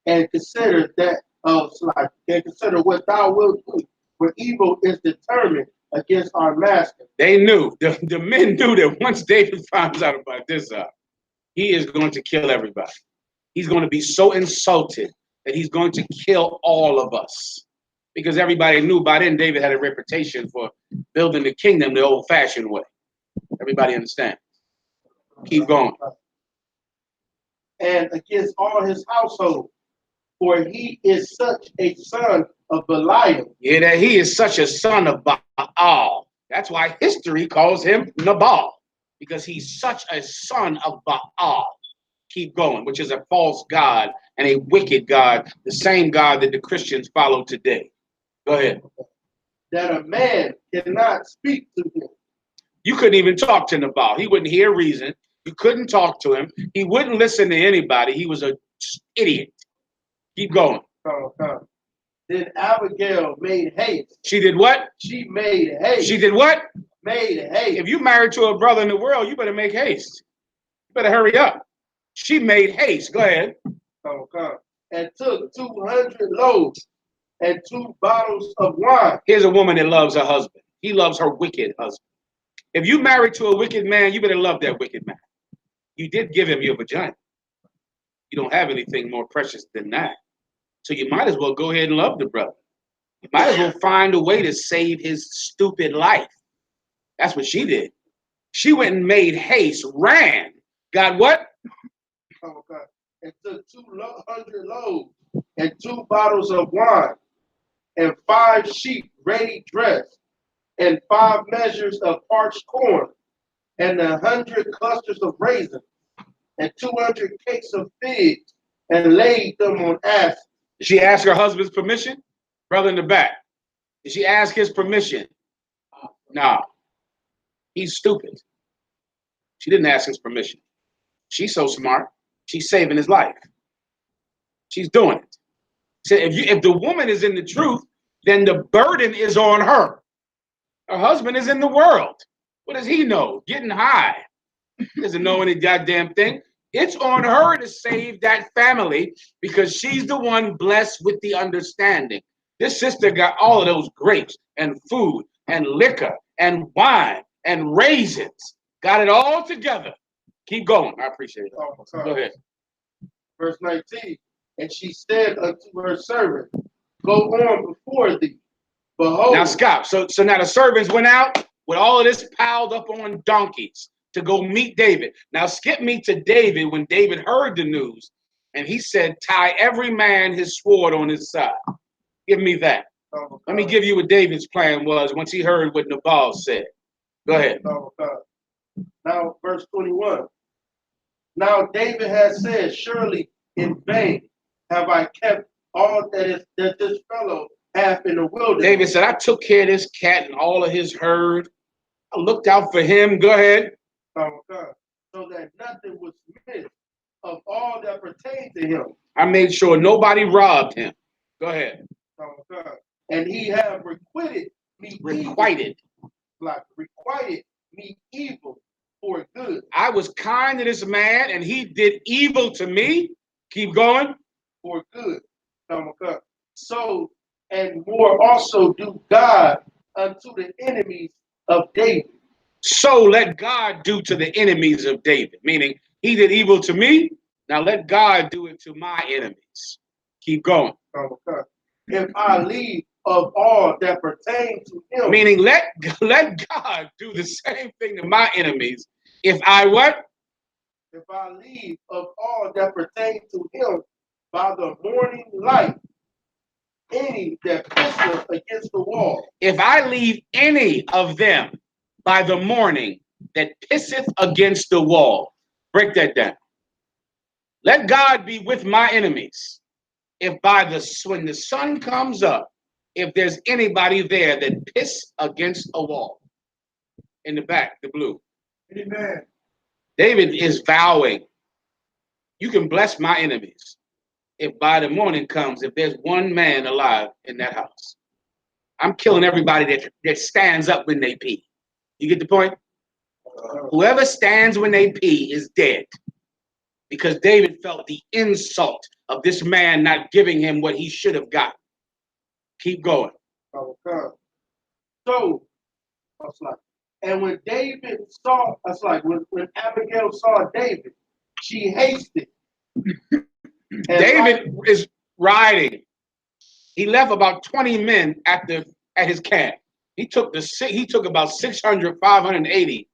and consider that So like, and consider what thou wilt do, for evil is determined against our master. They knew, the men knew that once David finds out about this, he is going to kill everybody. He's going to be so insulted that he's going to kill all of us. Because everybody knew by then David had a reputation for building the kingdom the old-fashioned way. Everybody understand? Keep going. And against all his household, for he is such a son of Belial. Yeah, that he is such a son of Baal. That's why history calls him Nabal, because he's such a son of Baal. Keep going, which is a false god and a wicked god, the same God that the Christians follow today. Go ahead. That a man cannot speak to him. You couldn't even talk to Nabal. He wouldn't hear reason. You couldn't talk to him. He wouldn't listen to anybody. He was an idiot. Keep going. Then Abigail made haste. She did what? She made haste. She did what? Made haste. If you married to a brother in the world, you better make haste. You better hurry up. She made haste. Go ahead. And took 200 loaves and 2 bottles of wine. Here's a woman that loves her husband. He loves her wicked husband. If you married to a wicked man, you better love that wicked man. You did give him your vagina. You don't have anything more precious than that. So you might as well go ahead and love the brother. You might as well find a way to save his stupid life. That's what she did. She went and made haste, ran. Got what? And took 200 loaves and 2 bottles of wine and 5 sheep ready dressed and 5 measures of parched corn and 100 clusters of raisins and 200 cakes of figs and laid them on asses. Did she ask her husband's permission? Brother in the back. Did she ask his permission? No. He's stupid. She didn't ask his permission. She's so smart. She's saving his life. She's doing it. So if the woman is in the truth, then the burden is on her. Her husband is in the world. What does he know? Getting high. He doesn't know any goddamn thing. It's on her to save that family because she's the one blessed with the understanding. This sister got all of those grapes and food and liquor and wine and raisins. Got it all together. Keep going. I appreciate it. Go ahead. Verse 19. And she said unto her servant, go on before thee. Behold. Now stop. So now the servants went out with all of this piled up on donkeys to go meet David. Now skip me to David when David heard the news and he said, tie every man his sword on his side. Give me that. Let me give you what David's plan was once he heard what Nabal said. Go ahead. Now, verse 21. Now David has said, surely in vain have I kept all that this fellow hath in the wilderness. David said, I took care of this cat and all of his herd. I looked out for him. Go ahead. So that nothing was missed of all that pertained to him. I made sure nobody robbed him. Go ahead. And he have requited me requited me evil for good. I was kind to this man and he did evil to me. Keep going. For good. So and more also do God unto the enemies of David. So let God do to the enemies of David, meaning he did evil to me. Now let God do it to my enemies. Keep going. If I leave of all that pertain to him. Meaning let God do the same thing to my enemies. If I what? If I leave of all that pertain to him by the morning light, any that pisseth against the wall. If I leave any of them by the morning that pisseth against the wall. Break that down. Let God be with my enemies. If when the sun comes up, if there's anybody there that piss against a wall. In the back, the blue. Amen. David is vowing, you can bless my enemies. If by the morning comes, if there's one man alive in that house, I'm killing everybody that stands up when they pee. You get the point? Whoever stands when they pee is dead. because David felt the insult of this man not giving him what he should have got. Keep going. Okay. So, that's like, and when David saw, that's like when Abigail saw David, she hasted. David is riding. He left about 20 men at his camp. He took about 600, 580,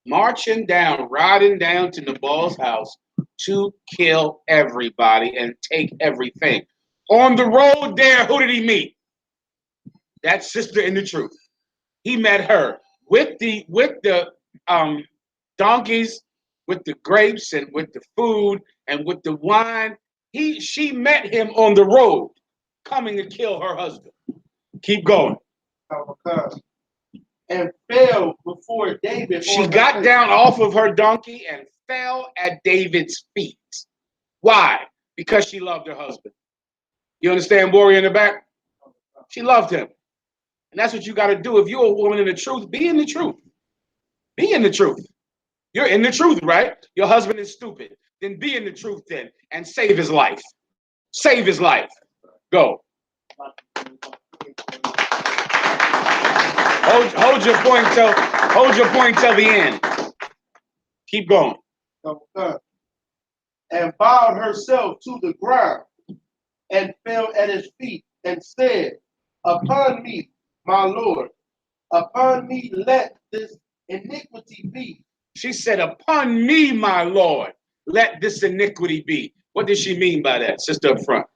riding down to Nabal's house to kill everybody and take everything. On the road there, who did he meet? That sister in the truth. He met her with the donkeys, with the grapes, and with the food, and with the wine. She met him on the road, coming to kill her husband. Keep going. And fell before David. She got down off of her donkey and fell at David's feet. Why? Because she loved her husband. You understand, warrior in the back? She loved him. And that's what you got to do. If you're a woman in the truth, be in the truth. Be in the truth. You're in the truth, right? Your husband is stupid. Then be in the truth then and save his life. Save his life. Go. Hold your point till the end. Keep going. And bowed herself to the ground and fell at his feet and said, upon me, my Lord, upon me let this iniquity be. She said, upon me, my Lord, let this iniquity be. What does she mean by that, sister up front?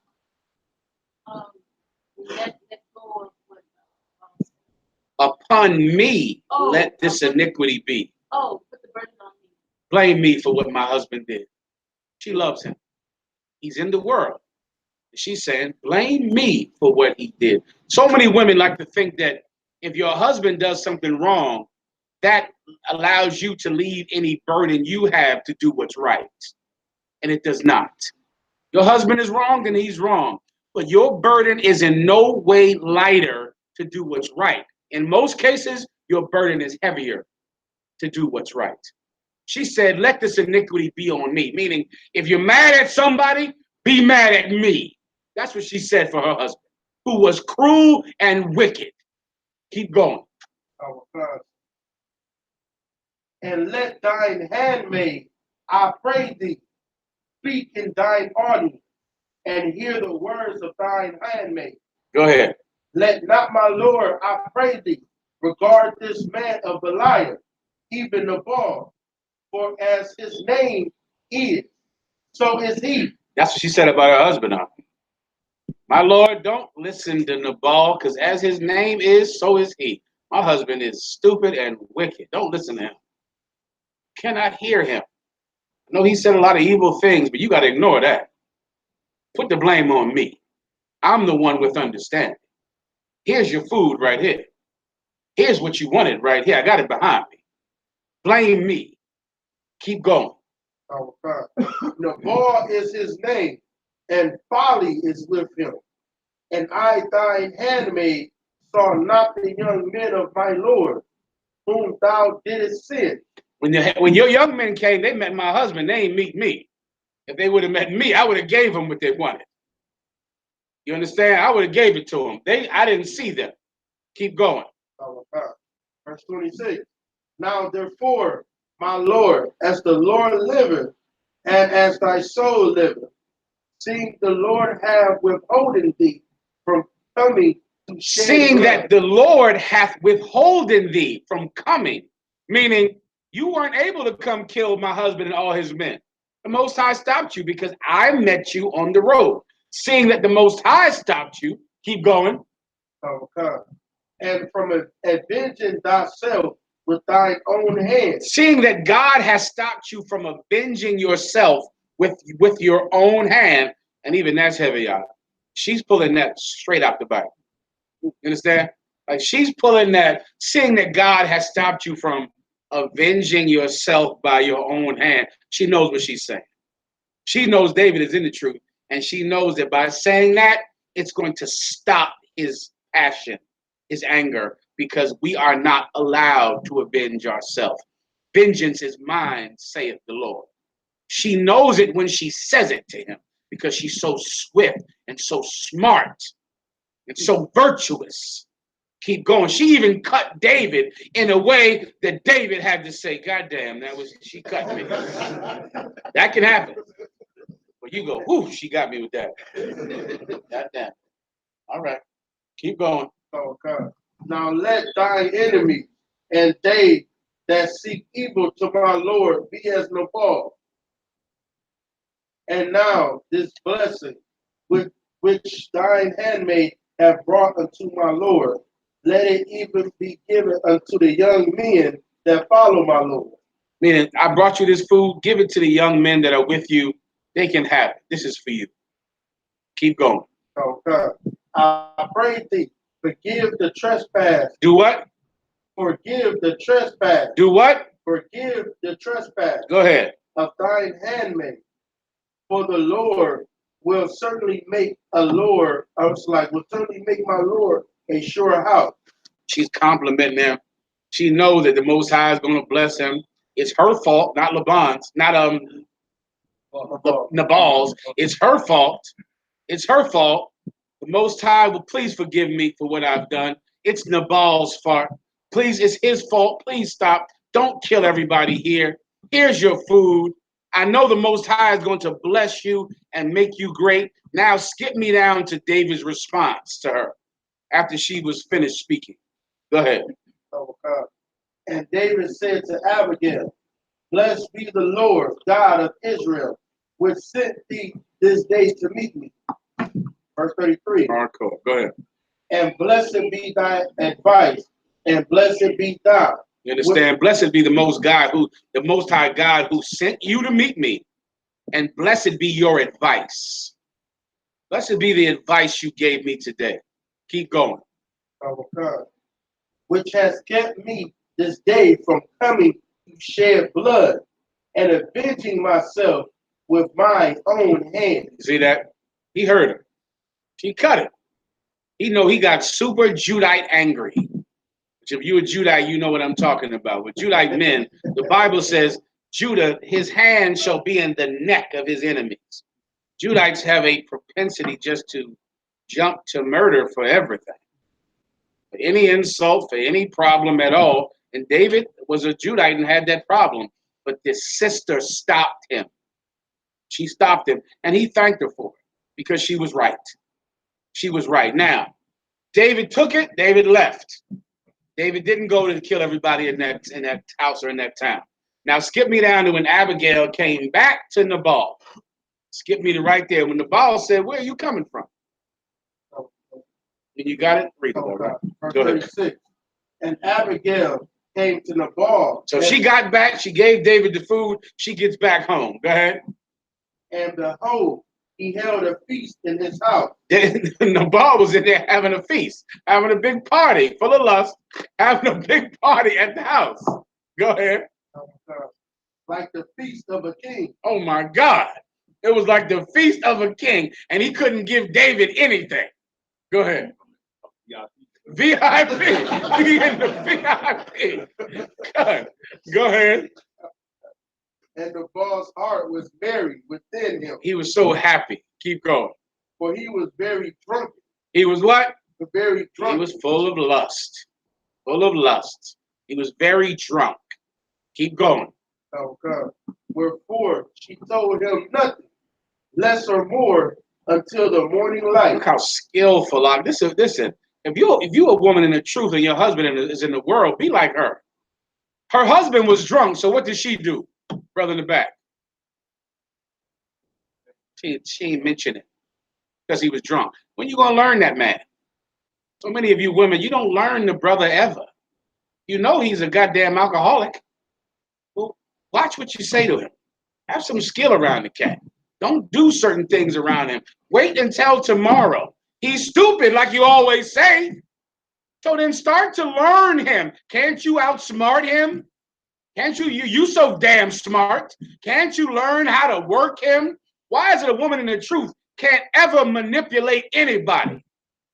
Upon me, let this iniquity be. Put the burden on me. Blame me for what my husband did. She loves him. He's in the world. She's saying, blame me for what he did. So many women like to think that if your husband does something wrong, that allows you to leave any burden you have to do what's right. And it does not. Your husband is wrong, then he's wrong. But your burden is in no way lighter to do what's right. In most cases, your burden is heavier to do what's right. She said, let this iniquity be on me. Meaning, if you're mad at somebody, be mad at me. That's what she said for her husband, who was cruel and wicked. Keep going. And let thine handmaid, I pray thee, speak in thine audience, and hear the words of thine handmaid. Go ahead. Let not my Lord, I pray thee, regard this man of Belial, even Nabal, for as his name is, so is he. That's what she said about her husband. My Lord, don't listen to Nabal, because as his name is, so is he. My husband is stupid and wicked. Don't listen to him. Cannot hear him. I know he said a lot of evil things, but you got to ignore that. Put the blame on me. I'm the one with understanding. Here's your food right here. Here's what you wanted right here. I got it behind me. Blame me. Keep going. Nabal is his name, and folly is with him. And I, thine handmaid, saw not the young men of my Lord, whom thou didst send. When your young men came, they met my husband. They ain't meet me. If they would have met me, I would have gave them what they wanted. You understand? I would have gave it to them. I didn't see them. Keep going. Verse 26. Now therefore, my Lord, as the Lord liveth, and as thy soul liveth, seeing the Lord have withholden thee from coming to shed seeing blood. that the Lord hath withholden thee from coming, meaning you weren't able to come kill my husband and all his men. The Most High stopped you because I met you on the road. Seeing that the Most High stopped you, keep going. And from avenging thyself with thine own hand. Seeing that God has stopped you from avenging yourself with your own hand, and even that's heavy, y'all. She's pulling that straight out the Bible. You understand? Like she's pulling that, seeing that God has stopped you from avenging yourself by your own hand. She knows what she's saying. She knows David is in the truth, and she knows that by saying that, it's going to stop his passion, his anger, because we are not allowed to avenge ourselves. Vengeance is mine, saith the Lord. She knows it when she says it to him because she's so swift and so smart and so virtuous. Keep going. She even cut David in a way that David had to say, God damn, she cut me. That can happen. But you go, whoo, she got me with that. God damn. All right. Keep going. Oh, God. Now let thine enemy and they that seek evil to my Lord be as Nabal. And now this blessing which thine handmaid have brought unto my Lord, let it even be given unto the young men that follow my Lord. Meaning, I brought you this food, give it to the young men that are with you. They can have it. This is for you. Keep going. Oh, God. I pray thee, forgive the trespass. Do what? Forgive the trespass. Do what? Forgive the trespass. Go ahead. Of thine handmaid. For the Lord will certainly make will certainly make my Lord a sure house. She's complimenting him. She knows that the Most High is going to bless him. It's her fault, not Laban's, not Nabal's. It's her fault. It's her fault. The Most High will please forgive me for what I've done. It's Nabal's fault. Please, it's his fault. Please stop. Don't kill everybody here. Here's your food. I know the Most High is going to bless you and make you great. Now skip me down to David's response to her after she was finished speaking. Go ahead. Oh, God. And David said to Abigail, blessed be the Lord, God of Israel, which sent thee this day to meet me. Verse 33. Hardcore. Go ahead. And blessed be thy advice, and blessed be thou. You understand? Blessed be the Most High God who sent you to meet me, and blessed be your advice. Blessed be the advice you gave me today. Keep going. Oh, God. Which has kept me this day from coming to shed blood and avenging myself with my own hand. See that? He heard her. She cut it. He know he got super Judite angry. Which if you're a Judite, you know what I'm talking about. With Judite men, the Bible says, Judah, his hand shall be in the neck of his enemies. Judites have a propensity just to jump to murder for everything. For any insult, for any problem at all. And David was a Judite and had that problem. But this sister stopped him. She stopped him. And he thanked her for it because she was right. She was right. Now, David took it. David left. David didn't go to kill everybody in that house or in that town. Now, skip me down to when Abigail came back to Nabal. Skip me to right there when Nabal said, where are you coming from? And you got it? Read it. Right. Go ahead. 36. And Abigail came to Nabal. So she got back. She gave David the food. She gets back home. Go ahead. And behold, he held a feast in his house. Nabal was in there having a feast, having a big party full of lust, having a big party at the house. Go ahead. Like the feast of a king. Oh my God. It was like the feast of a king, and he couldn't give David anything. Go ahead. VIP. Be in the VIP. God. Go ahead. And Nabal's heart was merry within him. He was so happy. Keep going. For he was very drunk. He was what? Very drunk. He was full of lust. Full of lust. He was very drunk. Keep going. Oh, God. Wherefore she told him nothing, less or more, until the morning light. Look how skillful. Listen. If you're a woman in the truth and your husband is in the world, be like her. Her husband was drunk, so what did she do? Brother in the back. She ain't mention it because he was drunk. When you gonna learn that man? So many of you women, you don't learn the brother ever. You know he's a goddamn alcoholic. Well, watch what you say to him. Have some skill around the cat. Don't do certain things around him. Wait until tomorrow. He's stupid, like you always say. So then start to learn him. Can't you outsmart him? Can't you so damn smart? Can't you learn how to work him? Why is it a woman in the truth can't ever manipulate anybody?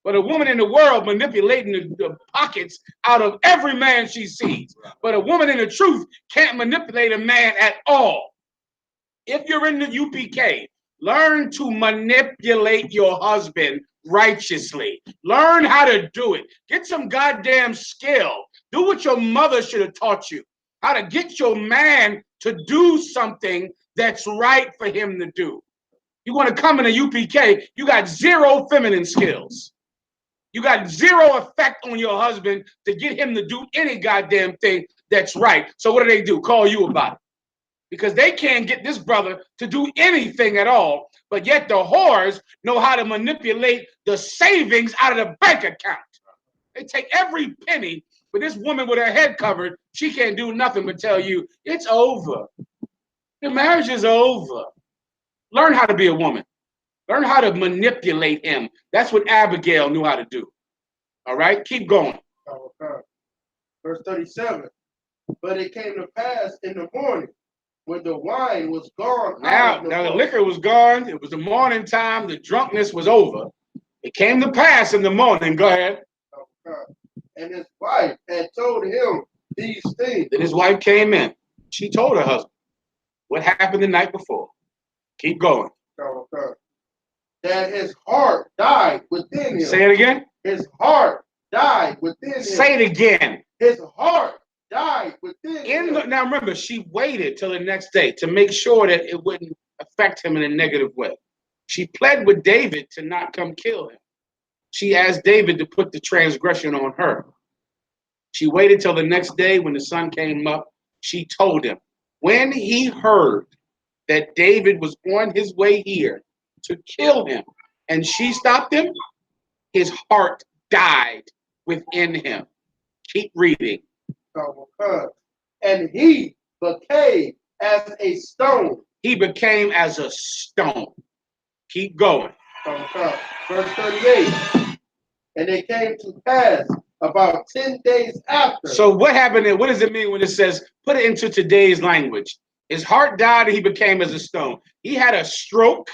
But a woman in the world manipulating the pockets out of every man she sees. But a woman in the truth can't manipulate a man at all. If you're in the UPK, learn to manipulate your husband righteously. Learn how to do it. Get some goddamn skill. Do what your mother should have taught you. How to get your man to do something that's right for him to do. You want to come in a UPK, you got zero feminine skills. You got zero effect on your husband to get him to do any goddamn thing that's right. So what do? Call you about it. Because they can't get this brother to do anything at all, but yet the whores know how to manipulate the savings out of the bank account. They take every penny, but this woman with her head covered, she can't do nothing but tell you, it's over. The marriage is over. Learn how to be a woman. Learn how to manipulate him. That's what Abigail knew how to do. All right, keep going. Okay. Verse 37. But it came to pass in the morning, when the wine was gone. Now the liquor was gone. It was the morning time. The drunkenness was over. It came to pass in the morning. Go ahead. Okay. And his wife had told him these things. Then his wife came in. She told her husband what happened the night before. Keep going. Okay. That his heart died within him. Say it again. His heart died within him. Say it again. His heart died within him. Now remember, she waited till the next day to make sure that it wouldn't affect him in a negative way. She pled with David to not come kill him. She asked David to put the transgression on her. She waited till the next day when the sun came up. She told him, when he heard that David was on his way here to kill him, and she stopped him, his heart died within him. Keep reading. And he became as a stone. He became as a stone. Keep going. Verse 38. And it came to pass about 10 days after. So what happened there? What does it mean when it says, put it into today's language? His heart died and he became as a stone. He had a stroke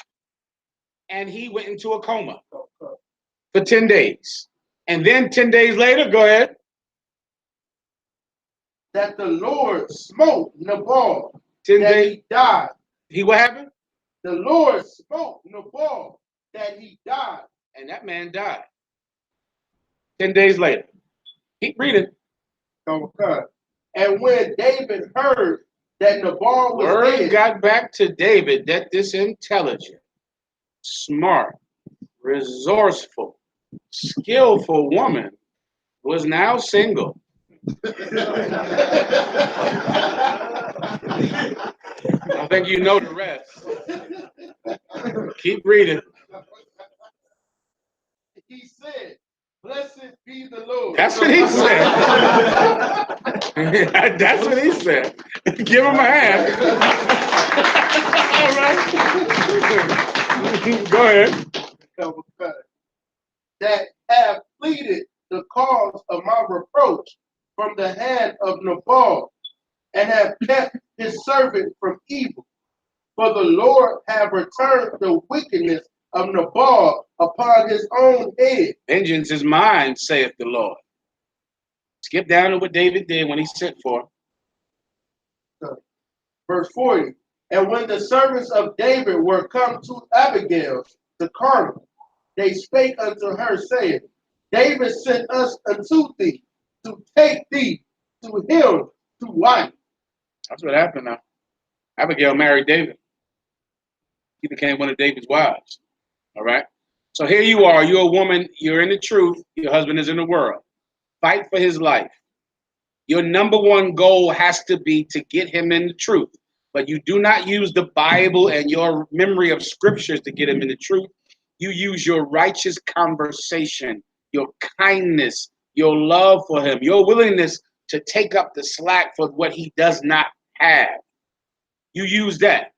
and he went into a coma for 10 days. And then 10 days later, go ahead. That the Lord smote Nabal. 10 that days. He died. What happened? The Lord smote Nabal that he died. And that man died. 10 days later. Keep reading. Okay. And when David heard that Nabal was word dead, got back to David that this intelligent, smart, resourceful, skillful woman was now single. I think you know the rest. Keep reading. He said, blessed be the Lord. That's what he said. That's what he said. Give him a hand. All right. Go ahead. That have pleaded the cause of my reproach from the hand of Nabal, and have kept his servant from evil. For the Lord have returned the wickedness of Nabal upon his own head. Vengeance is mine, saith the Lord. Skip down to what David did when he sent for him. Verse 40. And when the servants of David were come to Abigail, the Carmel, they spake unto her, saying, David sent us unto thee to take thee to him to wife. That's what happened now. Abigail married David. He became one of David's wives. All right. So here you are. You're a woman. You're in the truth. Your husband is in the world. Fight for his life. Your number one goal has to be to get him in the truth. But you do not use the Bible and your memory of scriptures to get him in the truth. You use your righteous conversation, your kindness, your love for him, your willingness to take up the slack for what he does not have. You use that.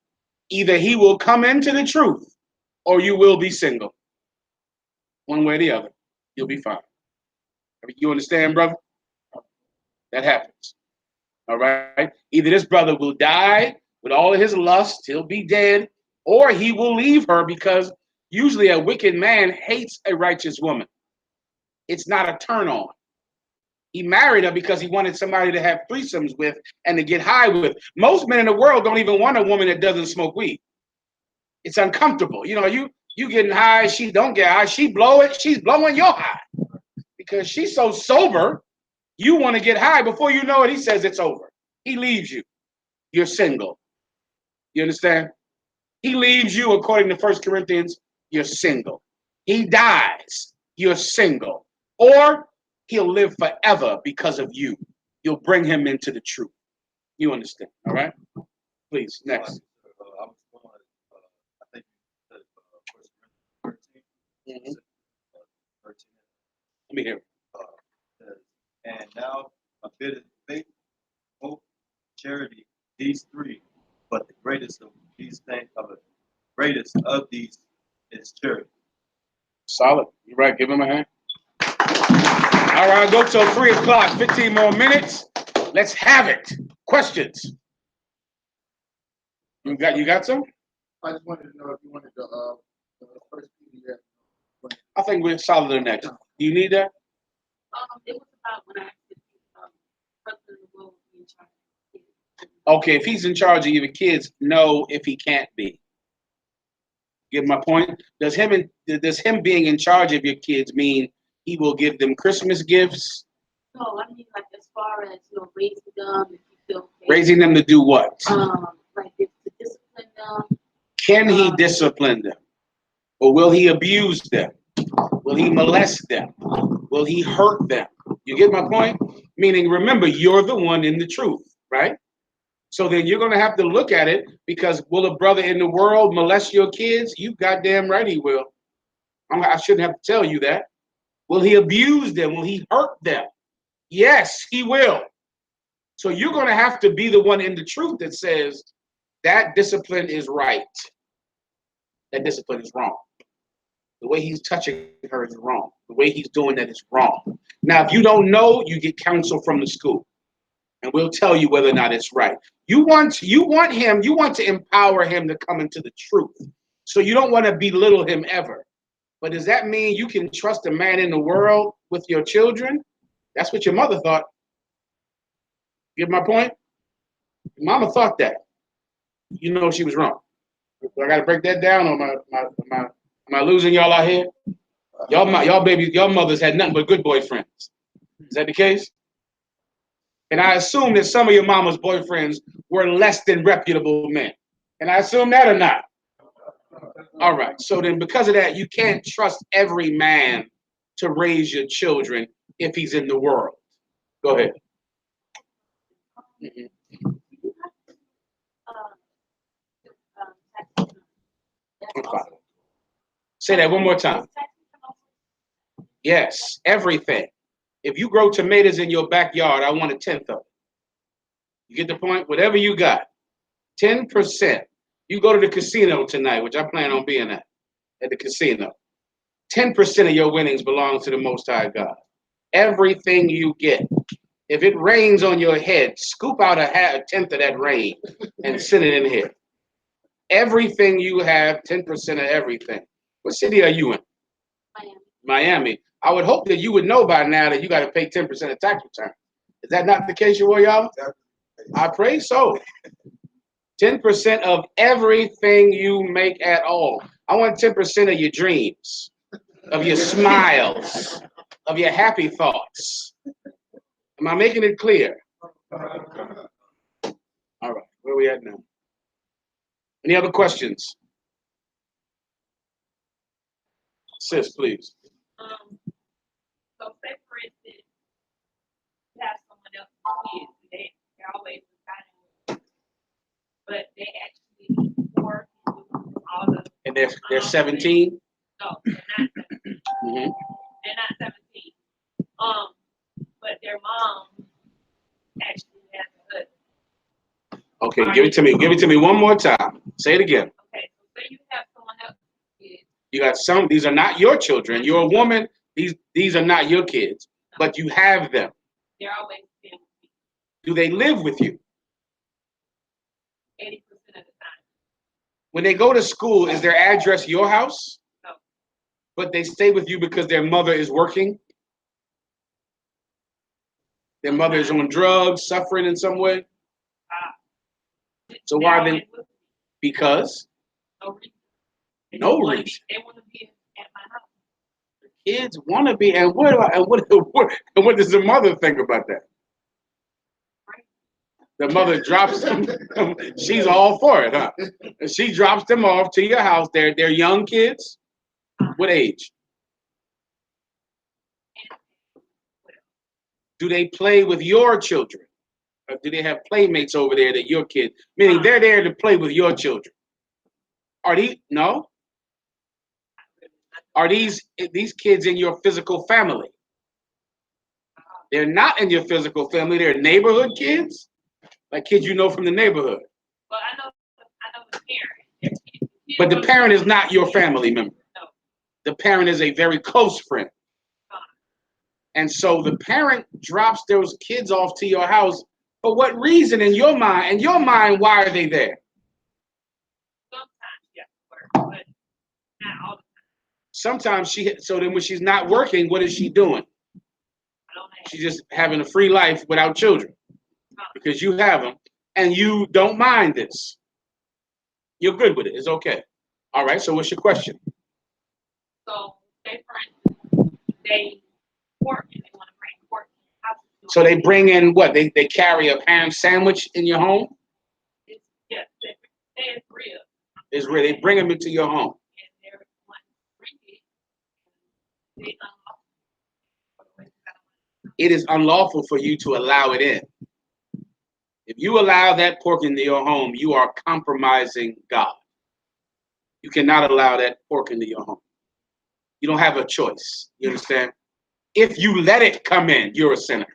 Either he will come into the truth or you will be single. One way or the other, you'll be fine. You understand, brother? That happens. All right? Either this brother will die with all of his lust, he'll be dead, or he will leave her because usually a wicked man hates a righteous woman. It's not a turn on. He married her because he wanted somebody to have threesomes with and to get high with. Most men in the world don't even want a woman that doesn't smoke weed. It's uncomfortable. You know, you getting high, she don't get high. She blow it, she's blowing your high. Because she's so sober, you want to get high. Before you know it, he says it's over. He leaves you. You're single. You understand? He leaves you, according to 1 Corinthians, you're single. He dies, you're single. Or he'll live forever because of you. You'll bring him into the truth. You understand, all right? Please, next. I was going, I think you said 1 Corinthians 13. 13. Let me hear it. And now a bit of faith, hope, charity, these three, but the greatest of these things, is charity. Solid. You're right. Give him a hand. All right, I'll go till 3 o'clock. 15 more minutes. Let's have it. Questions? You got some? I just wanted to know if you wanted the first PDF. I think we're solid on that. Do you need that? It was about when I asked if husband will be in charge of kids. Okay, if he's in charge of your kids, no, if he can't be. Get my point? Does him being in charge of your kids mean he will give them Christmas gifts? No, I mean like as far as raising them, if you feel okay. Raising them to do what? Like if to discipline them. Can he discipline them? Or will he abuse them? Will he molest them? Will he hurt them? You get my point? Meaning, remember, you're the one in the truth, right? So then you're going to have to look at it, because will a brother in the world molest your kids? You goddamn right he will. I shouldn't have to tell you that. Will he abuse them? Will he hurt them? Yes, he will. So you're going to have to be the one in the truth that says that discipline is right. That discipline is wrong. The way he's touching her is wrong. The way he's doing that is wrong. Now, if you don't know, you get counsel from the school, and we'll tell you whether or not it's right. You want to empower him to come into the truth. So you don't want to belittle him ever. But does that mean you can trust a man in the world with your children? That's what your mother thought. Get my point? Mama thought that. You know she was wrong. I got to break that down, or am I losing y'all out here? Y'all babies, y'all mothers had nothing but good boyfriends. Is that the case? And I assume that some of your mama's boyfriends were less than reputable men. And I assume that or not? All right. So then because of that, you can't trust every man to raise your children if he's in the world. Go ahead. Say that one more time. Yes, everything. If you grow tomatoes in your backyard, I want 1/10 of it. You get the point? Whatever you got, 10%. You go to the casino tonight, which I plan on being at the casino. 10% of your winnings belongs to the Most High God. Everything you get. If it rains on your head, scoop out a tenth of that rain and send it in here. Everything you have, 10% of everything. What city are you in? Miami. I would hope that you would know by now that you got to pay 10% of tax return. Is that not the case, y'all? I pray so. 10% of everything you make at all. I want 10% of your dreams, of your smiles, of your happy thoughts. Am I making it clear? All right, where are we at now? Any other questions? Sis, please. So say for instance, you have someone else's kids, they're always deciding, but they actually work all the. And they're 17? No, they're not 17. Mm-hmm. They're not 17. But their mom actually has a husband. Okay, give it to me. Give it to me one more time. Say it again. Okay, so say you have someone else's kids. You got some. These are not your children. You're a woman. These are not your kids, but you have them. They're always been with me. Do they live with you? 80% of the time. When they go to school, is their address your house? No. But they stay with you because their mother is working? Their mother is on drugs, suffering in some way. So why are they? Because no reason. They want to be at my house. Kids want to be, and what does the mother think about that? The mother drops them. She's all for it, huh? She drops them off to your house. They're young kids. What age? Do they play with your children? Or do they have playmates over there that your kids? Meaning they're there to play with your children. Are these no? Are these kids in your physical family? They're not in your physical family. They're neighborhood kids, like kids you know from the neighborhood. Well, I know the parent. But the parent is not your family member. No. The parent is a very close friend. And so the parent drops those kids off to your house. For what reason in your mind? In your mind, why are they there? Sometimes, yeah, but not all the time. Sometimes so then when she's not working, what is she doing? She's just having a free life without children. Because you have them and you don't mind this. You're good with it. It's okay. All right, so what's your question? So they pork and they want to bring pork in the house. So they bring in what? They carry a ham sandwich in your home? Yes, it's real. It's real. They bring them into your home. And they're one bring it. It is unlawful for you to allow it in. If you allow that pork into your home, you are compromising God. You cannot allow that pork into your home. You don't have a choice. You understand? If you let it come in, you're a sinner.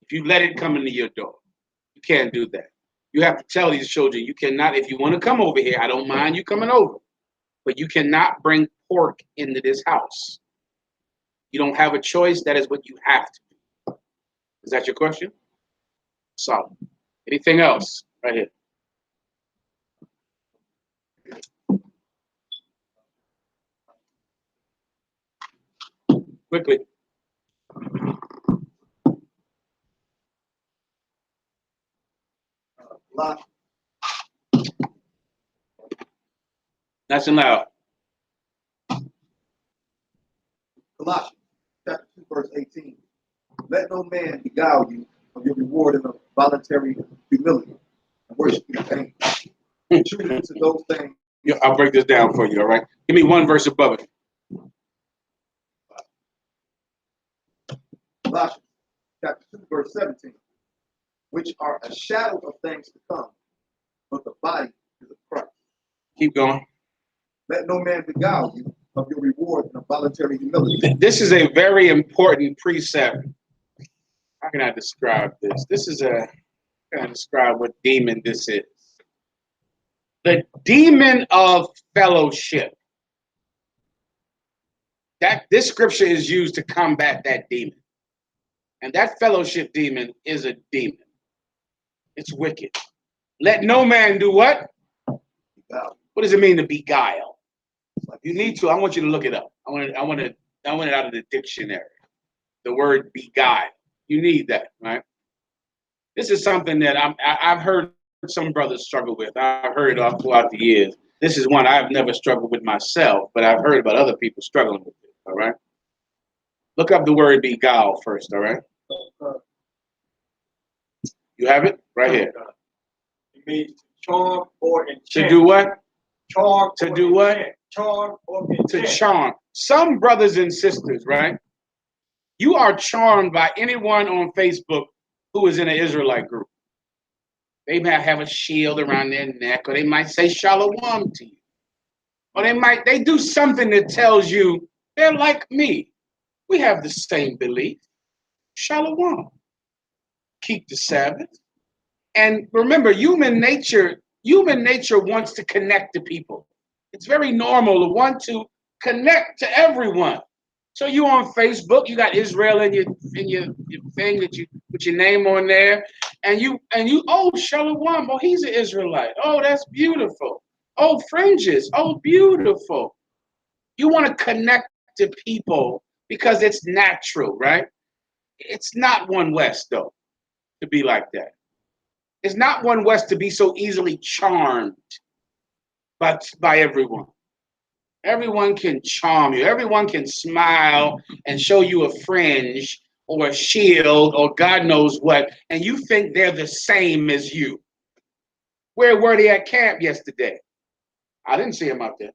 If you let it come into your door, you can't do that. You have to tell these children, you cannot, if you want to come over here, I don't mind you coming over, but you cannot bring pork into this house. You don't have a choice. That is what you have to do. Is that your question? Solid. Anything else? Right here. Quickly. Nice and loud. Colossians chapter 2, verse 18. Let no man beguile you of your reward in a voluntary humility and worship in vain. Contributing to those things. Yeah, I'll break this down for you, all right? Give me one verse above it. Colossians chapter 2, verse 17. Which are a shadow of things to come, but the body is of Christ. Keep going. Let no man beguile you of your reward in a voluntary humility. This is a very important precept. How can I describe this? How can I describe what demon this is? The demon of fellowship. This scripture is used to combat that demon. And that fellowship demon is a demon. It's wicked. Let no man do what? What does it mean to beguile? If you need to, I want you to look it up. I want it out of the dictionary. The word beguile. You need that, right? This is something that I've heard some brothers struggle with. I've heard it all throughout the years. This is one I've never struggled with myself, but I've heard about other people struggling with it, all right? Look up the word beguile first, all right? You have it? Right here. It means to charm or enchant. To do what? Charm. To do what? Charm or To enchant. charm. Some brothers and sisters, right? You are charmed by anyone on Facebook who is in an Israelite group. They might have a shield around their neck, or they might say shalom to you. Or they do something that tells you they're like me. We have the same belief. Shalom. Keep the Sabbath. And remember, human nature wants to connect to people. It's very normal to want to connect to everyone. So you on Facebook, you got Israel in your thing that you put your name on there, and you oh Shalom, oh he's an Israelite. Oh, that's beautiful. Oh, fringes, oh beautiful. You want to connect to people because it's natural, right? It's not One West, though, to be like that. It's not One West to be so easily charmed by everyone. Everyone can charm you. Everyone can smile and show you a fringe or a shield or God knows what, and you think they're the same as you. Where were they at camp yesterday? I didn't see them out there.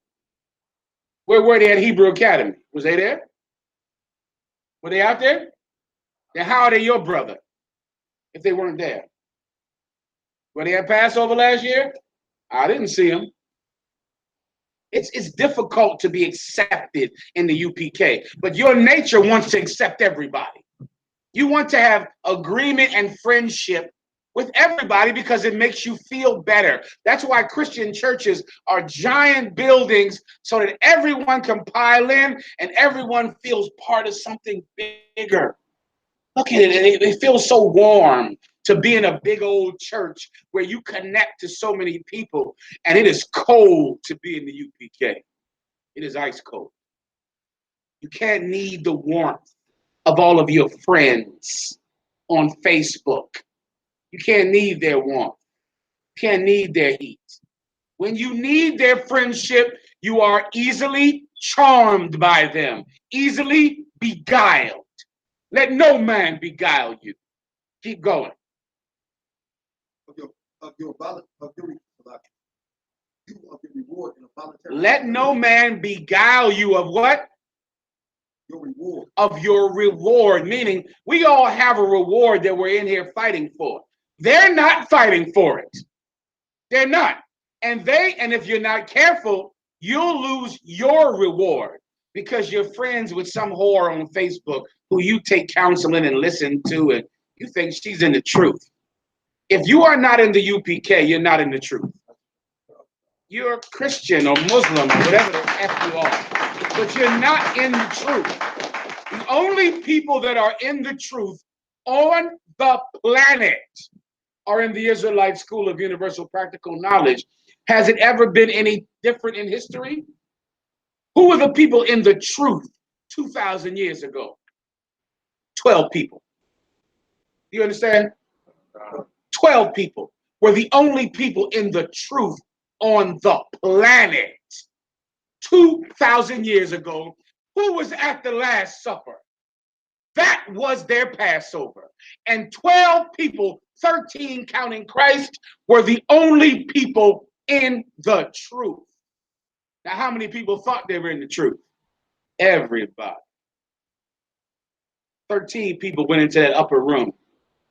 Where were they at Hebrew Academy? Was they there? Were they out there? Then how are they your brother if they weren't there? Were they at Passover last year? I didn't see them. It's difficult to be accepted in the UPK, but your nature wants to accept everybody. You want to have agreement and friendship with everybody because it makes you feel better. That's why Christian churches are giant buildings so that everyone can pile in and everyone feels part of something bigger. Look at it, it feels so warm to be in a big old church where you connect to so many people, and it is cold to be in the UPK. It is ice cold. You can't need the warmth of all of your friends on Facebook. You can't need their warmth. You can't need their heat. When you need their friendship, you are easily charmed by them, easily beguiled. Let no man beguile you. Keep going. Of your reward in a voluntary. Let no man beguile you of what? Your reward. Of your reward, meaning we all have a reward that we're in here fighting for. They're not fighting for it. They're not. And if you're not careful, you'll lose your reward because you're friends with some whore on Facebook who you take counseling and listen to, and you think she's in the truth. If you are not in the UPK, you're not in the truth. You're Christian or Muslim or whatever the F you are, but you're not in the truth. The only people that are in the truth on the planet are in the Israelite School of Universal Practical Knowledge. Has it ever been any different in history? Who were the people in the truth 2,000 years ago? 12 people. You understand? 12 people were the only people in the truth on the planet 2,000 years ago. Who was at the Last Supper? That was their Passover. And 12 people, 13 counting Christ, were the only people in the truth. Now, how many people thought they were in the truth? Everybody. 13 people went into that upper room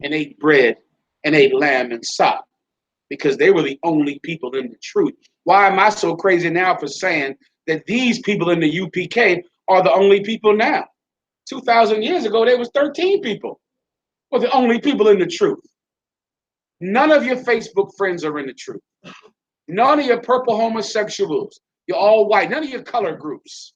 and ate bread and ate lamb and sop because they were the only people in the truth. Why am I so crazy now for saying that these people in the UPK are the only people now? 2,000 years ago, there was 13 people were the only people in the truth. None of your Facebook friends are in the truth. None of your purple homosexuals. You're all white. None of your color groups.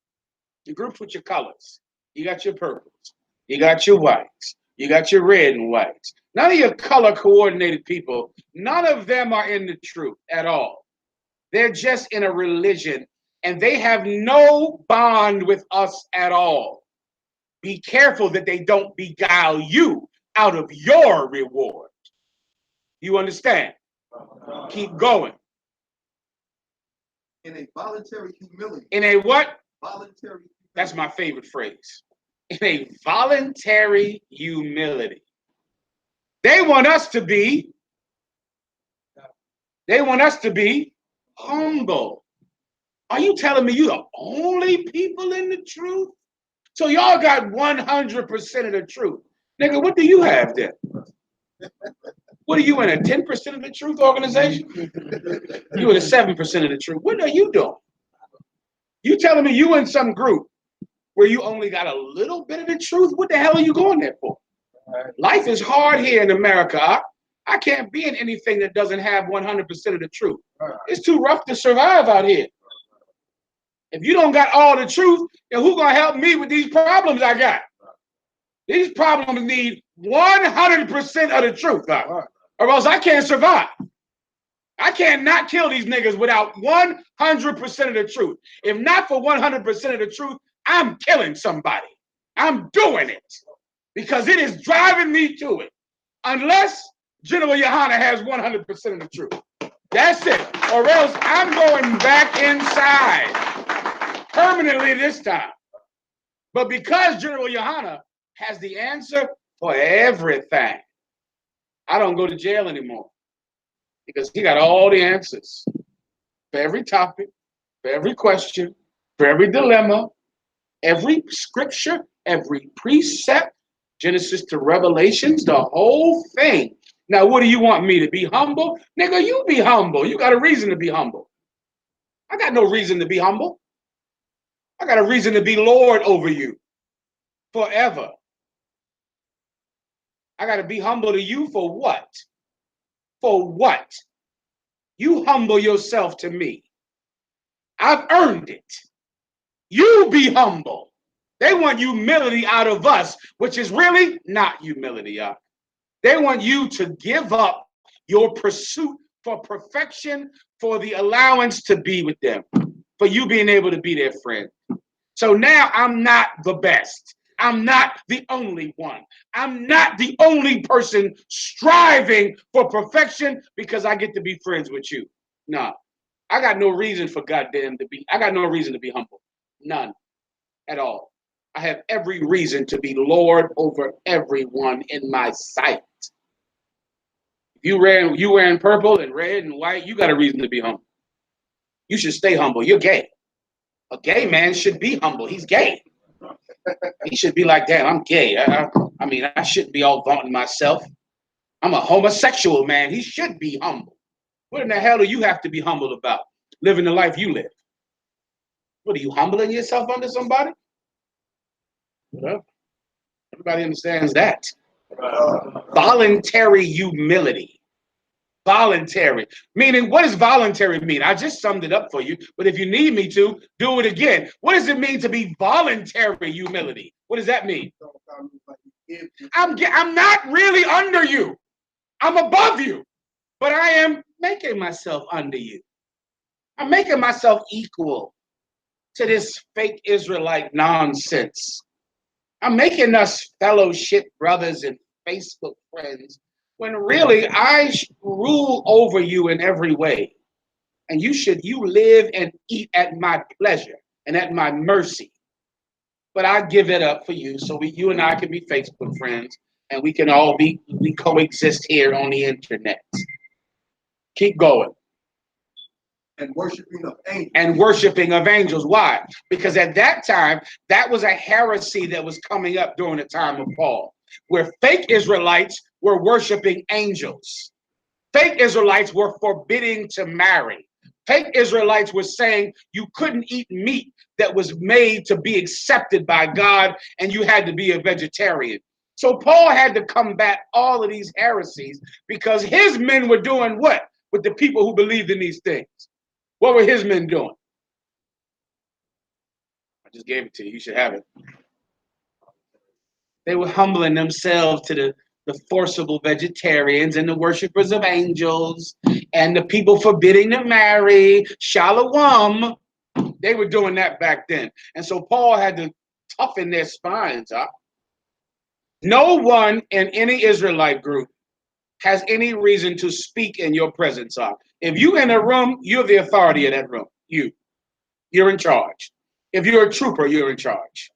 Your groups with your colors. You got your purples. You got your whites. You got your red and whites. None of your color coordinated people. None of them are in the truth at all. They're just in a religion and they have no bond with us at all. Be careful that they don't beguile you out of your reward. You understand? Keep going. In a voluntary humility. In a what? Voluntary humility. That's my favorite phrase. In a voluntary humility. They want us to be humble. Are you telling me you're the only people in the truth? So y'all got 100% of the truth. Nigga, what do you have then? What are you in, a 10% of the truth organization? You in a 7% of the truth. What are you doing? You telling me you in some group where you only got a little bit of the truth? What the hell are you going there for? Life is hard here in America. I can't be in anything that doesn't have 100% of the truth. It's too rough to survive out here. If you don't got all the truth, then who gonna help me with these problems I got? These problems need 100% of the truth, or else I can't survive. I can't not kill these niggas without 100% of the truth. If not for 100% of the truth, I'm killing somebody. I'm doing it because it is driving me to it. Unless General Yohana has 100% of the truth. That's it. Or else I'm going back inside permanently this time. But because General Yohana has the answer for everything, I don't go to jail anymore because he got all the answers for every topic, for every question, for every dilemma, every scripture, every precept, Genesis to Revelations, the whole thing. Now, what do you want me to be humble? Nigga, you be humble. You got a reason to be humble. I got no reason to be humble. I got a reason to be Lord over you forever. I got to be humble to you for what? For what? You humble yourself to me. I've earned it. You be humble. They want humility out of us, which is really not humility, y'all. They want you to give up your pursuit for perfection, for the allowance to be with them, for you being able to be their friend. So now I'm not the best. I'm not the only one. I'm not the only person striving for perfection because I get to be friends with you. No, I got no reason for I got no reason to be humble. None at all. I have every reason to be Lord over everyone in my sight. If you wearing purple and red and white, you got a reason to be humble. You should stay humble. You're gay. A gay man should be humble. He's gay. He should be like, damn, I'm gay. I mean, I shouldn't be all vaunting myself. I'm a homosexual man. He should be humble. What in the hell do you have to be humble about? Living the life you live. What are you humbling yourself under somebody? Well, everybody understands that. Voluntary humility. Voluntary. Meaning, what does voluntary mean? I just summed it up for you, but if you need me to, do it again. What does it mean to be voluntary humility? What does that mean? I'm not really under you. I'm above you, but I am making myself under you. I'm making myself equal to this fake Israelite nonsense. I'm making us fellowship brothers and Facebook friends when really I rule over you in every way. And you live and eat at my pleasure and at my mercy. But I give it up for you so you and I can be Facebook friends and we can all we coexist here on the internet. Keep going. And worshiping of angels. And worshiping of angels. Why? Because at that time, that was a heresy that was coming up during the time of Paul, where fake Israelites were worshiping angels. Fake Israelites were forbidding to marry. Fake Israelites were saying you couldn't eat meat that was made to be accepted by God, and you had to be a vegetarian. So Paul had to combat all of these heresies because his men were doing what with the people who believed in these things? What were his men doing? I just gave it to you. You should have it. They were humbling themselves to the forcible vegetarians and the worshipers of angels and the people forbidding to marry. Shalom. They were doing that back then. And so Paul had to toughen their spines up. No one in any Israelite group has any reason to speak in your presence of. If you're in a room, you're the authority of that room. You're in charge. If you're a trooper, you're in charge.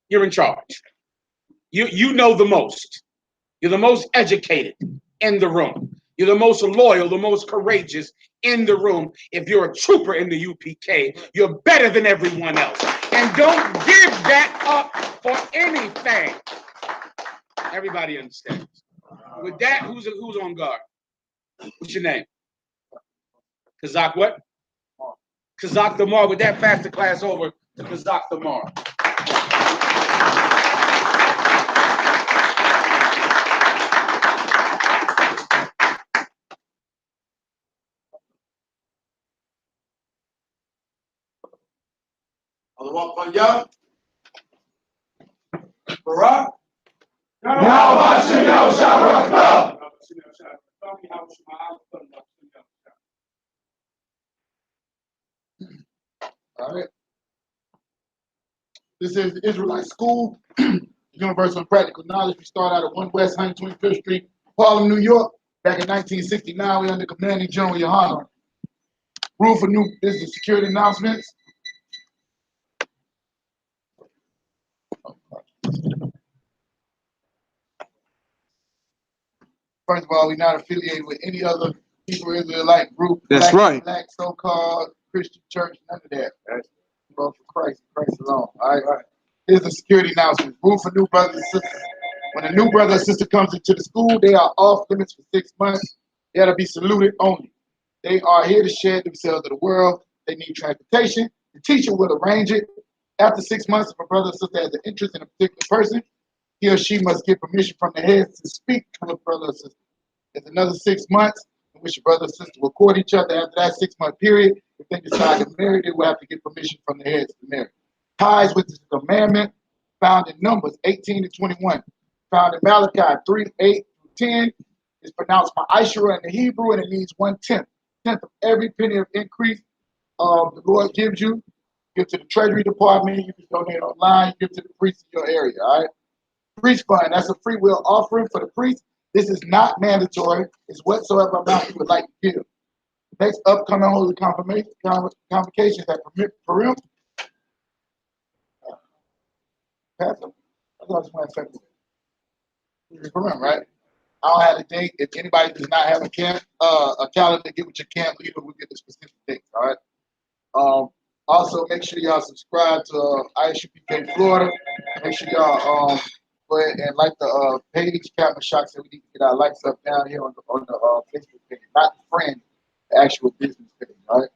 You're in charge. You know the most. You're the most educated in the room. You're the most loyal, the most courageous in the room. If you're a trooper in the UPK, you're better than everyone else. And don't give that up for anything. Everybody understands. With that, who's on guard? What's your name? Kazak what? Kazak Damar. With that, pass the class over to Kazak Damar. Barak. All right. This is the Israelite school Universal and Practical Knowledge. We started out at 1 West 125th Street, Harlem, New York. Back in 1969, we under Commanding General Yohana. Rule for new business security announcements. First of all, we're not affiliated with any other Hebrew Israelite group. That's right. Black so-called Christian church, none of that. For Christ, Christ alone. All right. Here's the security announcement. Rule for new brothers and sisters. When a new brother or sister comes into the school, they are off limits for 6 months. They are to be saluted only. They are here to share themselves to the world. They need transportation. The teacher will arrange it. After 6 months, if a brother or sister has an interest in a particular person, he or she must get permission from the heads to speak to a brother or sister. There's another 6 months in which a brother or sister will court each other. After that 6 month period, if they decide to marry, they will have to get permission from the heads to marry. Ties, which is a commandment found in Numbers 18 to 21, found in Malachi 3, 8 through 10, is pronounced Ma'ashera in the Hebrew, and it means 1/10. Tenth of every penny of increase the Lord gives you. Give to the Treasury Department. You can donate online. Give to the priest in your area. All right. Priest fund. That's a free will offering for the priest. This is not mandatory. It's whatsoever amount you would like to give. Next upcoming holy convocations at Parental. Pastor, I thought it was February. Parental, right? I don't have a date. If anybody does not have a calendar, get with your camp leader. We'll get the specific dates. All right. Also, make sure y'all subscribe to ISUPK Florida. Make sure y'all go ahead and like the page. Captain Shock said we need to get our likes up down here on the Facebook page, not the friend, the actual business page. All right.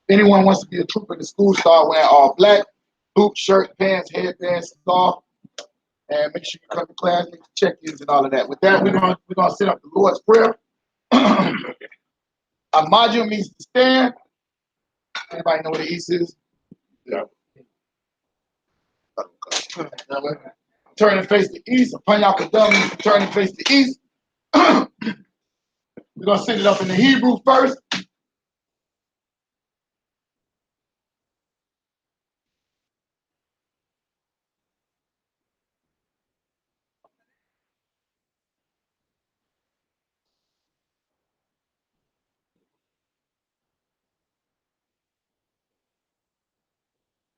If anyone wants to be a trooper in the school, start wearing all black, boots, shirt, pants, headbands, scarf, and make sure you come to class, make check-ins and all of that. With that, we're gonna set up the Lord's Prayer. Amaju means to stand. Anybody know what the East is? Yeah. Turn and face the East. Upon y'all means to turn and face the East. We're gonna set it up in the Hebrew first.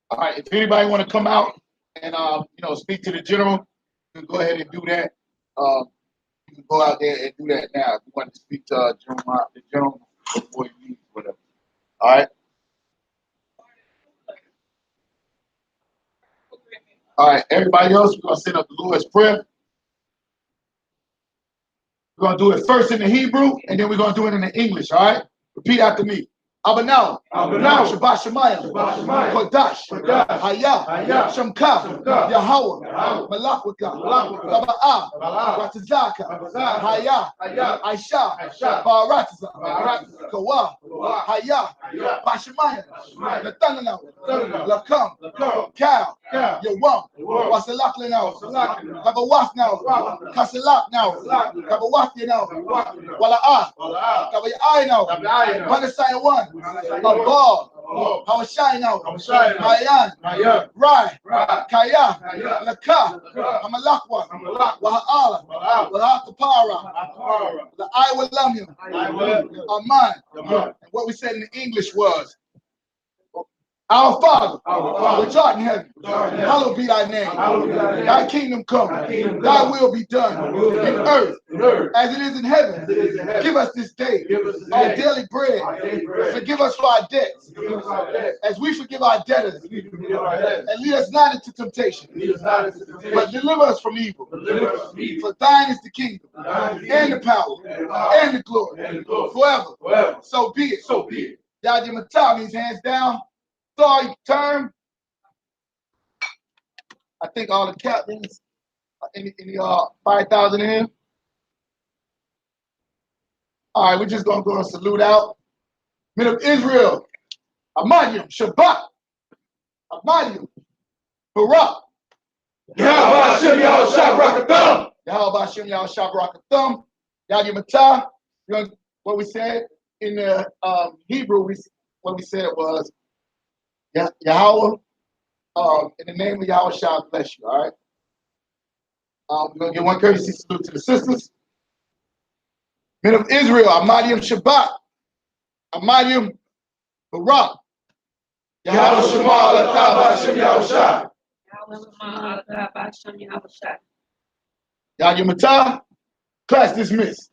All right, if anybody want to come out and speak to the general, you can go ahead and do that. You can go out there and do that now if you want to speak to the general before you leave, whatever. All right. All right, everybody else, we're gonna set up the Lord's Prayer. We're gonna do it first in the Hebrew, and then we're gonna do it in the English. All right. Repeat after me. Abanaw, Shabbat Shemayim, Kodash, Haya, Shamka, Yahweh, Malakwaka, Taba'ah, Ratazaka, Haya, Aisha, Baratiza, Kawa, Haya, Bashemayim, Nathanaw, Lakam, Kal, Yawam, Wasalak now, Kabawaf now, Kasalak now, Kabawaf now, Wala'ah, Kabayai now, Panasai one. God, Hawashai now, Mayan, Rai, Kaya, Laka, Amalakwa, Waha'ala, Wahatapara, the I will love you, Aman. And what we said in English was, Our Father, which art in heaven, hallowed be thy name. Thy kingdom come, thy will be done in earth as it is in heaven. Give us this day our daily bread. Forgive us for our debts as we forgive our debtors. And lead us not into temptation, but deliver us from evil. For thine is the kingdom and the power and the glory forever. So be it. Yadi Matah means hands down. Sorry, term. I think all the captains, any 5,000 in here. All right, we're just gonna go and salute out. Men of Israel, Amayim, Shabbat, Amayim, Barak. Yahweh Hashem Yahweh Shabrakathum. Yahweh Hashem Yahweh Shabrakathum. Yadi Matah. What we said in the Hebrew, what we said was, Yahweh, in the name of Yahweh shall bless you, all right? We're going to give one courtesy salute to the sisters. Men of Israel, Ahmadiyam Shabbat, Ahmadiyam Barak. Yahweh Shema Allah Hashem Yahushua. Yahweh Matah, class dismissed.